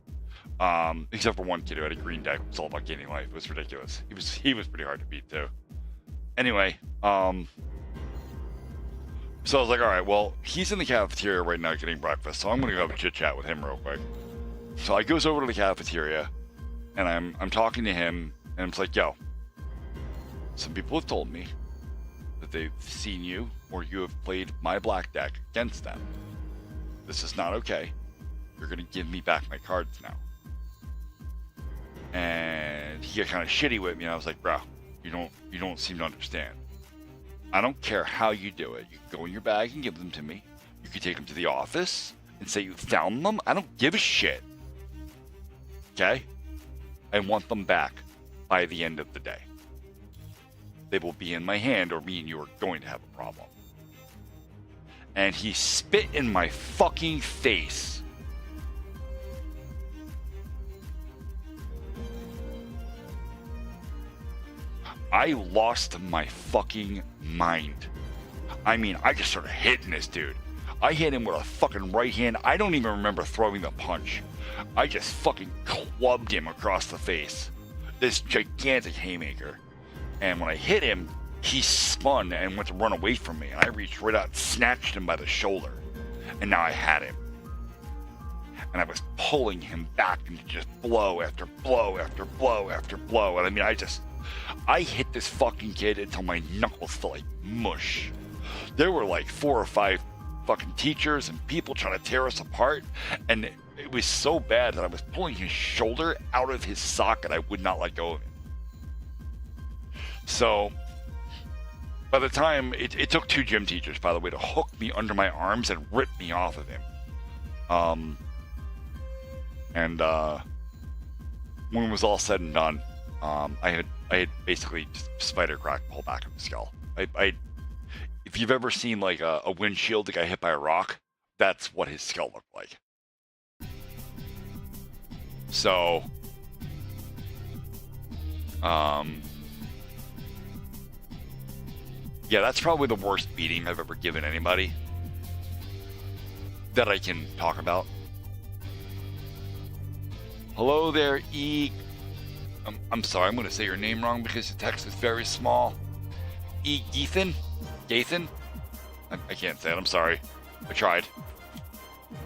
Except for one kid who had a green deck. It was all about gaining life. It was ridiculous. He was pretty hard to beat too. Anyway, so I was like, all right, well, he's in the cafeteria right now getting breakfast, so I'm gonna go have a chit chat with him real quick. So I goes over to the cafeteria, and I'm talking to him, and it's like, yo, some people have told me that they've seen you, or you have played my black deck against them. This is not okay. You're gonna give me back my cards now. And he got kind of shitty with me, and I was like, bro, you don't seem to understand. I don't care how you do it. You can go in your bag and give them to me. You can take them to the office and say you found them. I don't give a shit. Okay? I want them back by the end of the day. They will be in my hand, or me and you are going to have a problem. And he spit in my fucking face. I lost my fucking mind. I mean, I just started hitting this dude. I hit him with a fucking right hand. I don't even remember throwing the punch. I just fucking clubbed him across the face. This gigantic haymaker. And when I hit him, he spun and went to run away from me. And I reached right out and snatched him by the shoulder. And now I had him. And I was pulling him back into just blow after blow after blow after blow. And I mean, I hit this fucking kid until my knuckles felt like mush. There were like 4 or 5 fucking teachers and people trying to tear us apart. And it was so bad that I was pulling his shoulder out of his socket. I would not let go of it. So by the time, it took 2 gym teachers, by the way, to hook me under my arms and rip me off of him. When it was all said and done, I had basically just spider cracked the whole back of the skull. If you've ever seen like a windshield that got hit by a rock, that's what his skull looked like. So, yeah, that's probably the worst beating I've ever given anybody that I can talk about. Hello there, I'm sorry, I'm going to say your name wrong because the text is very small. Gathan? I can't say it, I'm sorry. I tried.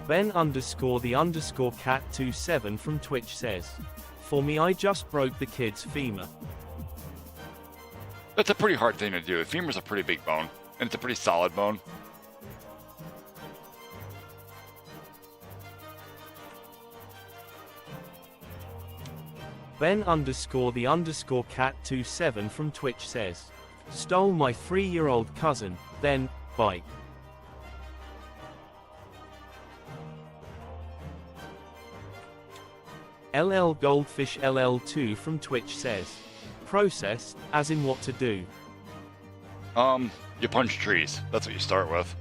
Ben_the_cat27 from Twitch says, for me, I just broke the kid's femur. That's a pretty hard thing to do. The femur's a pretty big bone, and it's a pretty solid bone. Ben_the_cat27 from Twitch says, stole my 3-year-old cousin, then, bike. LL Goldfish LL2 from Twitch says, process, as in what to do. You punch trees. That's what you start with.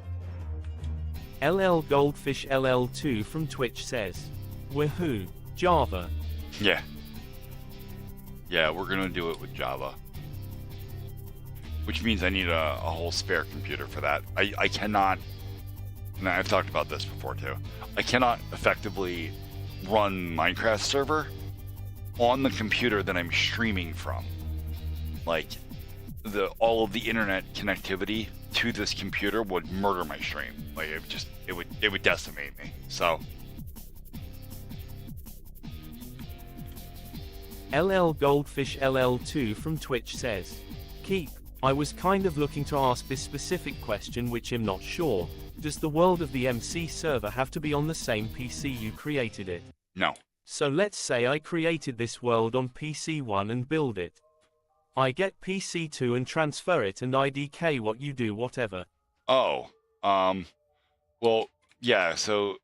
LL Goldfish LL2 from Twitch says, woohoo, Java. Yeah. Yeah, we're gonna do it with Java. Which means I need a whole spare computer for that. I cannot, and I've talked about this before too, I cannot effectively run Minecraft server on the computer that I'm streaming from. Like, all of the internet connectivity to this computer would murder my stream. Like, it would decimate me. So LL Goldfish LL2 from Twitch says, keep, I was kind of looking to ask this specific question which I'm not sure. Does the world of the MC server have to be on the same PC you created it? no. So let's say I created this world on PC 1 and build it. I get PC 2 and transfer it and IDK what you do whatever. Oh, well, yeah, so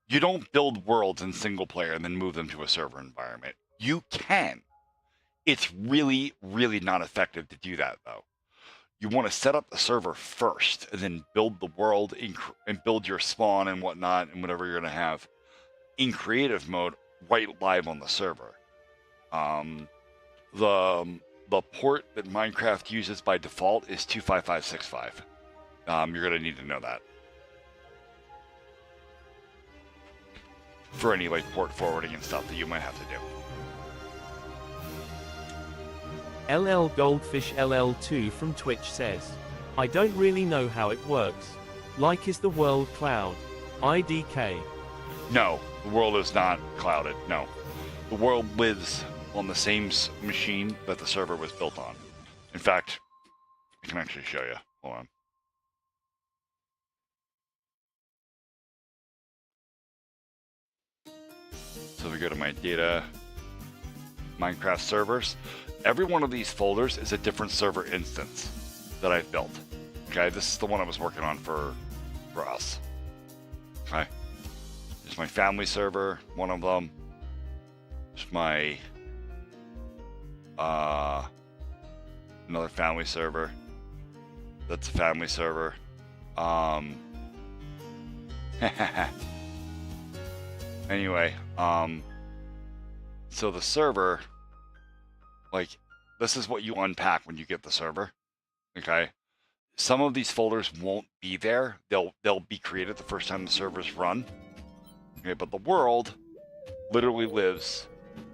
you don't build worlds in single player and then move them to a server environment. You can. It's really, really not effective to do that, though. You want to set up the server first and then build the world and build your spawn and whatnot and whatever you're going to have in creative mode right live on the server. The port that Minecraft uses by default is 25565. You're going to need to know that for any like port forwarding and stuff that you might have to do. LL Goldfish LL2 from Twitch says, I don't really know how it works. Like, is the world cloud? IDK. No, the world is not clouded. No, the world lives on the same machine that the server was built on. In fact, I can actually show you. Hold on. me go to my data, Minecraft servers. Every one of these folders is a different server instance that I've built. Okay, this is the one I was working on for us. Okay, there's my family server, one of them. There's my another family server. That's a family server. Anyway, so the server, like, this is what you unpack when you get the server. Okay, some of these folders won't be there. They'll be created the first time the servers run. Okay, but the world literally lives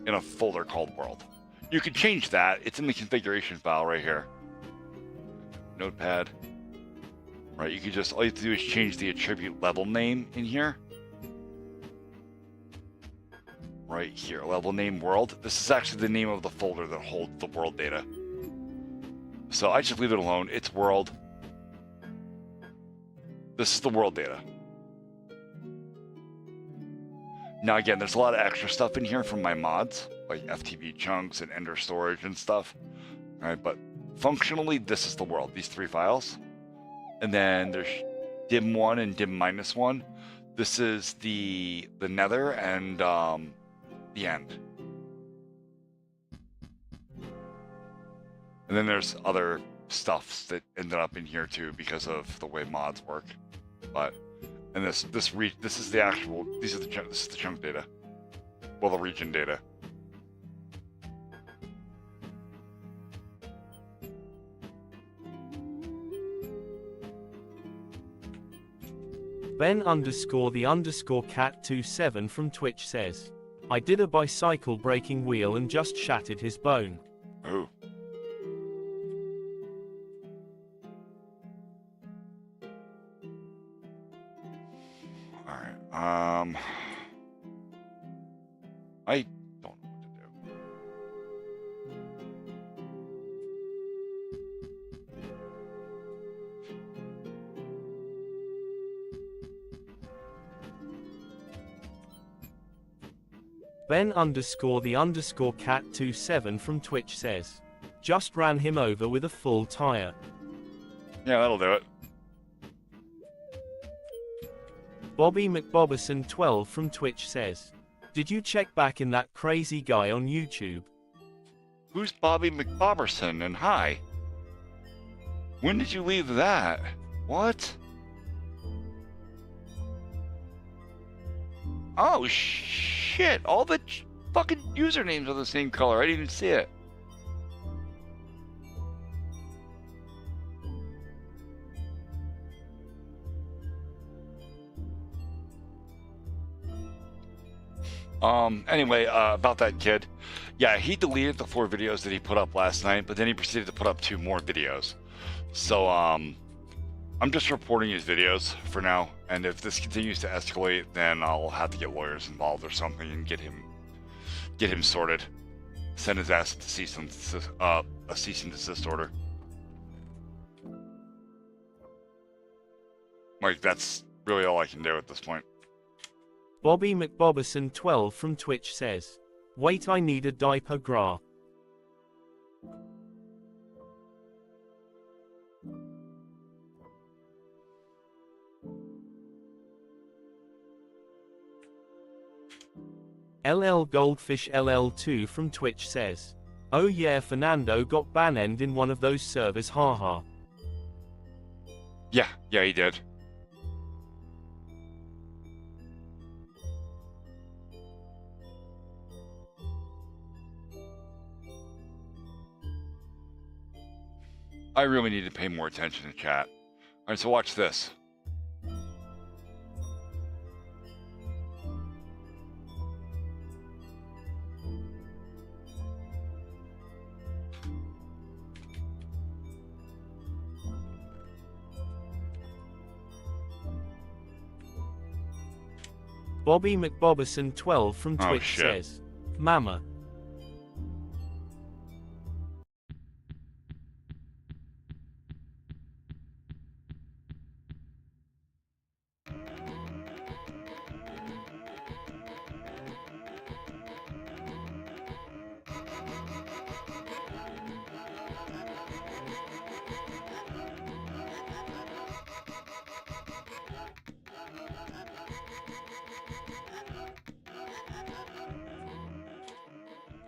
in a folder called world. You can change that. It's in the configuration file right here. Notepad. Right, you can just, all you have to do is change the attribute level name in here. Right here, level name world. This is actually the name of the folder that holds the world data. So I just leave it alone. It's world. This is the world data. Now again, there's a lot of extra stuff in here from my mods, like FTP chunks and Ender storage and stuff. All right, but functionally, this is the world, these three files. And then there's dim1 and dim-1. This is the nether and the end. And then there's other stuffs that ended up in here too because of the way mods work. But and this is the actual, this is the chunk data. Well, the region data. Ben_the_cat27 from Twitch says, I did a bicycle breaking wheel and just shattered his bone. Oh. Alright, I don't know what to do. Ben_the_cat27 from Twitch says, just ran him over with a full tire. Yeah, that'll do it. Bobby McBobberson12 from Twitch says, did you check back in that crazy guy on YouTube? Who's Bobby McBobberson and hi? When did you leave that? What? Oh shit, all the fucking usernames are the same color. I didn't even see it. Anyway, about that kid. Yeah, he deleted the 4 videos that he put up last night, but then he proceeded to put up 2 more videos. So, I'm just reporting his videos for now, and if this continues to escalate, then I'll have to get lawyers involved or something and get him sorted. Send his ass to cease and desist, a cease and desist order. Like, that's really all I can do at this point. Bobby McBobberson12 from Twitch says, wait, I need a diaper gra. LL Goldfish LL2 from Twitch says, oh yeah, Fernando got banned in one of those servers, haha. Yeah, he did. I really need to pay more attention to chat. Alright, so watch this. Bobby McBobberson12 from Oh, Twitch shit. says, Mama.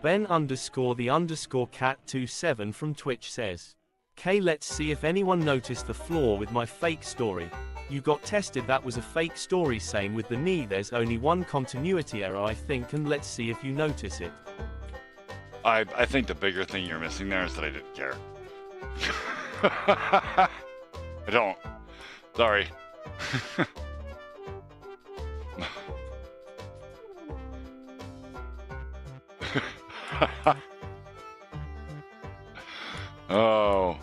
Ben underscore the underscore cat27 from Twitch says, "K, let's see if anyone noticed the flaw with my fake story. You got tested, that was a fake story. Same with the knee, there's only one continuity error I think, and let's see if you notice it." I think the bigger thing you're missing there is that I didn't care. I don't. Sorry. Oh,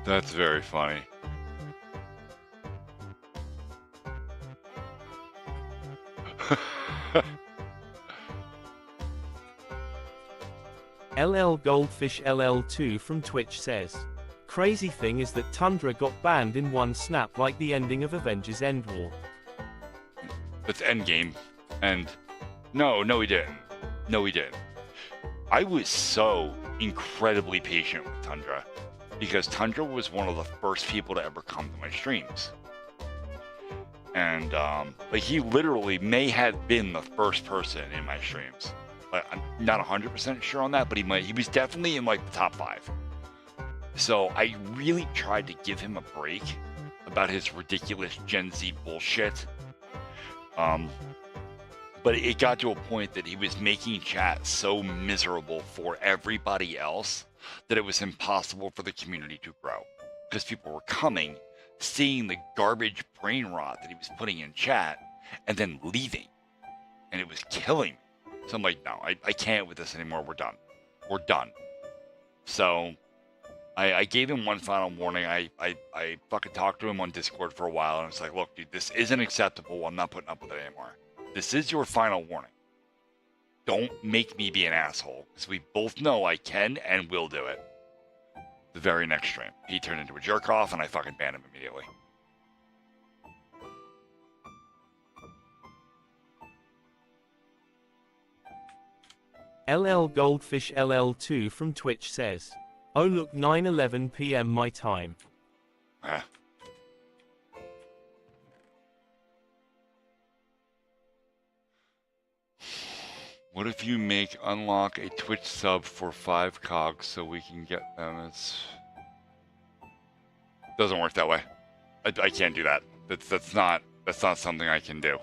that's very funny. LL Goldfish LL2 from Twitch says, "Crazy thing is that Tundra got banned in one snap like the ending of Avengers End War." That's Endgame. And no, he didn't. No, he didn't. I was so incredibly patient with Tundra because Tundra was one of the first people to ever come to my streams. And like he literally may have been the first person in my streams. I'm not 100% sure on that, but he was definitely in like the top 5. So I really tried to give him a break about his ridiculous Gen Z bullshit. But it got to a point that he was making chat so miserable for everybody else that it was impossible for the community to grow. Because people were coming, seeing the garbage brain rot that he was putting in chat, and then leaving. And it was killing me. So I'm like, no, I can't with this anymore. We're done. We're done. So I gave him one final warning. I fucking talked to him on Discord for a while, and it's like, look, dude, this isn't acceptable. I'm not putting up with it anymore. This is your final warning. Don't make me be an asshole, because we both know I can and will do it. The very next stream, he turned into a jerk off, and I fucking banned him immediately. LL Goldfish LL2 from Twitch says, "Oh look, 9:11 p.m. my time." Ah. What if you make unlock a Twitch sub for 5 cogs so we can get them? It's doesn't work that way. I can't do that. That's not something I can do.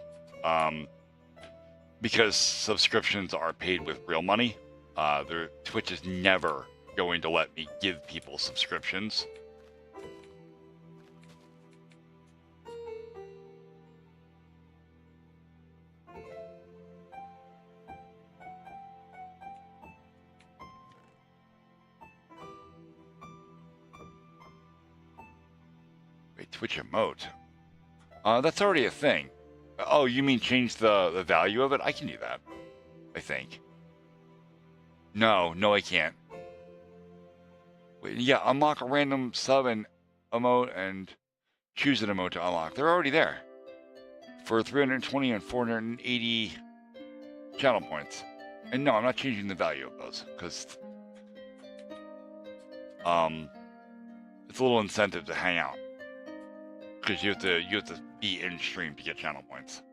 Because subscriptions are paid with real money. Twitch is never going to let me give people subscriptions. Wait, Twitch emote? That's already a thing. Oh, you mean change the value of it? I can do that, I think. No, I can't. Wait, yeah, unlock a random sub and emote and choose an emote to unlock. They're already there. For 320 and 480 channel points. And no, I'm not changing the value of those, because it's a little incentive to hang out. Because you have to be in stream to get channel points.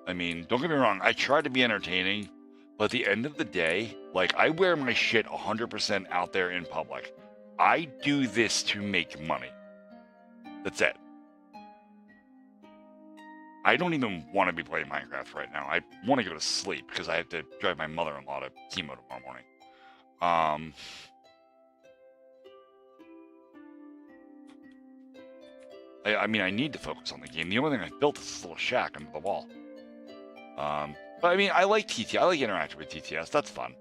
I mean, don't get me wrong, I try to be entertaining, but at the end of the day, like, I wear my shit 100% out there in public. I do this to make money. That's it. I don't even want to be playing Minecraft right now. I want to go to sleep because I have to drive my mother-in-law to chemo tomorrow morning. I mean, I need to focus on the game. The only thing I've built is this little shack under the wall. But I mean, I like TTS. I like interacting with TTS. That's fun.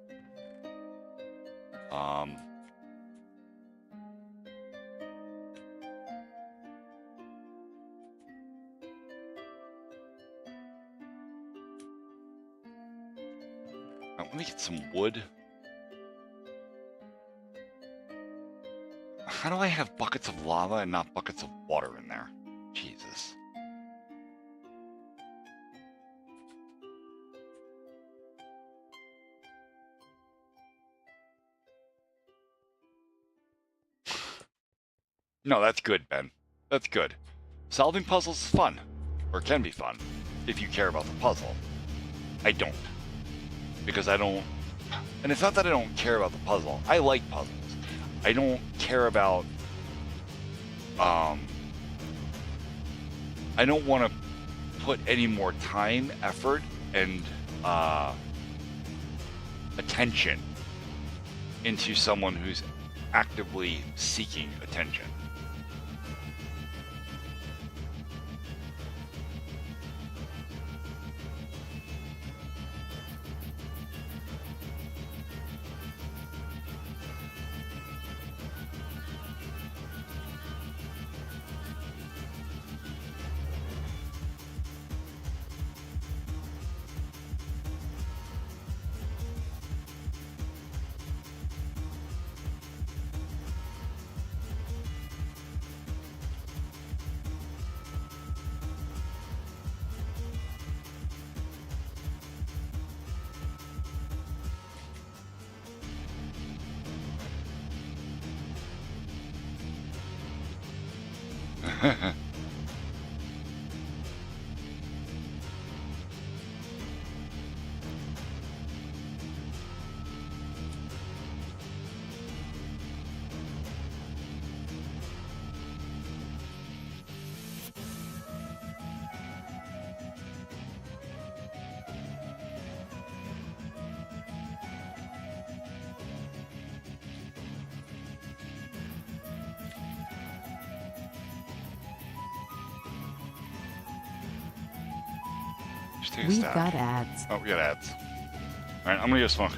Let me get some wood. How do I have buckets of lava and not buckets of water in there? Jesus. No, that's good, Ben. That's good. Solving puzzles is fun. Or can be fun. If you care about the puzzle. I don't. because I don't, and it's not that I don't care about the puzzle. I like puzzles. I don't care about, I don't want to put any more time, effort, and attention into someone who's actively seeking attention. Just take a We've stab. got ads. Oh, we got ads. All right, I'm gonna go smoke.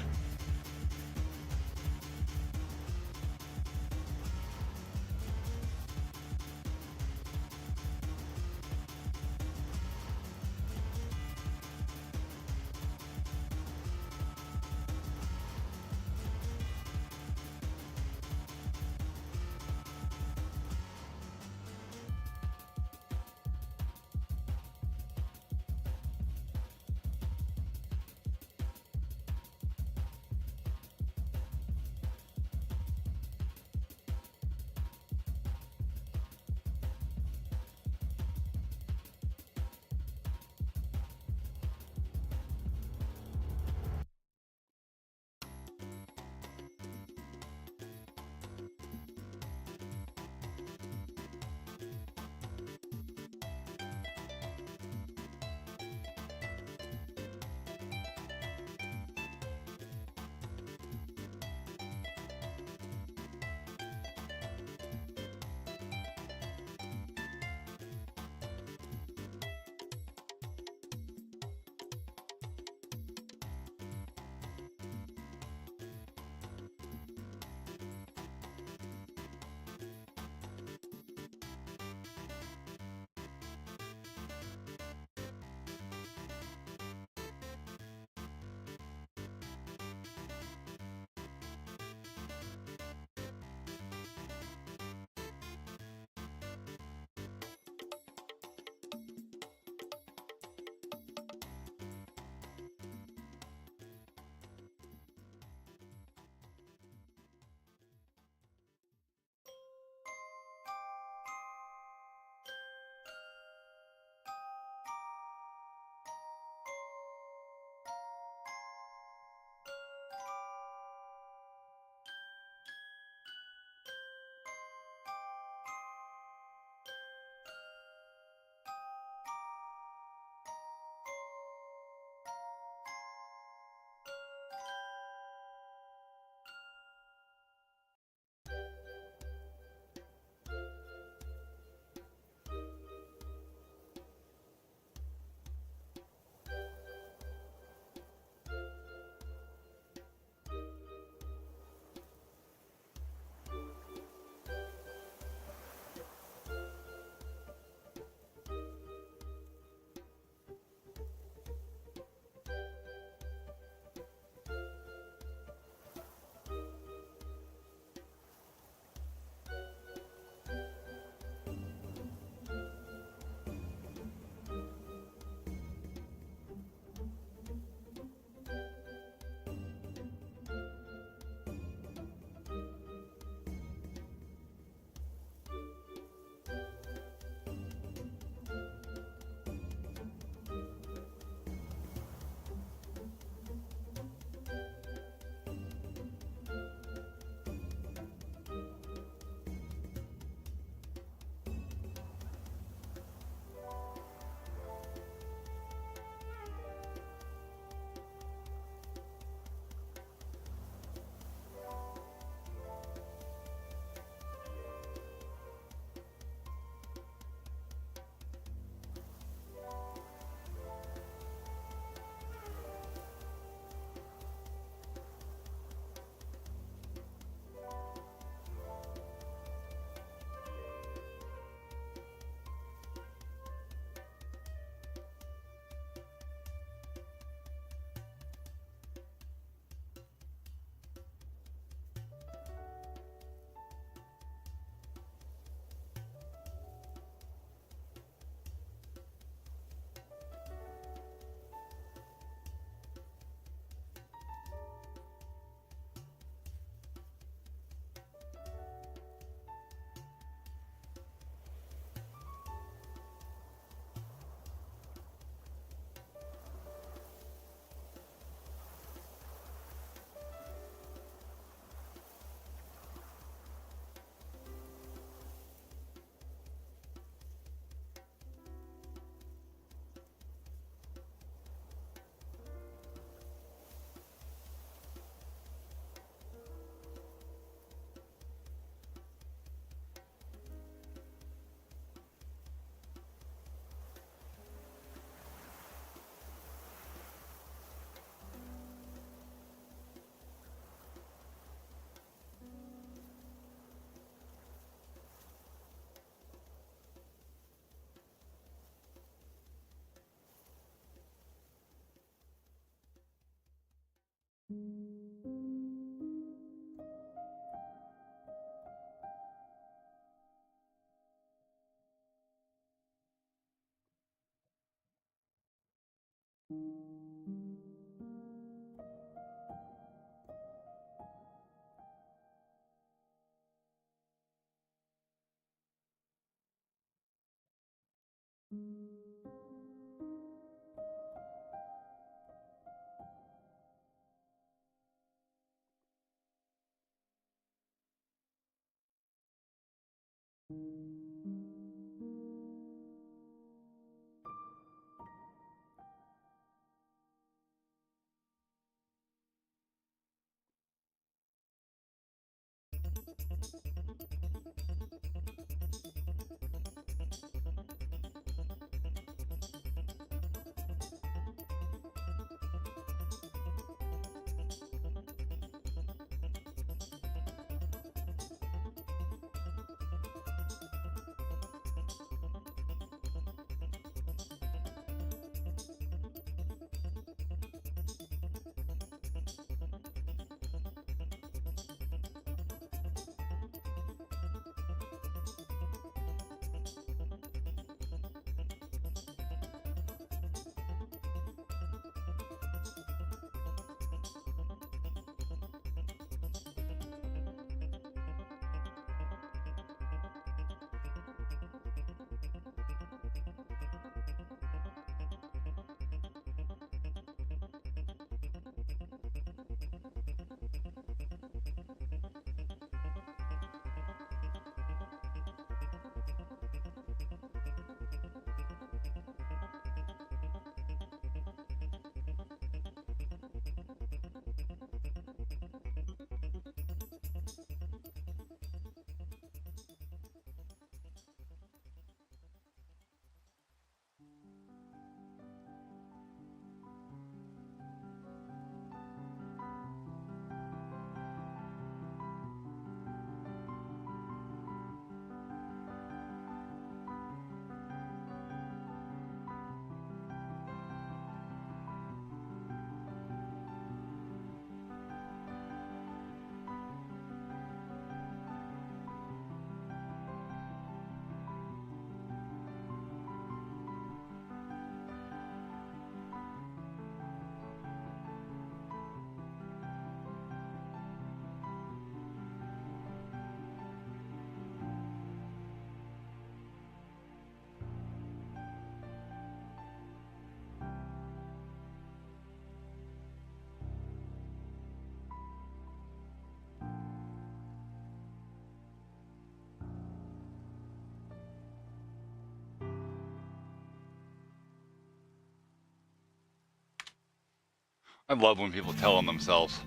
I love when people tell on themselves.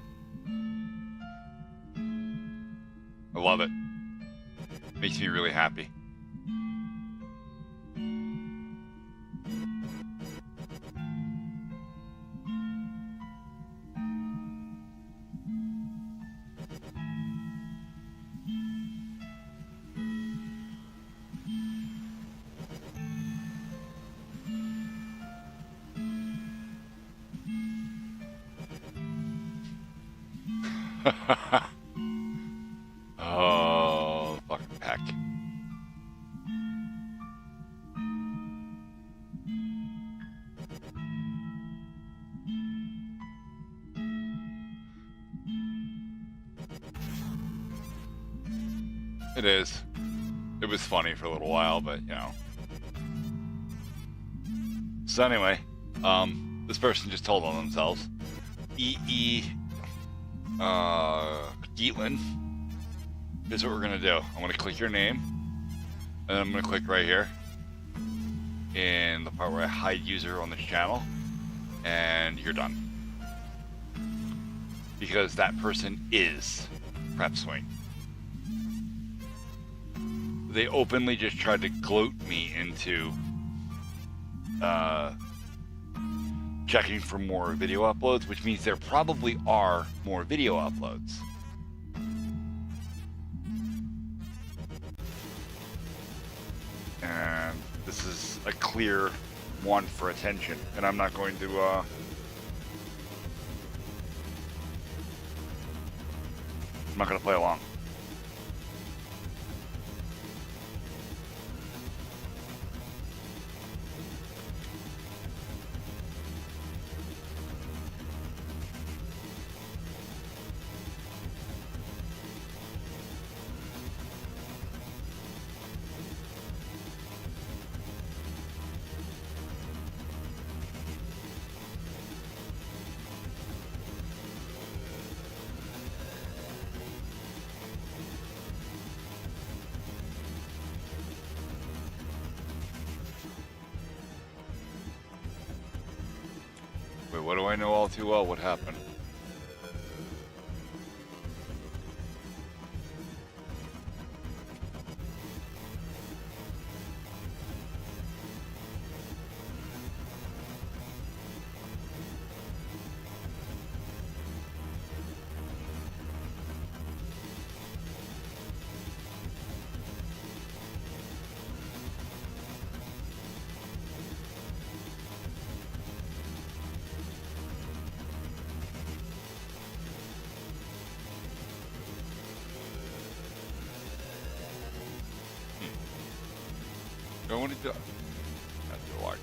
I love it. Makes me really happy. Oh, fucking heck. It is. It was funny for a little while, but you know. So anyway, this person just told on themselves. Geatland. Here's what we're gonna do. I'm gonna click your name, and I'm gonna click right here in the part where I hide user on this channel, and you're done. Because that person is Prep Swing. They openly just tried to gloat me into checking for more video uploads, which means there probably are more video uploads. And this is a clear one for attention, and I'm not going to I'm not going to play along. Wait, what do I know all too well? What happened? What do you do? That's your watch.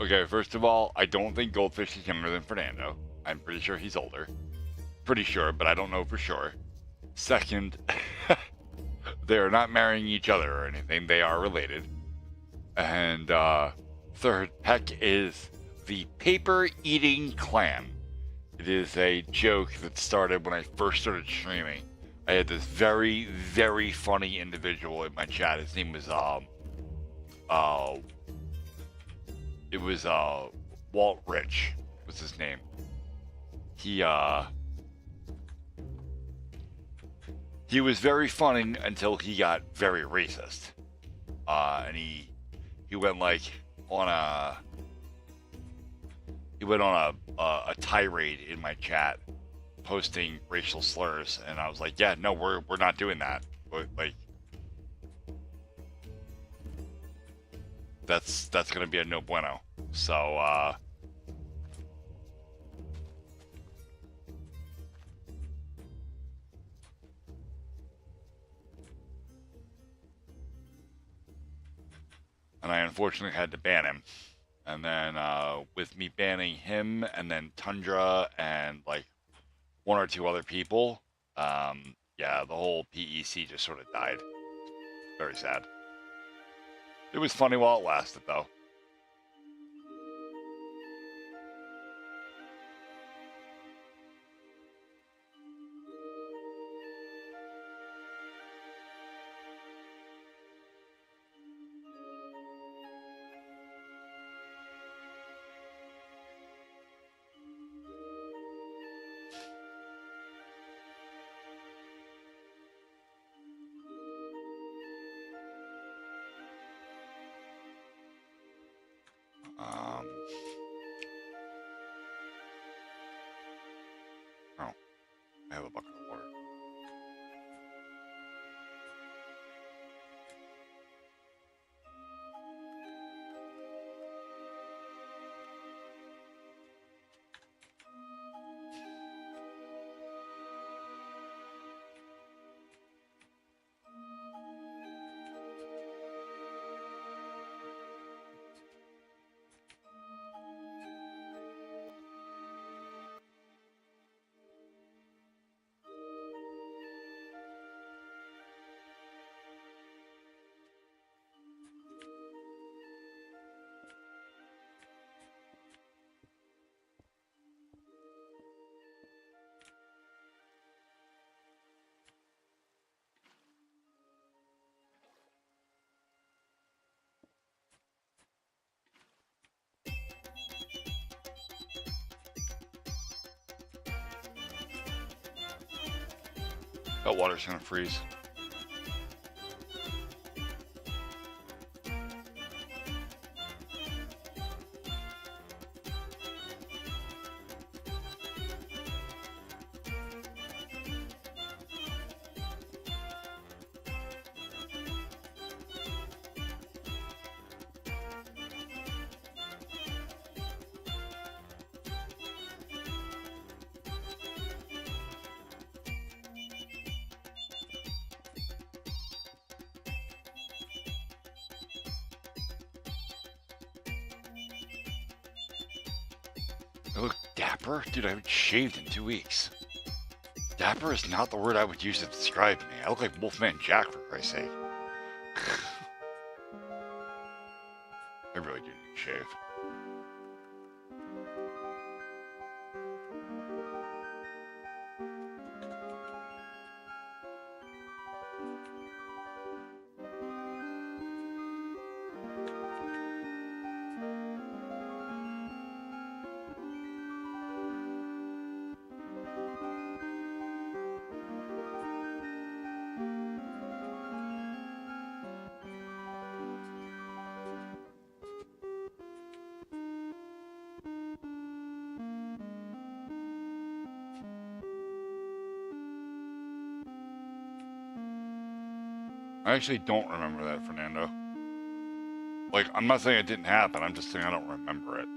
Okay, first of all, I don't think Goldfish is younger than Fernando. I'm pretty sure he's older. Pretty sure, but I don't know for sure. Second, they're not marrying each other or anything. They are related. And, third, Heck is the paper-eating clan. It is a joke that started when I first started streaming. I had this very, very funny individual in my chat. His name was, Walt Rich was his name. He was very funny until he got very racist. And he went like on a tirade in my chat, posting racial slurs, and I was like, yeah, no, we're not doing that. Like, that's gonna be a no bueno. So and I unfortunately had to ban him. And then with me banning him and then Tundra and like one or two other people, yeah, the whole PEC just sort of died. Very sad. It was funny while it lasted, though. I have a bucket of water. That water's gonna freeze. I look dapper? Dude, I haven't shaved in 2 weeks. Dapper is not the word I would use to describe me. I look like Wolfman Jack, for Christ's sake. I really do need to shave. I actually don't remember that, Fernando. Like, I'm not saying it didn't happen, I'm just saying I don't remember it.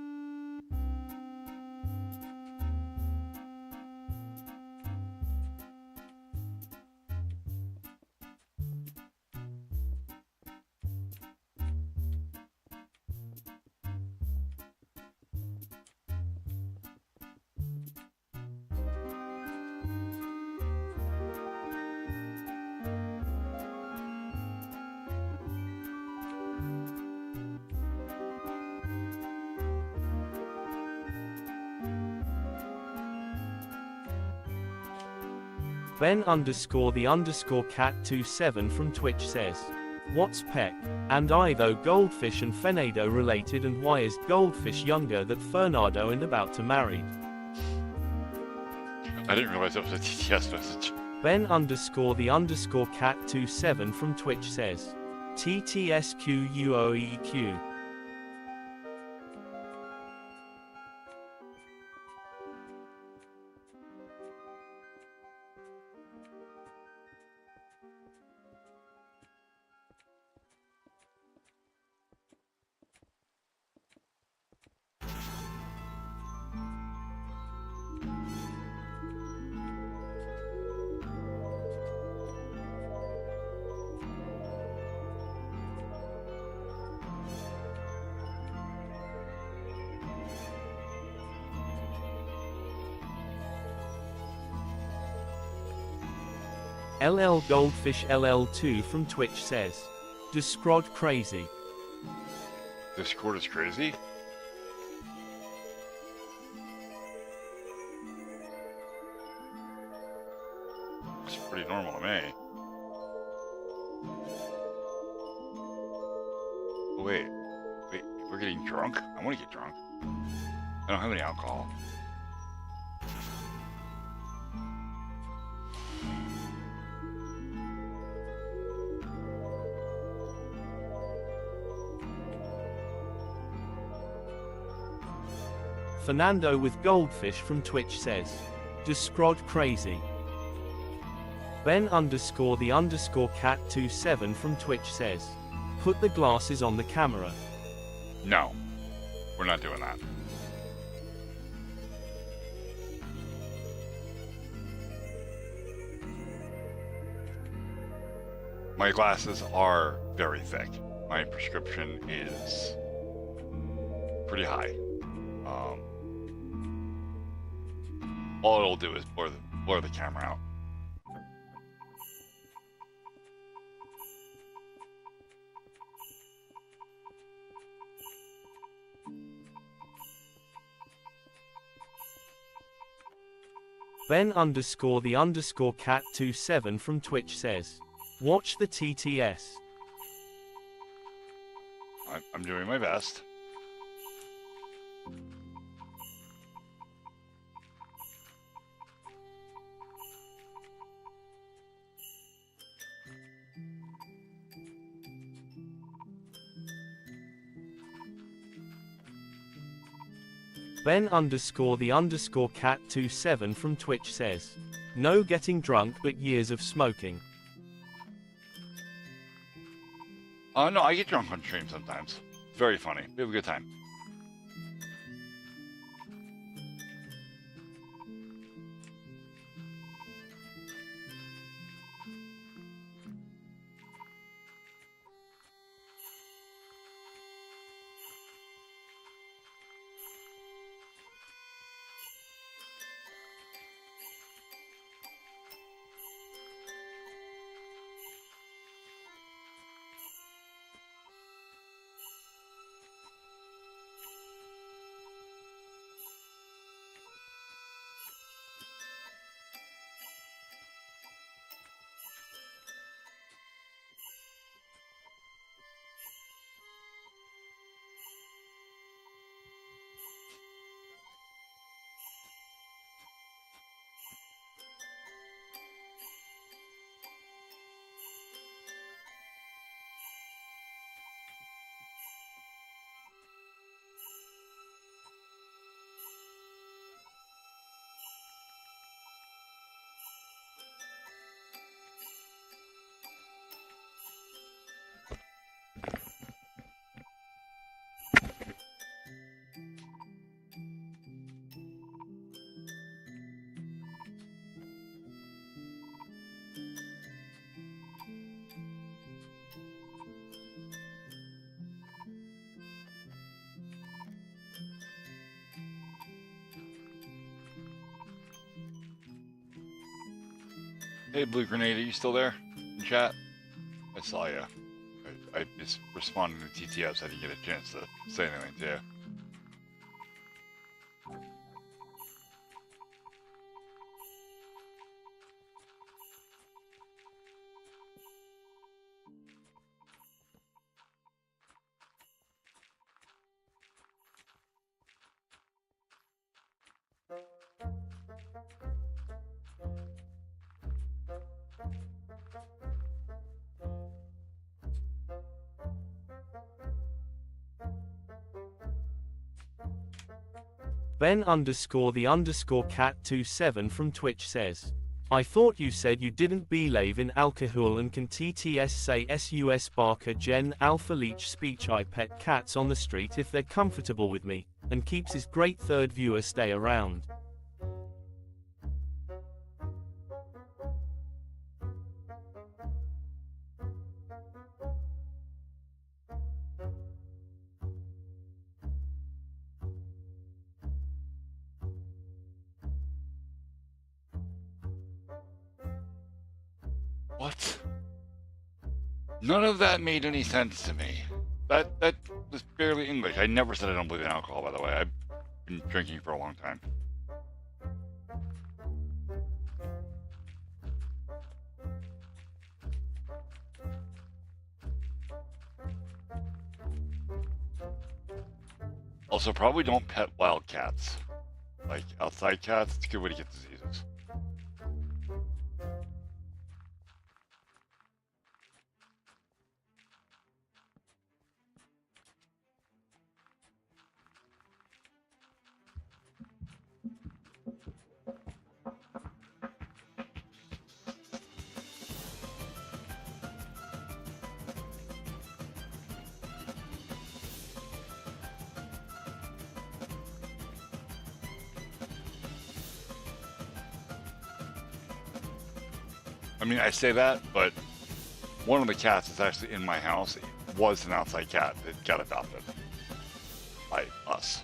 Ben_the_cat27 from Twitch says, "What's Peck? And I though Goldfish and Fernando related, and why is Goldfish younger than Fernando and about to marry?" I didn't realize that was a TTS message. Ben_the_cat27 from Twitch says, "TTSQUOEQ." LL Goldfish LL2 from Twitch says, "Discord crazy." Discord is crazy? It's pretty normal to me. Oh, wait, we're getting drunk? I want to get drunk. I don't have any alcohol. Fernando with Goldfish from Twitch says, "Discord crazy." Ben underscore the underscore cat 27 from Twitch says, put the glasses on the camera. No, we're not doing that. My glasses are very thick. My prescription is pretty high. All it'll do is blur the camera out. Ben underscore the underscore cat 27 from Twitch says, watch the TTS. I'm doing my best. Ben underscore the underscore cat 27 from Twitch says, no getting drunk but years of smoking. No, I get drunk on stream sometimes. It's very funny. We have a good time. Hey, Blue Grenade, are you still there in chat? I saw you. I just responded to TTS. I didn't get a chance to say anything to you. Ben underscore the underscore cat 27 from Twitch says, I thought you said you didn't believe in alcohol and can TTS say sus Barker Gen Alpha Leech speech. I pet cats on the street if they're comfortable with me, and keeps his great third viewer stay around. What? None of that made any sense to me. That was barely English. I never said I don't believe in alcohol, by the way. I've been drinking for a long time. Also, probably don't pet wild cats. Like, outside cats, it's a good way to get diseases. I mean, I say that, but one of the cats that's actually in my house was an outside cat that got adopted by us.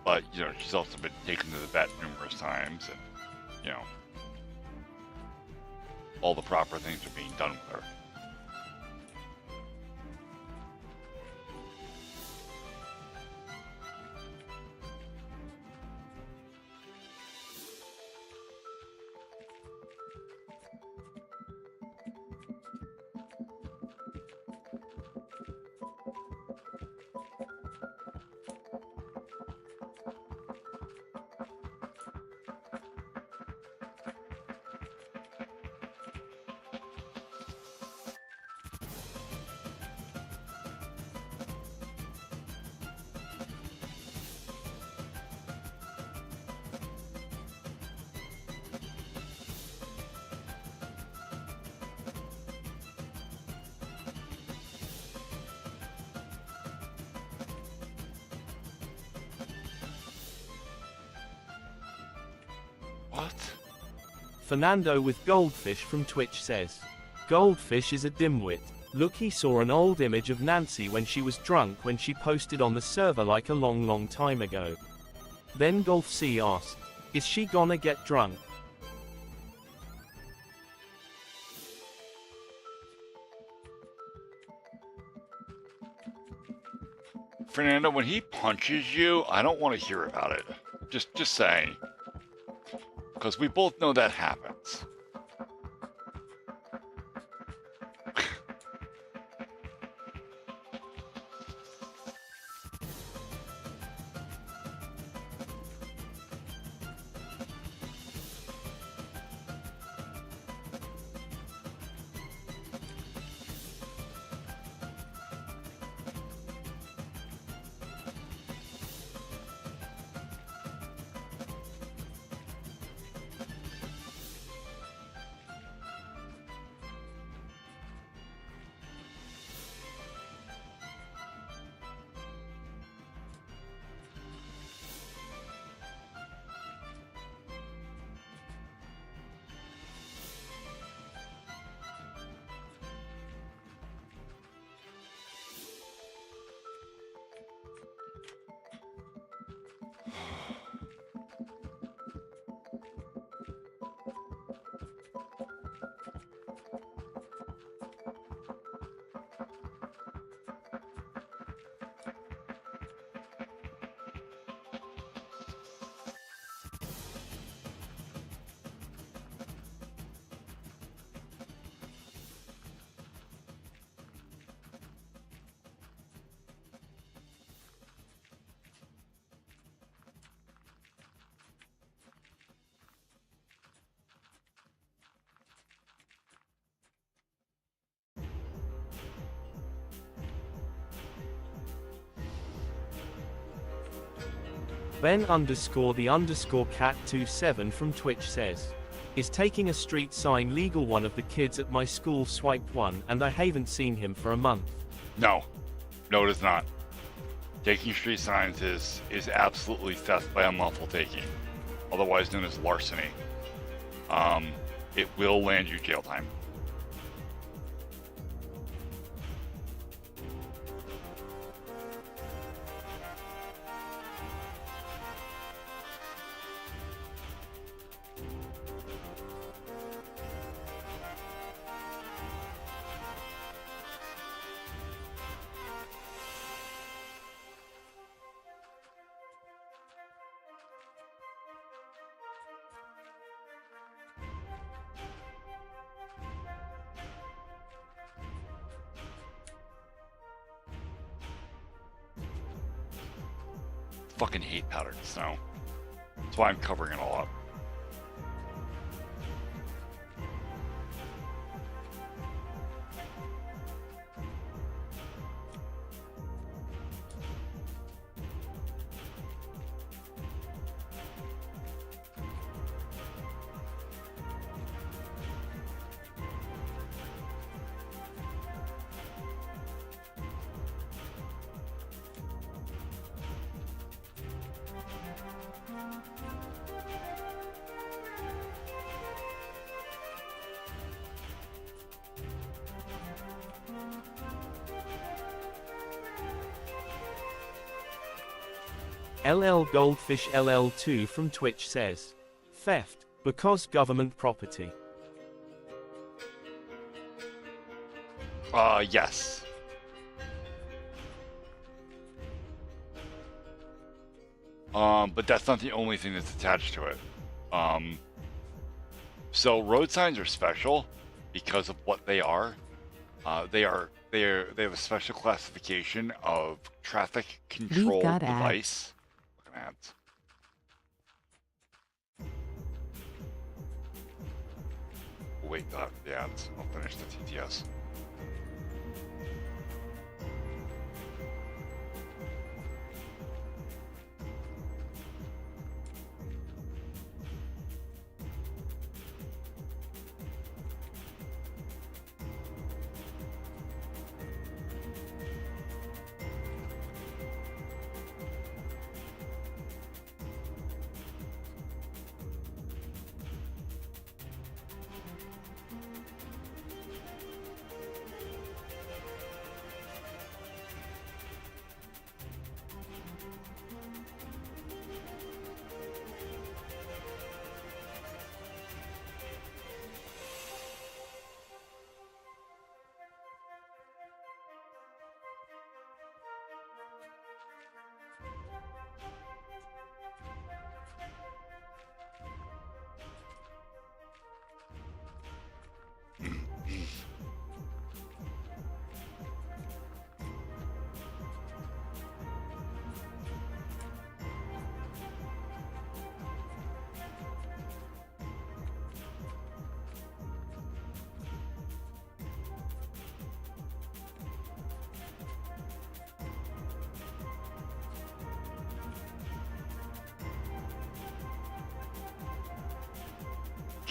But, you know, she's also been taken to the vet numerous times, and, you know, all the proper things are being done with her. What? Fernando with Goldfish from Twitch says, Goldfish is a dimwit. Look, he saw an old image of Nancy when she was drunk when she posted on the server like a long time ago. Then Golf C asked, is she gonna get drunk? Fernando, when he punches you, I don't want to hear about it. Just saying. Because we both know that happens. Ben_the_cat27 from Twitch says, is taking a street sign legal? One of the kids at my school swiped one, and I haven't seen him for a month. No. No, it is not. Taking street signs is absolutely theft by unlawful taking, otherwise known as larceny. It will land you jail time. Fucking hate powdered snow. That's why I'm covering it all up. LL Goldfish LL2 from Twitch says, theft, because government property. Yes. But that's not the only thing that's attached to it. So road signs are special because of what they are. They have a special classification of traffic control got device. Look at ads. Wait, the ads. I'll finish the TTS.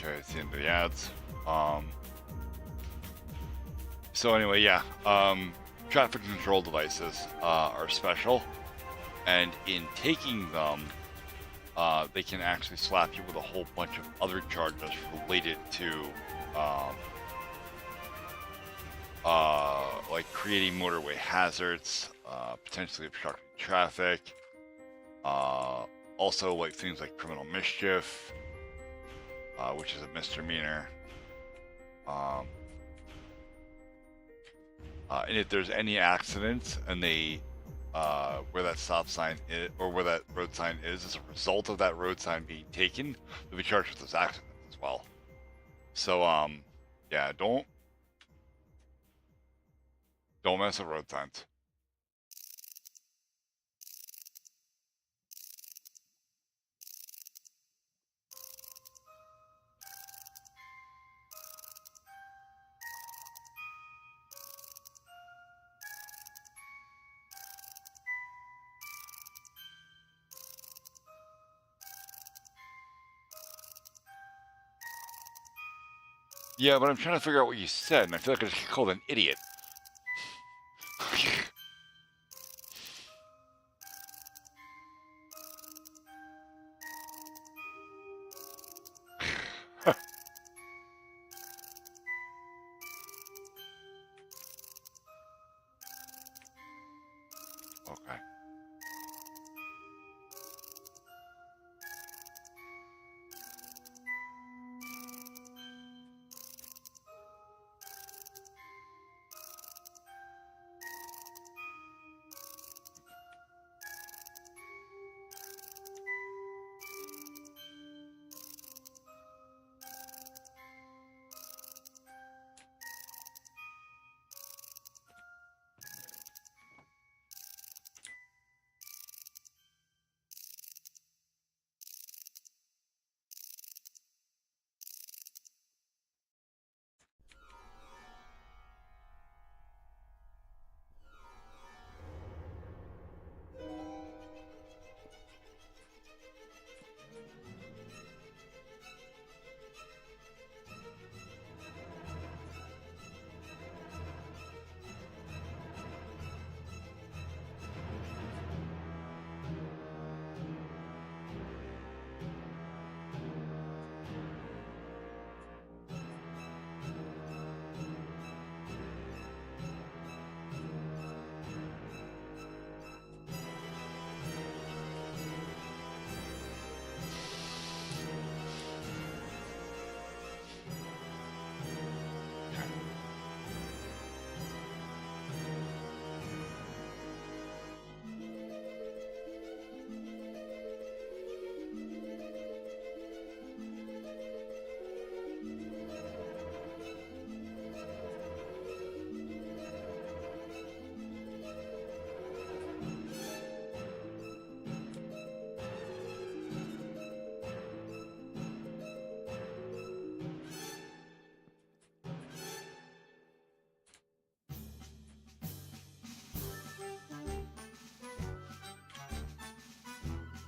Okay, it's the end of the ads. So anyway, yeah. Traffic control devices are special, and in taking them, they can actually slap you with a whole bunch of other charges related to, like creating motorway hazards, potentially obstructing traffic, also like things like criminal mischief, which is a misdemeanor. And if there's any accidents and they, where that stop sign is, or where that road sign is, as a result of that road sign being taken, they'll be charged with those accidents as well. So, yeah, don't mess with road signs. Yeah, but I'm trying to figure out what you said, and I feel like I just called an idiot. Okay.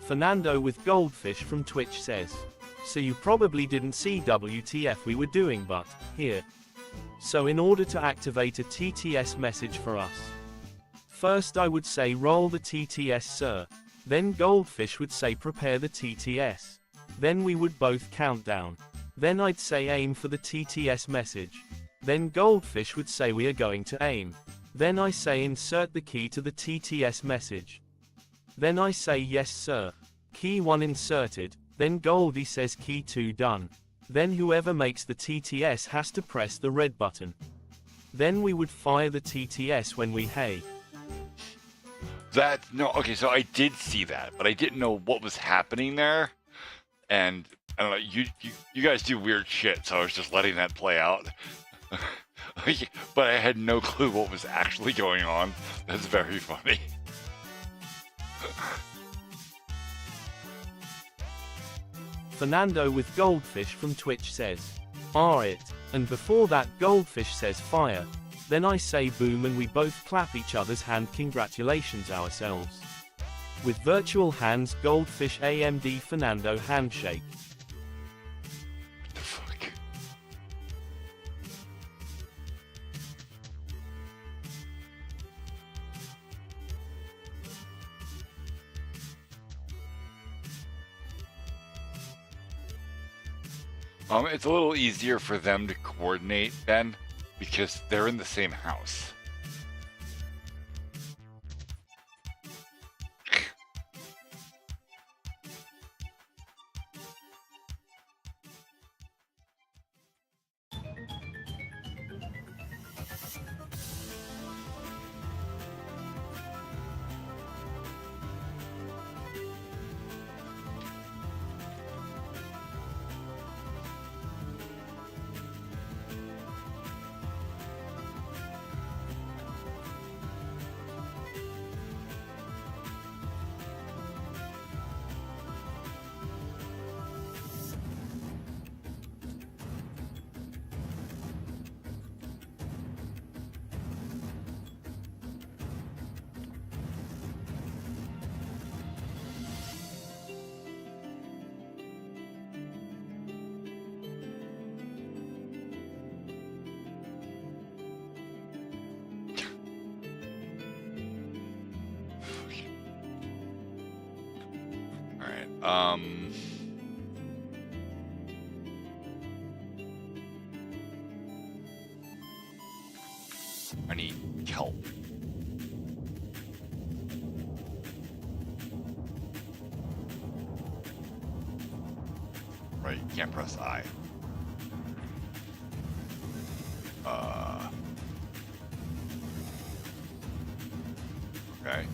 Fernando with Goldfish from Twitch says, so you probably didn't see WTF we were doing, but here. So in order to activate a TTS message for us, first I would say roll the TTS sir, then Goldfish would say prepare the TTS. Then we would both count down. Then I'd say aim for the TTS message. Then Goldfish would say we are going to aim. Then I say insert the key to the TTS message. Then I say yes sir. Key 1 inserted, then Goldie says key 2 done. Then whoever makes the TTS has to press the red button. Then we would fire the TTS when we hey. Okay, so I did see that, but I didn't know what was happening there. And I don't know, you guys do weird shit, so I was just letting that play out. But I had no clue what was actually going on. That's very funny. Fernando with Goldfish from Twitch says, it, and before that Goldfish says fire, then I say boom and we both clap each other's hand congratulations ourselves. With virtual hands Goldfish AMD Fernando handshake. What the fuck? It's a little easier for them to coordinate, Ben, because they're in the same house. I need help. Right, you can't press I. Okay.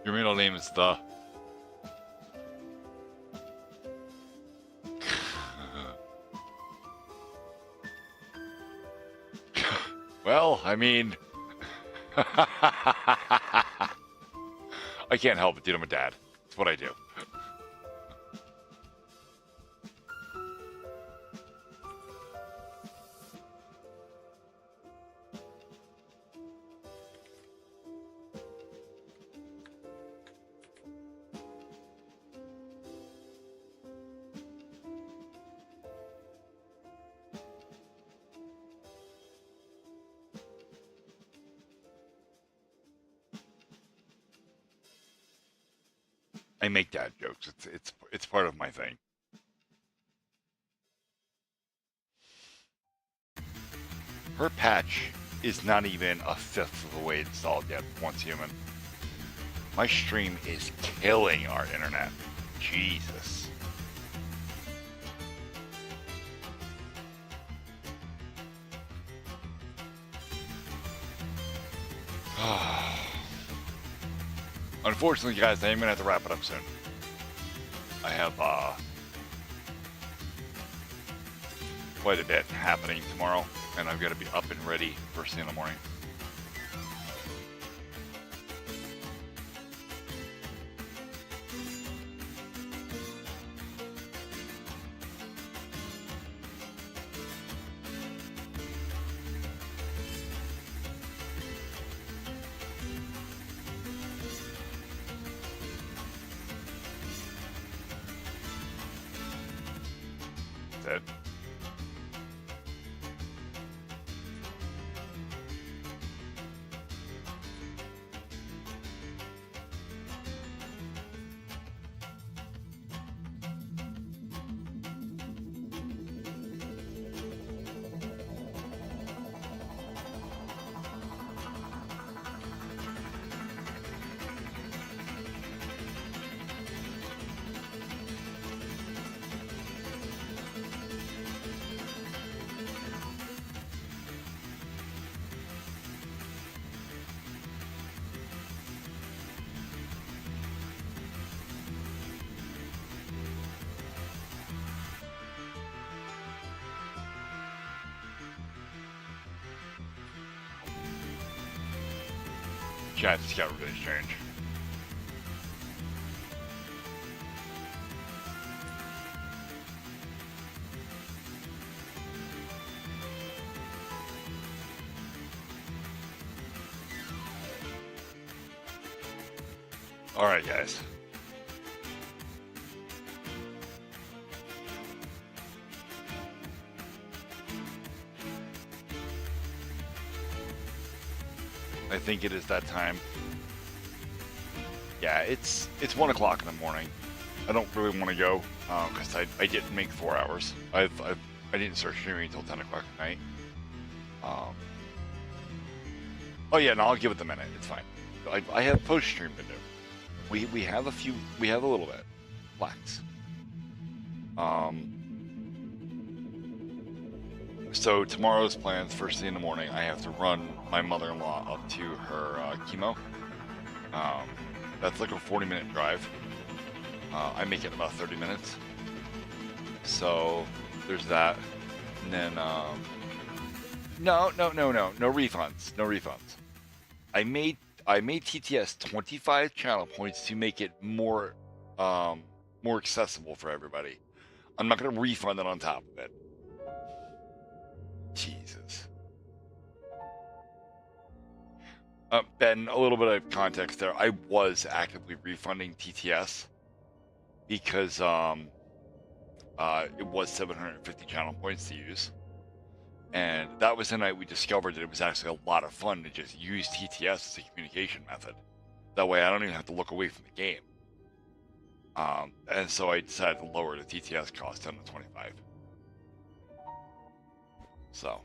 Your middle name is the. Well, I mean, I can't help it, dude. I'm a dad. It's what I do. I make dad jokes. It's part of my thing. Her patch is not even a fifth of the way installed yet once human. My stream is killing our internet. Jesus. Unfortunately, guys, I am going to have to wrap it up soon. I have quite a bit happening tomorrow, and I've got to be up and ready first thing in the morning. That's it. Chat just got really strange. All right, guys. I think it is that time. Yeah, it's 1 o'clock in the morning. I don't really want to go because I didn't make 4 hours. I didn't start streaming until 10 o'clock at night. Oh yeah, no, I'll give it the minute. It's fine. I have post stream to do. We have a little bit. Relax. So tomorrow's plans, first thing in the morning, I have to run my mother-in-law up to her chemo. That's like a 40-minute drive. I make it in about 30 minutes. So there's that. And then, no refunds. No refunds. I made TTS 25 channel points to make it more accessible for everybody. I'm not going to refund it on top of it. Jesus. Ben, a little bit of context there. I was actively refunding TTS because it was 750 channel points to use. And that was the night we discovered that it was actually a lot of fun to just use TTS as a communication method. That way I don't even have to look away from the game. And so I decided to lower the TTS cost down to 25. So.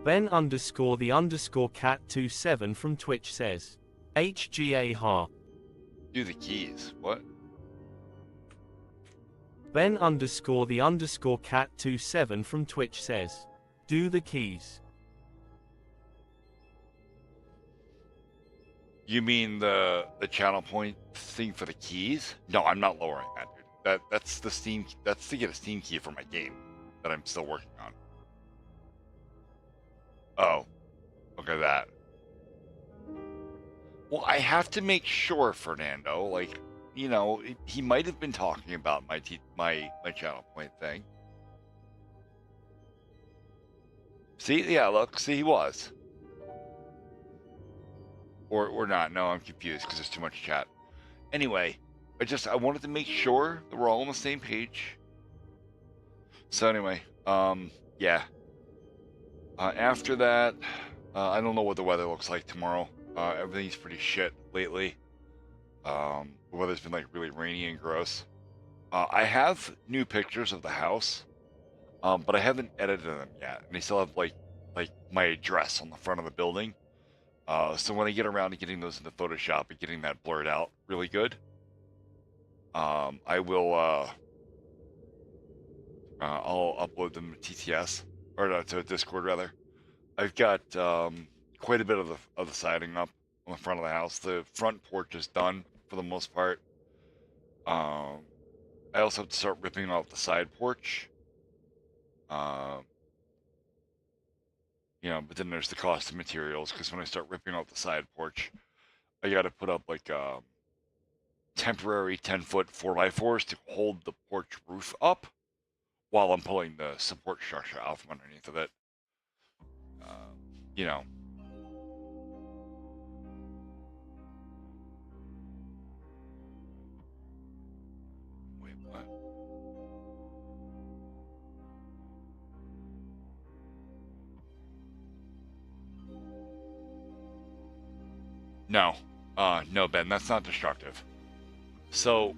Ben _ cat 27 from Twitch says, HGA ha. Do the keys. What? Ben _ cat 27 from Twitch says, do the keys. You mean the channel point thing for the keys? No, I'm not lowering that, dude. That's the Steam. That's to get a Steam key for my game that I'm still working on. Oh, look at that. Well, I have to make sure, Fernando. Like, you know, he might have been talking about my channel point thing. See, yeah, look, see, he was. Or not. No, I'm confused because there's too much chat. Anyway, I wanted to make sure that we're all on the same page. So anyway, yeah. After that, I don't know what the weather looks like tomorrow. Everything's pretty shit lately. The weather's been like really rainy and gross. I have new pictures of the house, but I haven't edited them yet. And they still have like my address on the front of the building. So when I get around to getting those into Photoshop and getting that blurred out really good, I will I'll upload them to TTS or to Discord rather. I've got quite a bit of the siding up on the front of the house. The front porch is done for the most part. I also have to start ripping off the side porch. You know, but then there's the cost of materials because when I start ripping off the side porch, I got to put up like temporary 10-foot 4x4s to hold the porch roof up while I'm pulling the support structure out from underneath of it. You know. Wait, what? No. No, Ben, that's not destructive. So,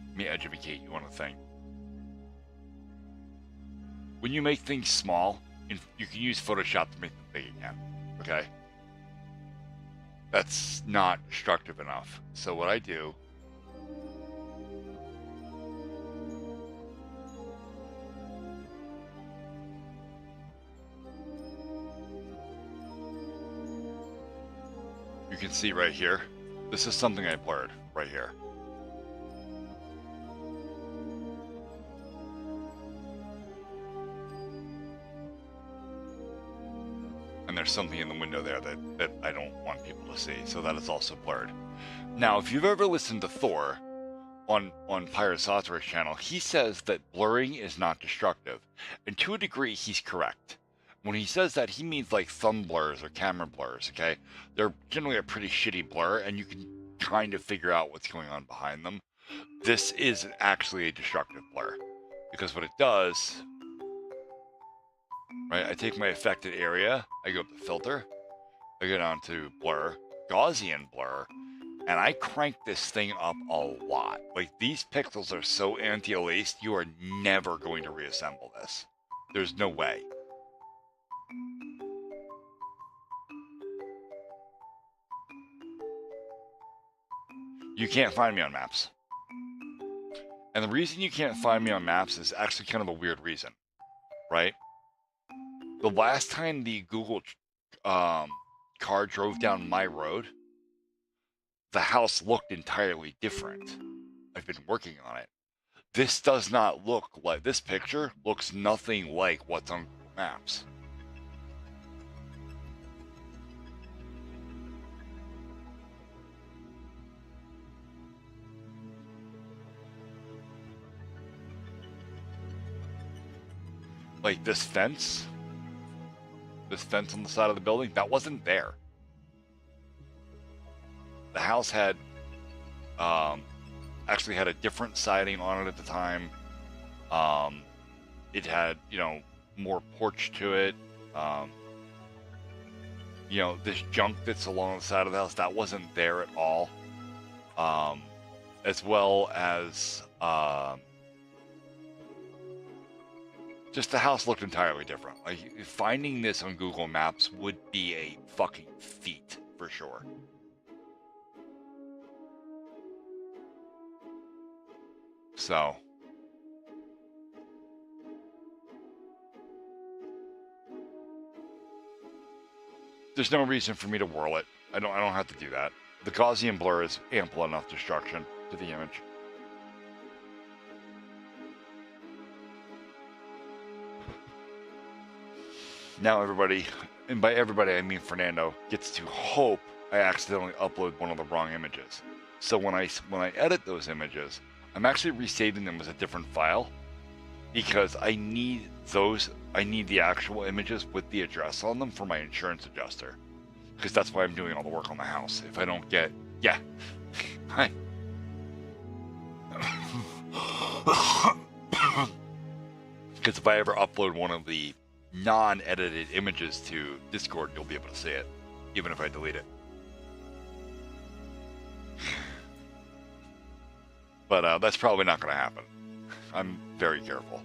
let me educate you on a thing. When you make things small, you can use Photoshop to make them big again. Okay? That's not destructive enough. So what I do, you can see right here, this is something I blurred right here. And there's something in the window there that I don't want people to see, so that is also blurred. Now, if you've ever listened to Thor on Pirate Saucer's channel, he says that blurring is not destructive. And to a degree, he's correct. When he says that, he means like thumb blurs or camera blurs, okay? They're generally a pretty shitty blur, and you can kind of figure out what's going on behind them. This is actually a destructive blur, because what it does, right, I take my affected area, I go up to filter, I go down to blur, Gaussian blur, and I crank this thing up a lot. Like, these pixels are so anti-laced, you are never going to reassemble this. There's no way. You can't find me on maps. And the reason you can't find me on maps is actually kind of a weird reason, right? The last time the Google car drove down my road, the house looked entirely different. I've been working on it. This does not look like, this picture looks nothing like what's on Google Maps. Like this fence on the side of the building, that wasn't there. The house had actually had a different siding on it at the time. It had, you know, more porch to it. You know, this junk that's along the side of the house, that wasn't there at all. As well as just the house looked entirely different. Like, finding this on Google Maps would be a fucking feat for sure. So, there's no reason for me to whirl it. I don't have to do that. The Gaussian blur is ample enough destruction to the image. Now everybody, and by everybody I mean Fernando, gets to hope I accidentally upload one of the wrong images. So when I edit those images, I'm actually resaving them as a different file because I need the actual images with the address on them for my insurance adjuster. Because that's why I'm doing all the work on the house. If I don't get, yeah, hi. Because if I ever upload one of the non-edited images to Discord, you'll be able to see it, even if I delete it. But that's probably not going to happen. I'm very careful.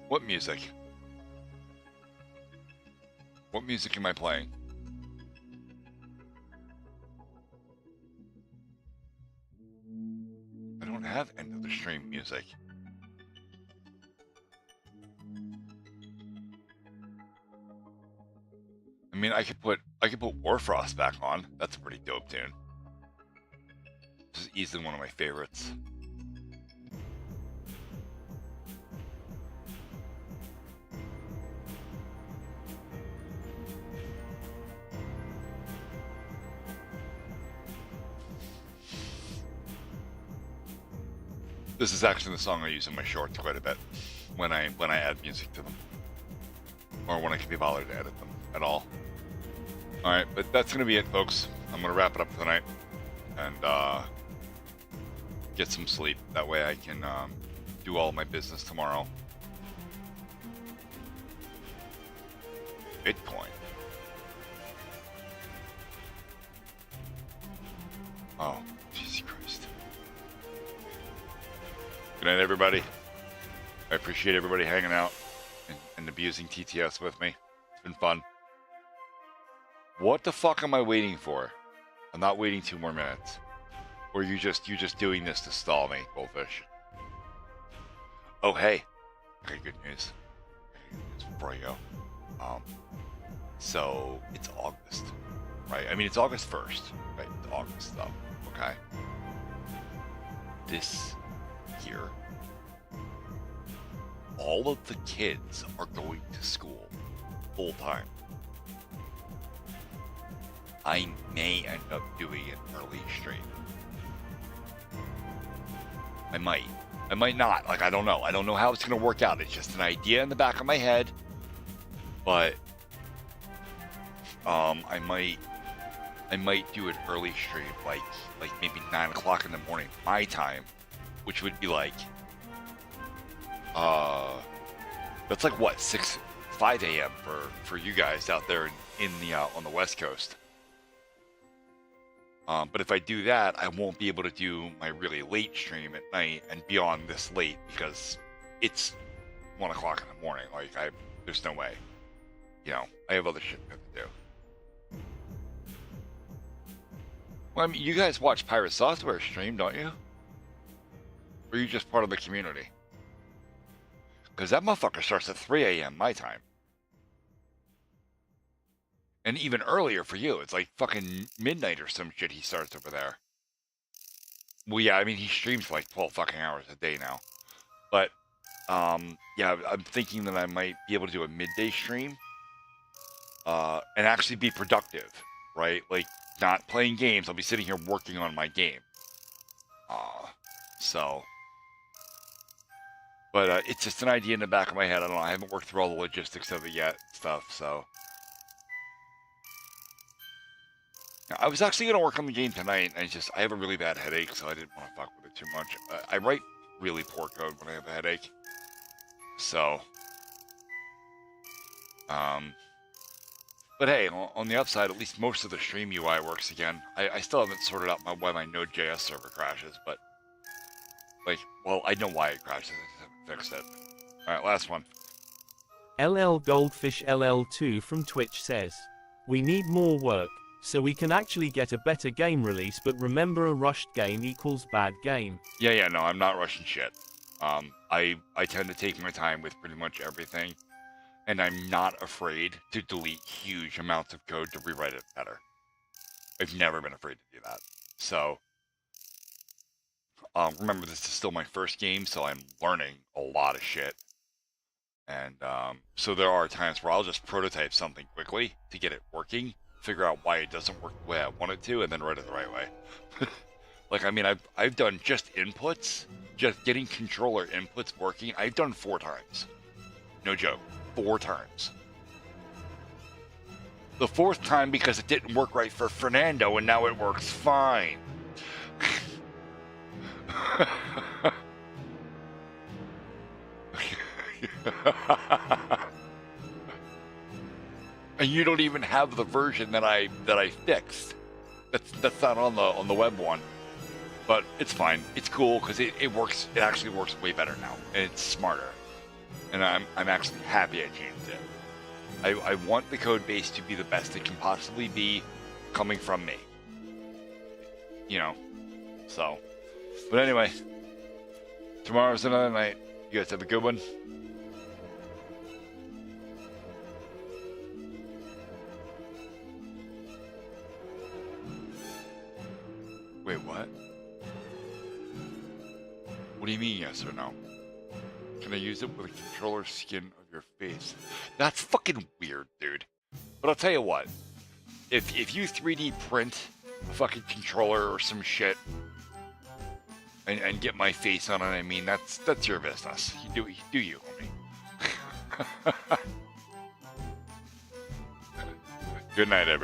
What music? What music am I playing? I don't have end of the stream music. I mean, I could put Warfrost back on. That's a pretty dope tune. This is easily one of my favorites. This is actually the song I use in my shorts quite a bit when I add music to them, or when I can be bothered to edit them at all. All right, but that's gonna be it, folks. I'm gonna wrap it up for the night and get some sleep. That way I can do all my business tomorrow. Bitcoin. Oh, Jesus Christ. Good night, everybody. I appreciate everybody hanging out and abusing TTS with me. It's been fun. What the fuck am I waiting for? I'm not waiting 2 more minutes. Or you're just doing this to stall me, Goldfish. Oh hey. Okay, good news. Before I go. So it's August, right? I mean, it's August 1st, right? It's August though, okay? This year, all of the kids are going to school full time. I may end up doing an early stream. I might not. Like, I don't know. I don't know how it's going to work out. It's just an idea in the back of my head. But I might do an early stream, like maybe 9 o'clock in the morning my time, which would be like that's like what 5 a.m. for you guys out there in the on the West Coast. But if I do that, I won't be able to do my really late stream at night and beyond this late because it's 1 o'clock in the morning. Like, there's no way. You know, I have other shit to do. Well, I mean, you guys watch Pirate Software stream, don't you? Or are you just part of the community? Because that motherfucker starts at 3 a.m. my time. And even earlier for you. It's like fucking midnight or some shit he starts over there. Well, yeah, I mean, he streams for like 12 fucking hours a day now. But, yeah, I'm thinking that I might be able to do a midday stream. And actually be productive, right? Like, not playing games. I'll be sitting here working on my game. So... But it's just an idea in the back of my head. I don't know. I haven't worked through all the logistics of it yet, stuff. So I was actually going to work on the game tonight. And I have a really bad headache, so I didn't want to fuck with it too much. I write really poor code when I have a headache. So, but hey, on the upside, at least most of the stream UI works again. I still haven't sorted out why my Node.js server crashes, but like, well, I know why it crashes. Fix it. Alright, last one. LL Goldfish LL2 from Twitch says, "We need more work, so we can actually get a better game release, but remember, a rushed game equals bad game." Yeah, no, I'm not rushing shit. I tend to take my time with pretty much everything, and I'm not afraid to delete huge amounts of code to rewrite it better. I've never been afraid to do that. So, remember, this is still my first game, so I'm learning a lot of shit. And so there are times where I'll just prototype something quickly to get it working, figure out why it doesn't work the way I want it to, and then write it the right way. Like, I mean, I've done just inputs, just getting controller inputs working. I've done 4 times. No joke, 4 times. The 4th time because it didn't work right for Fernando, and now it works fine. and you don't even have the version that I fixed. That's not on the web one, but it's fine. It's cool because it works. It actually works way better now, and it's smarter. And I'm actually happy I changed it. I want the code base to be the best it can possibly be, coming from me. You know, so. But anyway, tomorrow's another night. You guys have a good one. Wait, what? What do you mean, yes or no? Can I use it with a controller skin of your face? That's fucking weird, dude. But I'll tell you what. If you 3D print a fucking controller or some shit and get my face on it, I mean, that's your business. You do you, homie. Good night, everybody.